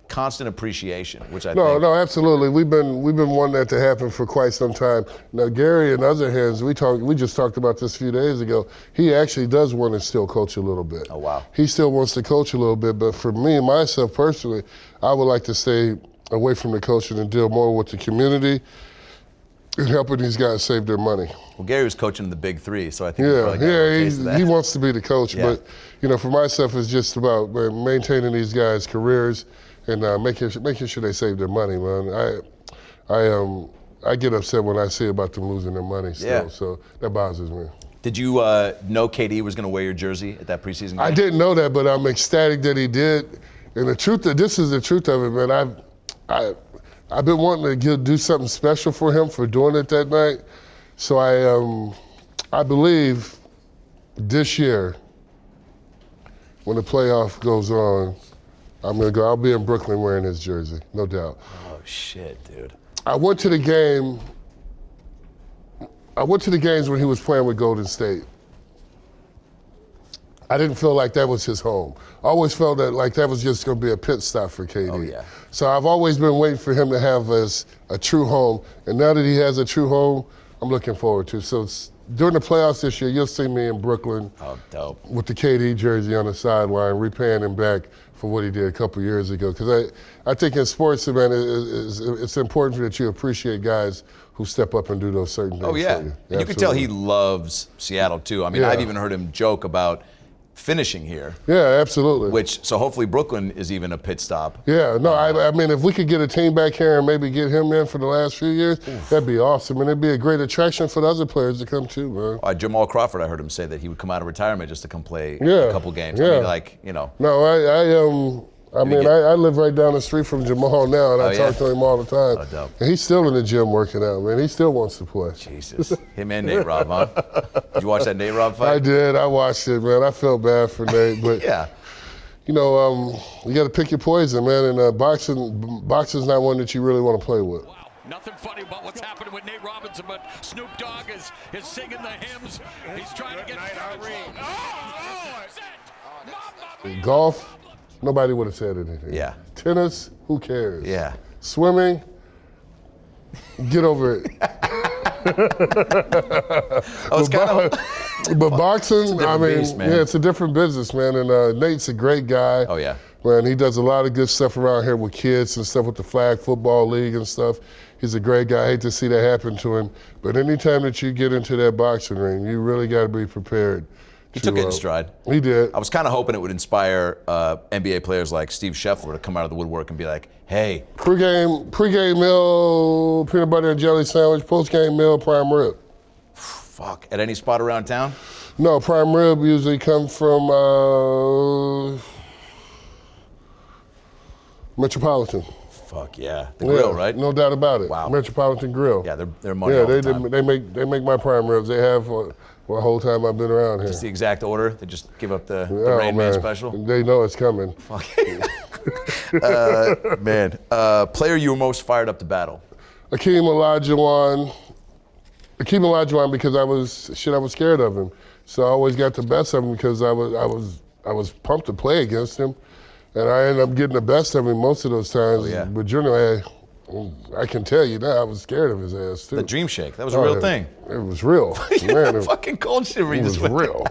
constant appreciation, which I think. No, absolutely. We've been wanting that to happen for quite some time. Now, Gary, on the other hand, we just talked about this a few days ago. He actually does want to still coach a little bit. Oh, wow. He still wants to coach a little bit, but for me, myself personally, I would like to stay away from the coaching and deal more with the community and helping these guys save their money. Well, Gary was coaching the Big Three, so I think he wants to be the coach, but for myself, it's just about maintaining these guys' careers and making sure they save their money, man. I get upset when I see about them losing their money still, so that bothers me. Did you know KD was going to wear your jersey at that preseason game? I didn't know that, but I'm ecstatic that he did. And this is the truth of it, man. I've been wanting to do something special for him for doing it that night. So I believe this year, when the playoff goes on, I'll be in Brooklyn wearing his jersey, no doubt. Oh shit, dude. I went to the games when he was playing with Golden State. I didn't feel like that was his home. I always felt that that was just going to be a pit stop for KD. Oh, yeah. So I've always been waiting for him to have a true home. And now that he has a true home, I'm looking forward to it. So during the playoffs this year, you'll see me in Brooklyn. Oh, dope. With the KD jersey on the sideline, repaying him back for what he did a couple years ago. Because I think in sports, man, it's important that you appreciate guys who step up and do those certain things. Oh, yeah. For you. And you can tell he loves Seattle, too. I mean, I've even heard him joke about finishing here. Yeah, absolutely. So hopefully Brooklyn is even a pit stop. Yeah, no, I mean, if we could get a team back here and maybe get him in for the last few years, that'd be awesome. And it'd be a great attraction for the other players to come too, man. Jamal Crawford, I heard him say that he would come out of retirement just to come play a couple games. Yeah. I mean, like, you know. No, I live right down the street from Jamal now, and I talk to him all the time. dope. And he's still in the gym working out, man. He still wants to play. Jesus. Him and Nate Robb, huh? Did you watch that Nate Robb fight? I did. I watched it, man. I felt bad for Nate, but yeah. You know, you got to pick your poison, man. And boxing's not one that you really want to play with. Nothing funny about what's happening with Nate Robinson, but Snoop Dogg is singing the hymns. He's trying to get Golf, nobody would have said anything. Yeah. Tennis, who cares? Yeah. Swimming, get over it. But boxing, I mean, beast, man. yeah, it's a different business, man. And Nate's a great guy. Oh, yeah. Man, he does a lot of good stuff around here with kids and stuff with the Flag Football League and stuff. He's a great guy. I hate to see that happen to him. But anytime that you get into that boxing ring, you really got to be prepared. He took it in stride. He did. I was kind of hoping it would inspire NBA players like Steve Scheffler to come out of the woodwork and be like, hey. Pre-game meal, peanut butter and jelly sandwich, post-game meal, prime rib. Fuck. At any spot around town? No, prime rib usually comes from Metropolitan. Fuck yeah. The grill, right? No doubt about it. Wow. Metropolitan Grill. Yeah, they're money all the time. they make my prime ribs. They have for the whole time I've been around here. Just the exact order? They just give up the Rain Man special? They know it's coming. Fuck. Player you were most fired up to battle? Akeem Olajuwon. Because I was scared of him. So I always got the best of him because I was pumped to play against him. And I ended up getting the best of him most of those times. Oh, yeah. But Junior, I can tell you now, I was scared of his ass too. The Dream Shake, that was a real thing. It was real. Man, fucking cold shiver. It was real.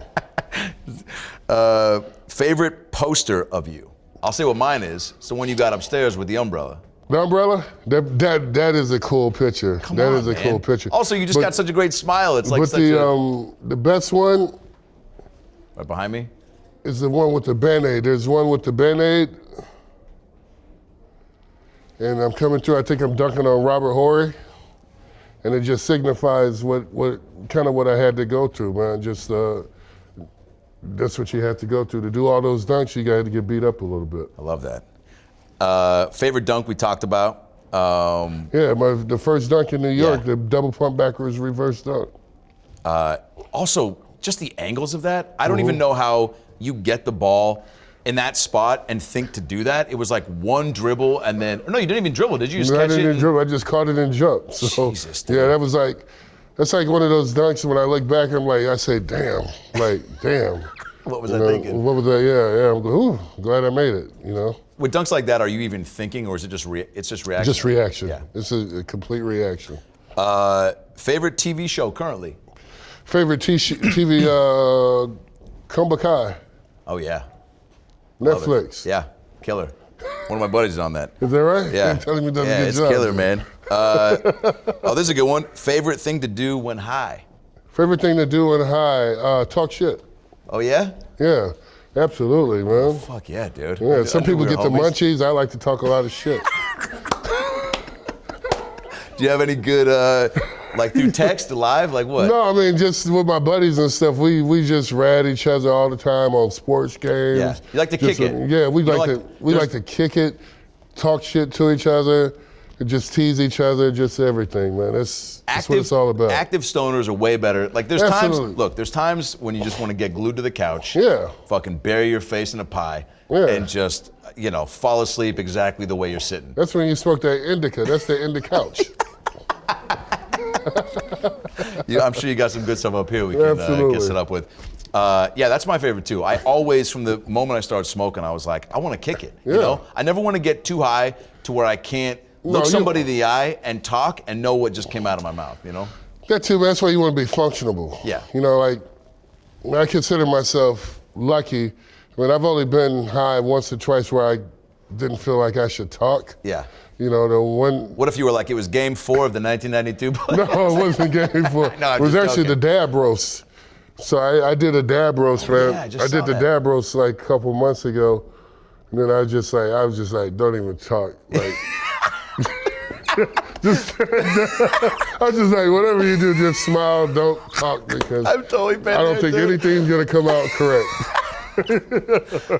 Favorite poster of you? I'll say what mine is. It's the one you got upstairs with the umbrella. The umbrella? That is a cool picture. That is a cool picture. Also, you just got such a great smile. It's like but the best one right behind me is the one with the Band-Aid. There's one with the Band-Aid. And I'm coming through, I think I'm dunking on Robert Horry. And it just signifies what I had to go through, man. Just that's what you had to go through. To do all those dunks, you got to get beat up a little bit. I love that. Favorite dunk we talked about? The first dunk in New York, the double pump backwards reverse dunk. Also, just the angles of that. I don't even know how you get the ball in that spot and think to do that. It was like one dribble and then, no, you didn't even dribble, did you? Just catch I didn't it? dribble, I just caught it and jumped. So, Jesus, dude. yeah, that's like one of those dunks when I look back, I say, damn. What was I thinking? What was that? Yeah. I'm like, ooh, glad I made it, you know? With dunks like that, are you even thinking or is it just it's just reaction? Just reaction. Yeah. It's a complete reaction. Favorite TV show currently? Favorite TV, Cobra Kai. Oh, yeah. Netflix. Yeah, killer. One of my buddies is on that. Is that right? Yeah. You're telling me does a good it's job. killer, man. This is a good one. Favorite thing to do when high? Favorite thing to do when high? Talk shit. Oh, yeah? Yeah, absolutely, man. Oh, fuck yeah, dude. Yeah, some people get the munchies. I like to talk a lot of shit. Do you have any good, like through text, live, like what? No, I mean, just with my buddies and stuff, we just rad each other all the time on sports games. Yeah, you like to kick it. Yeah, we like to kick it, talk shit to each other, just tease each other, just everything, man. That's what it's all about. Active stoners are way better. Like there's Absolutely. there's times when you just want to get glued to the couch. Yeah. Fucking bury your face in a pie. Yeah. And just, fall asleep exactly the way you're sitting. That's when you smoke that indica. That's the indica couch. I'm sure you got some good stuff up here we can get set up with. That's my favorite too. I always, from the moment I started smoking, I was like, I want to kick it. Yeah. You know, I never want to get too high to where I can't look somebody in the eye and talk and know what just came out of my mouth. You know. That too, man. That's why you want to be functionable. Yeah. You know, like, I consider myself lucky. I mean, I've only been high once or twice where I didn't feel like I should talk. Yeah. You know, the one. What if you were like, it was game 4 of the 1992 playoffs? No, it wasn't game 4. No, it was actually the dab roast. So I did a dab roast, man. Yeah, I did the dab roast like a couple months ago. And then I was just like, don't even talk. Like, just, I was just like, whatever you do, just smile, don't talk, because I've totally been I don't think anything's gonna come out correct.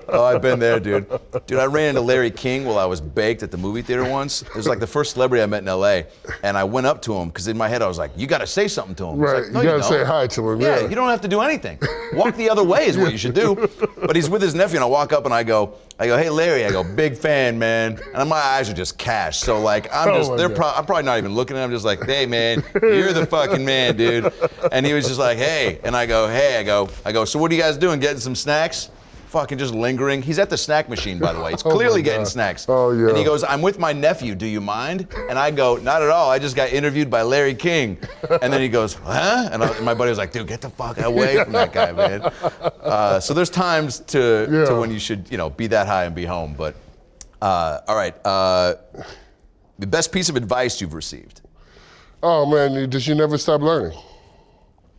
Oh, I've been there, dude. Dude, I ran into Larry King while I was baked at the movie theater once. It was like the first celebrity I met in LA. And I went up to him, because in my head I was like, you gotta say something to him. Right, Like, no, you gotta don't. say hi to him. Yeah, you don't have to do anything. Walk the other way is what you should do. But he's with his nephew, and I walk up and I go, hey Larry, I go, big fan, man. And my eyes are just cash. So like, I'm probably not even looking at him. I'm just like, hey man, you're the fucking man, dude. And he was just like, hey. And I go, hey, I go, so what are you guys doing? Getting some snacks? Fucking just lingering. He's at the snack machine, by the way. He's clearly getting snacks. Oh, yeah. And he goes, I'm with my nephew, do you mind? And I go, not at all. I just got interviewed by Larry King. And then he goes, huh? And my buddy was like, dude, get the fuck away from that guy, man. So there's times to when you should, be that high and be home. But, all right. The best piece of advice you've received? Oh, man, that you never stop learning.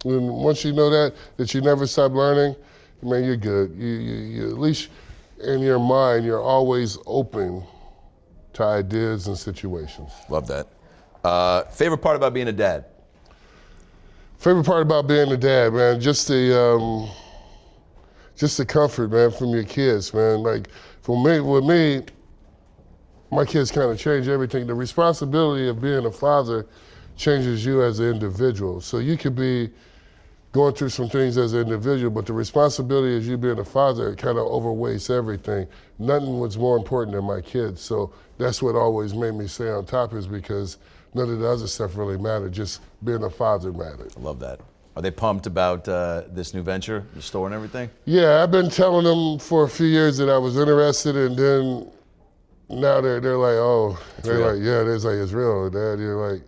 And once you know that you never stop learning, man, you're good. You at least in your mind, you're always open to ideas and situations. Love that. Favorite part about being a dad? Favorite part about being a dad, man, just the comfort, man, from your kids, man. Like with me, my kids kind of change everything. The responsibility of being a father changes you as an individual. So you could be going through some things as an individual, but the responsibility as you being a father, it kind of overweights everything. Nothing was more important than my kids. So that's what always made me stay on top, is because none of the other stuff really mattered. Just being a father mattered. I love that. Are they pumped about this new venture, the store and everything? Yeah, I've been telling them for a few years that I was interested, and then now they're like, oh, it's real, Dad. You're like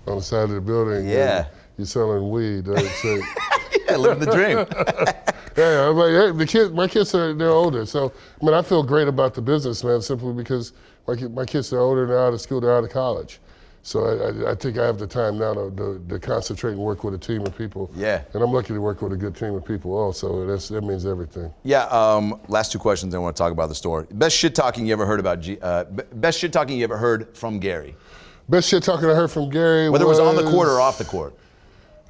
on the side of the building. Yeah. You're selling weed. So, yeah, living the dream. Yeah, I'm like, hey, my kids they're older. So, I mean, I feel great about the business, man, simply because my kids are older, they're out of school, they're out of college. So I think I have the time now to concentrate and work with a team of people. Yeah. And I'm lucky to work with a good team of people also. That means everything. Yeah, last two questions I want to talk about the store. Best shit talking you ever heard about, best shit talking you ever heard from Gary? Best shit talking I heard from Gary Whether it was on the court or off the court.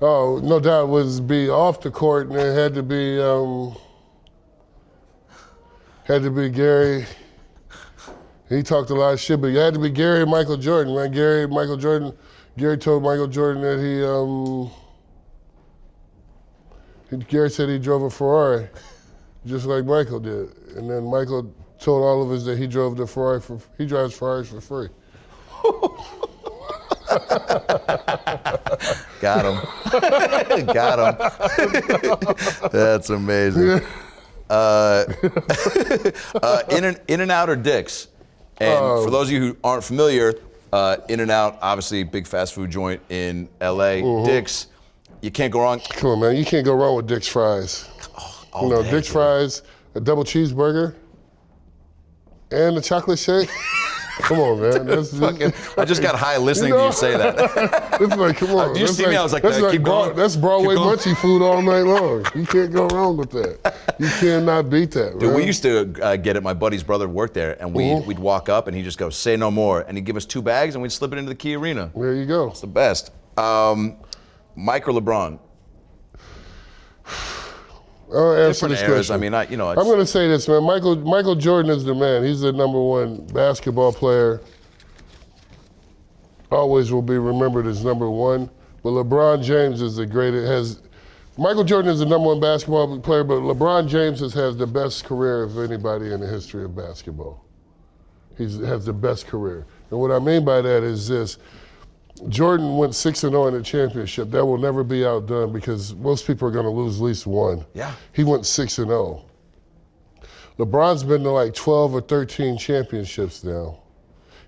Oh, no doubt was be off the court, and it had to be Gary. He talked a lot of shit, but it had to be Gary and Michael Jordan, man. Gary told Michael Jordan that Gary said he drove a Ferrari, just like Michael did. And then Michael told all of us that he drives Ferraris for free. Got him. Got him. That's amazing. In-N-Out or Dick's? And for those of you who aren't familiar, In-N-Out, obviously big fast food joint in LA. Mm-hmm. Dick's, you can't go wrong. Come on, man, you can't go wrong with Dick's fries. Dick's fries, a double cheeseburger, and a chocolate shake. Come on, man. I just got high listening to you say that. It's like, come on. Do you see me? I was like, keep going. That's Broadway munchie food all night long. You can't go wrong with that. You cannot beat that, Dude, man. we used to get it. My buddy's brother worked there, and we'd walk up, and he'd just go, say no more. And he'd give us 2 bags, and we'd slip it into the Key Arena. There you go. It's the best. Mike or LeBron? I'll answer this eras. question. I mean, I'm going to say this, man. Michael Jordan is the man. He's the #1 basketball player. Always will be remembered as #1. But LeBron James is the greatest. Michael Jordan is the #1 basketball player, but LeBron James has the best career of anybody in the history of basketball. He has the best career. And what I mean by that is this. Jordan went 6-0 in the championship. That will never be outdone because most people are going to lose at least one. Yeah. He went 6-0. LeBron's been to like 12 or 13 championships now.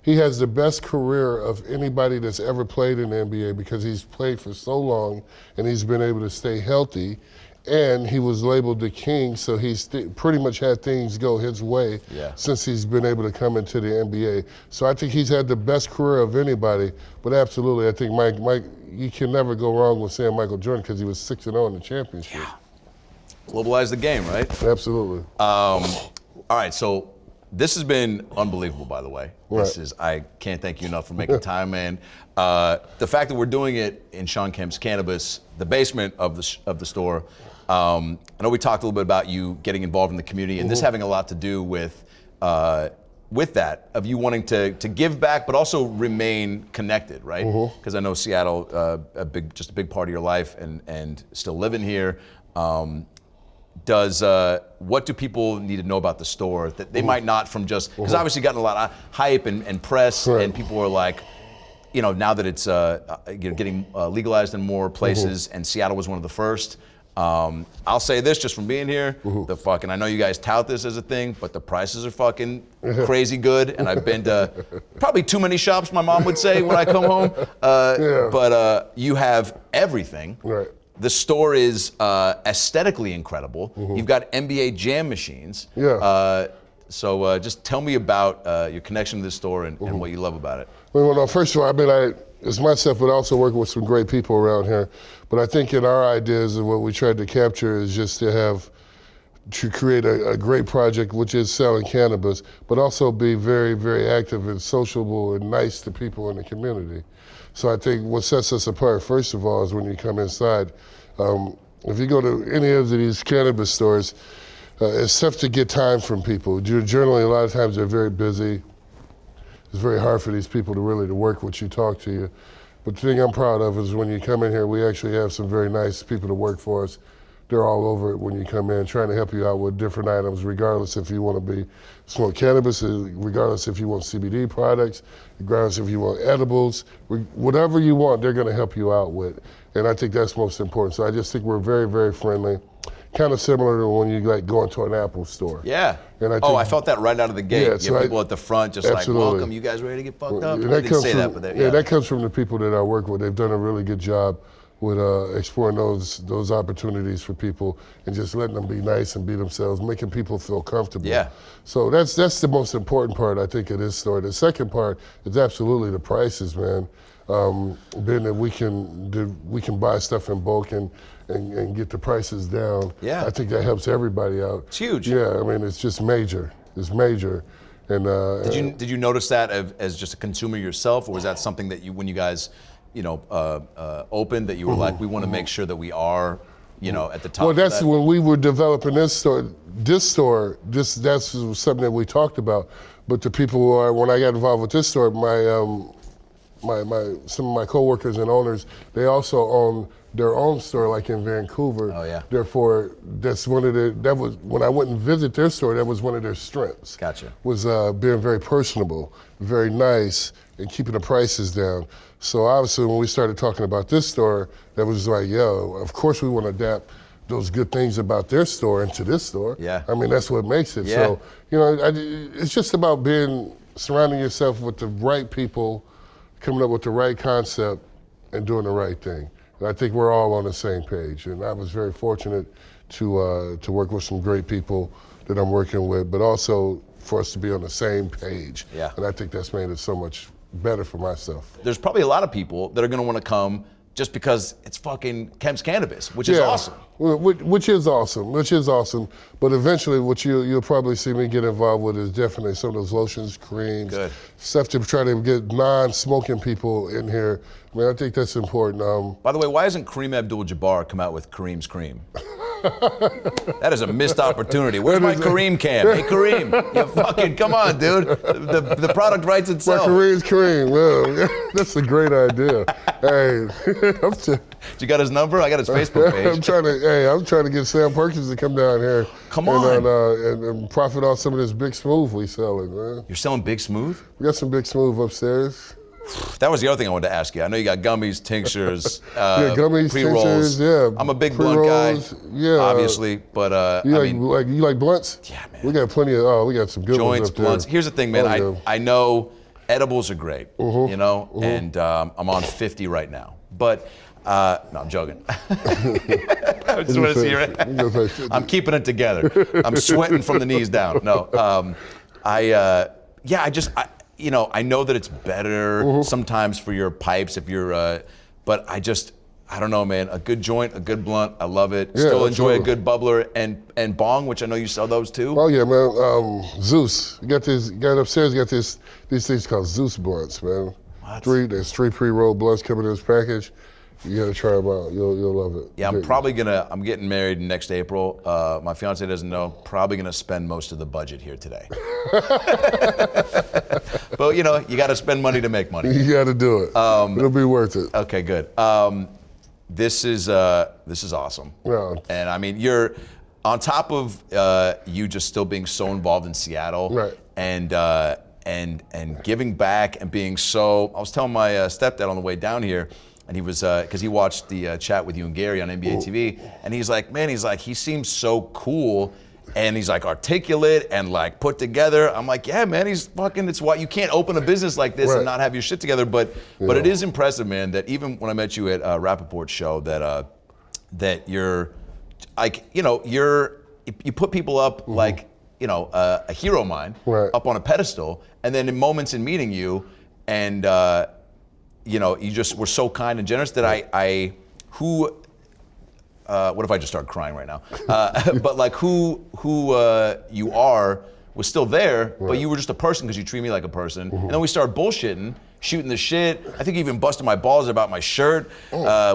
he has the best career of anybody that's ever played in the NBA because he's played for so long and he's been able to stay healthy. And he was labeled the king, so he's pretty much had things go his way since he's been able to come into the NBA. So I think he's had the best career of anybody. But absolutely, I think Mike, you can never go wrong with saying Michael Jordan because he was 6-0 in the championship. Yeah. Globalize the game, right? Absolutely. All right, so this has been unbelievable, by the way. Right. I can't thank you enough for making time, man. The fact that we're doing it in Shawn Kemp's Cannabis, the basement of the store. I know we talked a little bit about you getting involved in the community, and this having a lot to do with that, of you wanting to give back, but also remain connected, right? Because I know Seattle, just a big part of your life, and still living here. What do people need to know about the store that they might not from just, because obviously gotten a lot of hype and press, and people are like, now that it's getting legalized in more places, and Seattle was one of the first. I'll say this just from being here, I know you guys tout this as a thing, but the prices are fucking crazy good, and I've been to probably too many shops, my mom would say when I come home. But you have everything. Right. The store is aesthetically incredible. You've got NBA Jam machines. So just tell me about your connection to this store and what you love about it. Well, first of all, it's myself, but also working with some great people around here. But I think in our ideas and what we tried to capture is just to create a great project, which is selling cannabis, but also be very, very active and sociable and nice to people in the community. So I think what sets us apart, first of all, is when you come inside. If you go to any of these cannabis stores, it's tough to get time from people. Generally, a lot of times they're very busy. It's very hard for these people to really work with you, talk to you. But the thing I'm proud of is when you come in here, we actually have some very nice people to work for us. They're all over it when you come in, trying to help you out with different items, regardless if you want to smoke cannabis, regardless if you want CBD products, regardless if you want edibles, whatever you want, they're going to help you out with. And I think that's most important. So I just think we're very, very friendly. Kind of similar to when you go into an Apple store. Yeah. And I felt that right out of the gate. Yeah, you have people at the front just absolutely. like, welcome, you guys ready to get fucked up? And I didn't say that, but that comes from the people that I work with. They've done a really good job with exploring those opportunities for people and just letting them be nice and be themselves, making people feel comfortable. Yeah. So that's the most important part, I think, of this store. The second part is absolutely the prices, man. Being that we can buy stuff in bulk and get the prices down. Yeah. I think that helps everybody out. It's huge. Yeah, I mean, it's just major. It's major. And did you notice that as just a consumer yourself, or was that something that when you guys, opened, that you were like, we want to make sure that we are, at the top? Well, that's when we were developing this store. That's something that we talked about. But the people when I got involved with this store, some of my coworkers and owners, they also own their own store, like in Vancouver. Oh yeah. Therefore, that was when I went and visit their store. That was one of their strengths. Gotcha. Was being very personable, very nice, and keeping the prices down. So obviously, when we started talking about this store, that was like, of course we want to adapt those good things about their store into this store. Yeah. I mean, that's what makes it. Yeah. So, it's just about surrounding yourself with the right people, coming up with the right concept, and doing the right thing. And I think we're all on the same page. And I was very fortunate to work with some great people that I'm working with, but also for us to be on the same page. Yeah. And I think that's made it so much better for myself. There's probably a lot of people that are going to want to come just because it's fucking Kemp's Cannabis, which is awesome. Which is awesome. But eventually what you'll probably see me get involved with is definitely some of those lotions, creams, stuff to try to get non-smoking people in here. I mean, I think that's important. By the way, why hasn't Kareem Abdul-Jabbar come out with Kareem's Cream? That is a missed opportunity. Where's my Kareem cam? Hey, Kareem, you fucking, come on, dude. The product writes itself. My Kareem's Cream, well, that's a great idea. Hey, you got his number? I got his Facebook page. I'm trying to get Sam Perkins to come down here. Come on. And profit off some of this Big Smooth we selling, man. You're selling Big Smooth? We got some Big Smooth upstairs. That was the other thing I wanted to ask you. I know you got gummies, tinctures, gummies, pre-rolls. tinctures, yeah. I'm a big blunt guy, obviously, but you like blunts? Yeah, man. We got plenty of. We got some good joints, ones up blunts. there. Here's the thing, man. I know edibles are great, you know, and I'm on 50 right now. But, no, I'm joking. I just want to see it. I'm keeping it together. I'm sweating from the knees down. No, you know, I know that it's better sometimes for your pipes if you're, but I don't know, man. A good joint, a good blunt, I love it. Yeah, Still enjoy absolutely. a good bubbler and bong, which I know you sell those too. Oh yeah, man. Zeus, you got upstairs. You got these things called Zeus blunts, man. There's 3 pre-rolled blunts coming in this package. You gotta try them out. You'll love it. Yeah, I'm getting married next April. My fiance doesn't know. Probably gonna spend most of the budget here today. But you know, you gotta spend money to make money. You gotta do it. It'll be worth it. Okay, good. This is awesome. Yeah. And I mean, you're on top of you just still being so involved in Seattle, right? And giving back and being so. I was telling my stepdad on the way down here, and he was because he watched the chat with you and Gary on MADtv, and he's like, man, he seems so cool. And he's like articulate and like put together. I'm like, yeah, man, he's fucking, it's why you can't open a business like this and not have your shit together. But it is impressive, man, that even when I met you at Rappaport's show, that you're like, you know, you put people up like, you know, a hero of mine up on a pedestal. And then in moments in meeting you and, you know, you just were so kind and generous that what if I just start crying right now? But like who you are was still there, but you were just a person because you treat me like a person. And then we started bullshitting, shooting the shit. I think you even busted my balls about my shirt,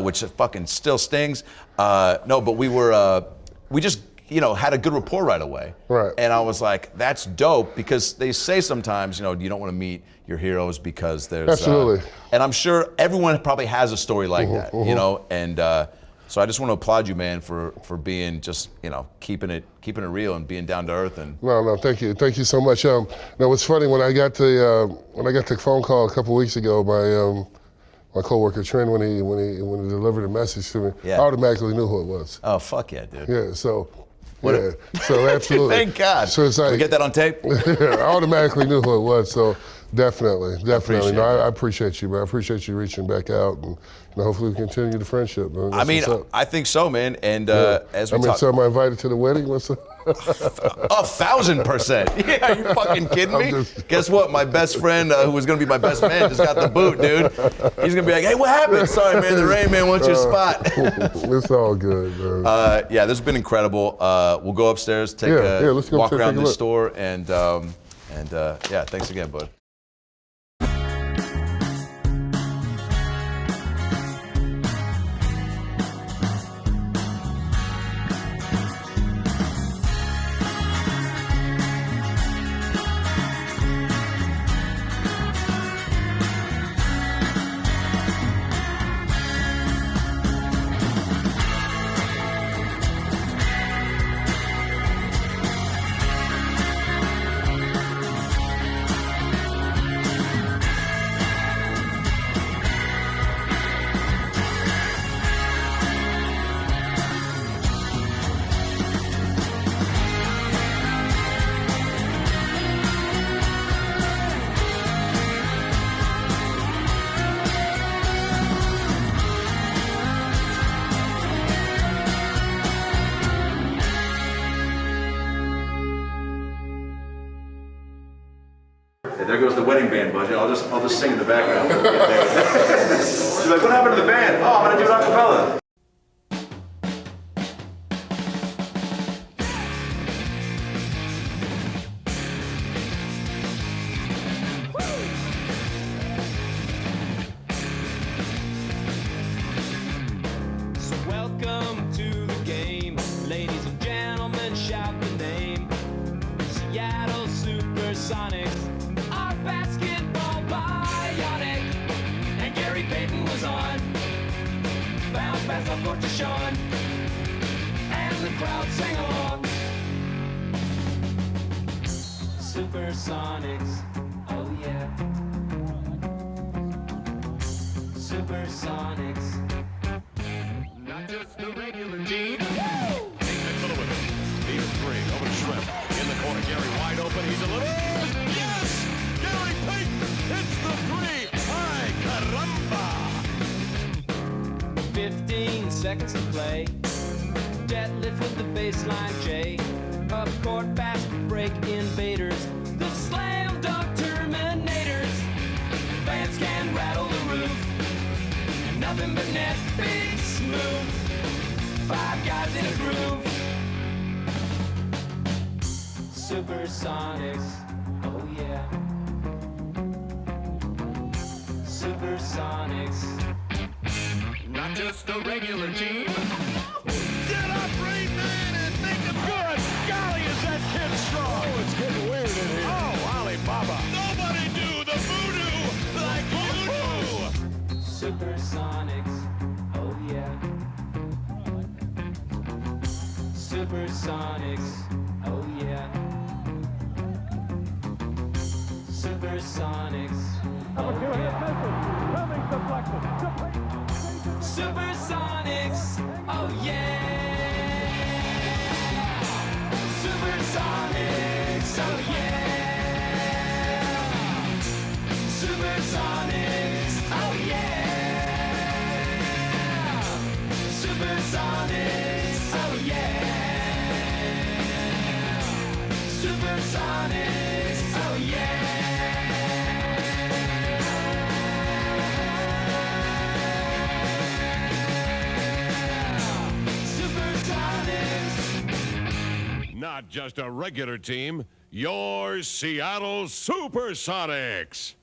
which fucking still stings. No, but we just, you know, had a good rapport right away. Right. And I was like, that's dope, because they say sometimes, you know, you don't want to meet your heroes because there's absolutely. And I'm sure everyone probably has a story like that, you know, and so I just want to applaud you, man, for being just, you know, keeping it real and being down to earth. And no, thank you so much. Now what's funny, when I got the phone call a couple weeks ago, my coworker Trent, when he delivered a message to me, I automatically knew who it was. Oh fuck yeah, dude. Yeah, so absolutely. Thank God. So it's like, we get that on tape. I automatically knew who it was. So definitely. I I appreciate you, man. I appreciate you reaching back out, and hopefully we continue the friendship, man. I mean, I think so, man. And as we talk, so am I invited to the wedding? What's up? 1,000%. Yeah, are you fucking kidding me? Guess what? My best friend, who was gonna be my best man, just got the boot, dude. He's gonna be like, hey, what happened? Sorry, man. The Rain Man wants your spot. It's all good, man. Yeah, this has been incredible. We'll go upstairs, let's walk around the store, and yeah, thanks again, bud. There goes the wedding band budget. I'll just sing in the background. She's like, what happened to the band? Oh, I'm gonna do it a cappella. So welcome to the game, ladies and gentlemen, shout the name. Seattle SuperSonics. Basketball bionic, and Gary Payton was on. Bounce pass off court to Shawn, and the crowd sing along. SuperSonics, oh yeah. SuperSonics, not just the regular team. Take middle with it. Lead 3 over to Shrimp. In the corner, Gary wide open. He delivers. Yes! Gary Payton hits 15 seconds to play. Deadlift with the baseline J. Up court, fast break invaders. The slam dunk terminators. Fans can rattle the roof. Nothing but net, big smooth. 5 guys in a groove. SuperSonics, oh yeah. SuperSonics. Not just a regular team. Get up, Rain Man, and make it good. Golly, is that kid strong? Oh, it's getting weird in here. Oh, Alibaba. Nobody do the voodoo like you do. SuperSonics, oh yeah. SuperSonics, oh yeah. SuperSonics, oh yeah. SuperSonics, oh yeah. SuperSonics, oh yeah. SuperSonics, oh yeah. SuperSonics, oh yeah. SuperSonics, oh yeah. Not just a regular team, your Seattle SuperSonics.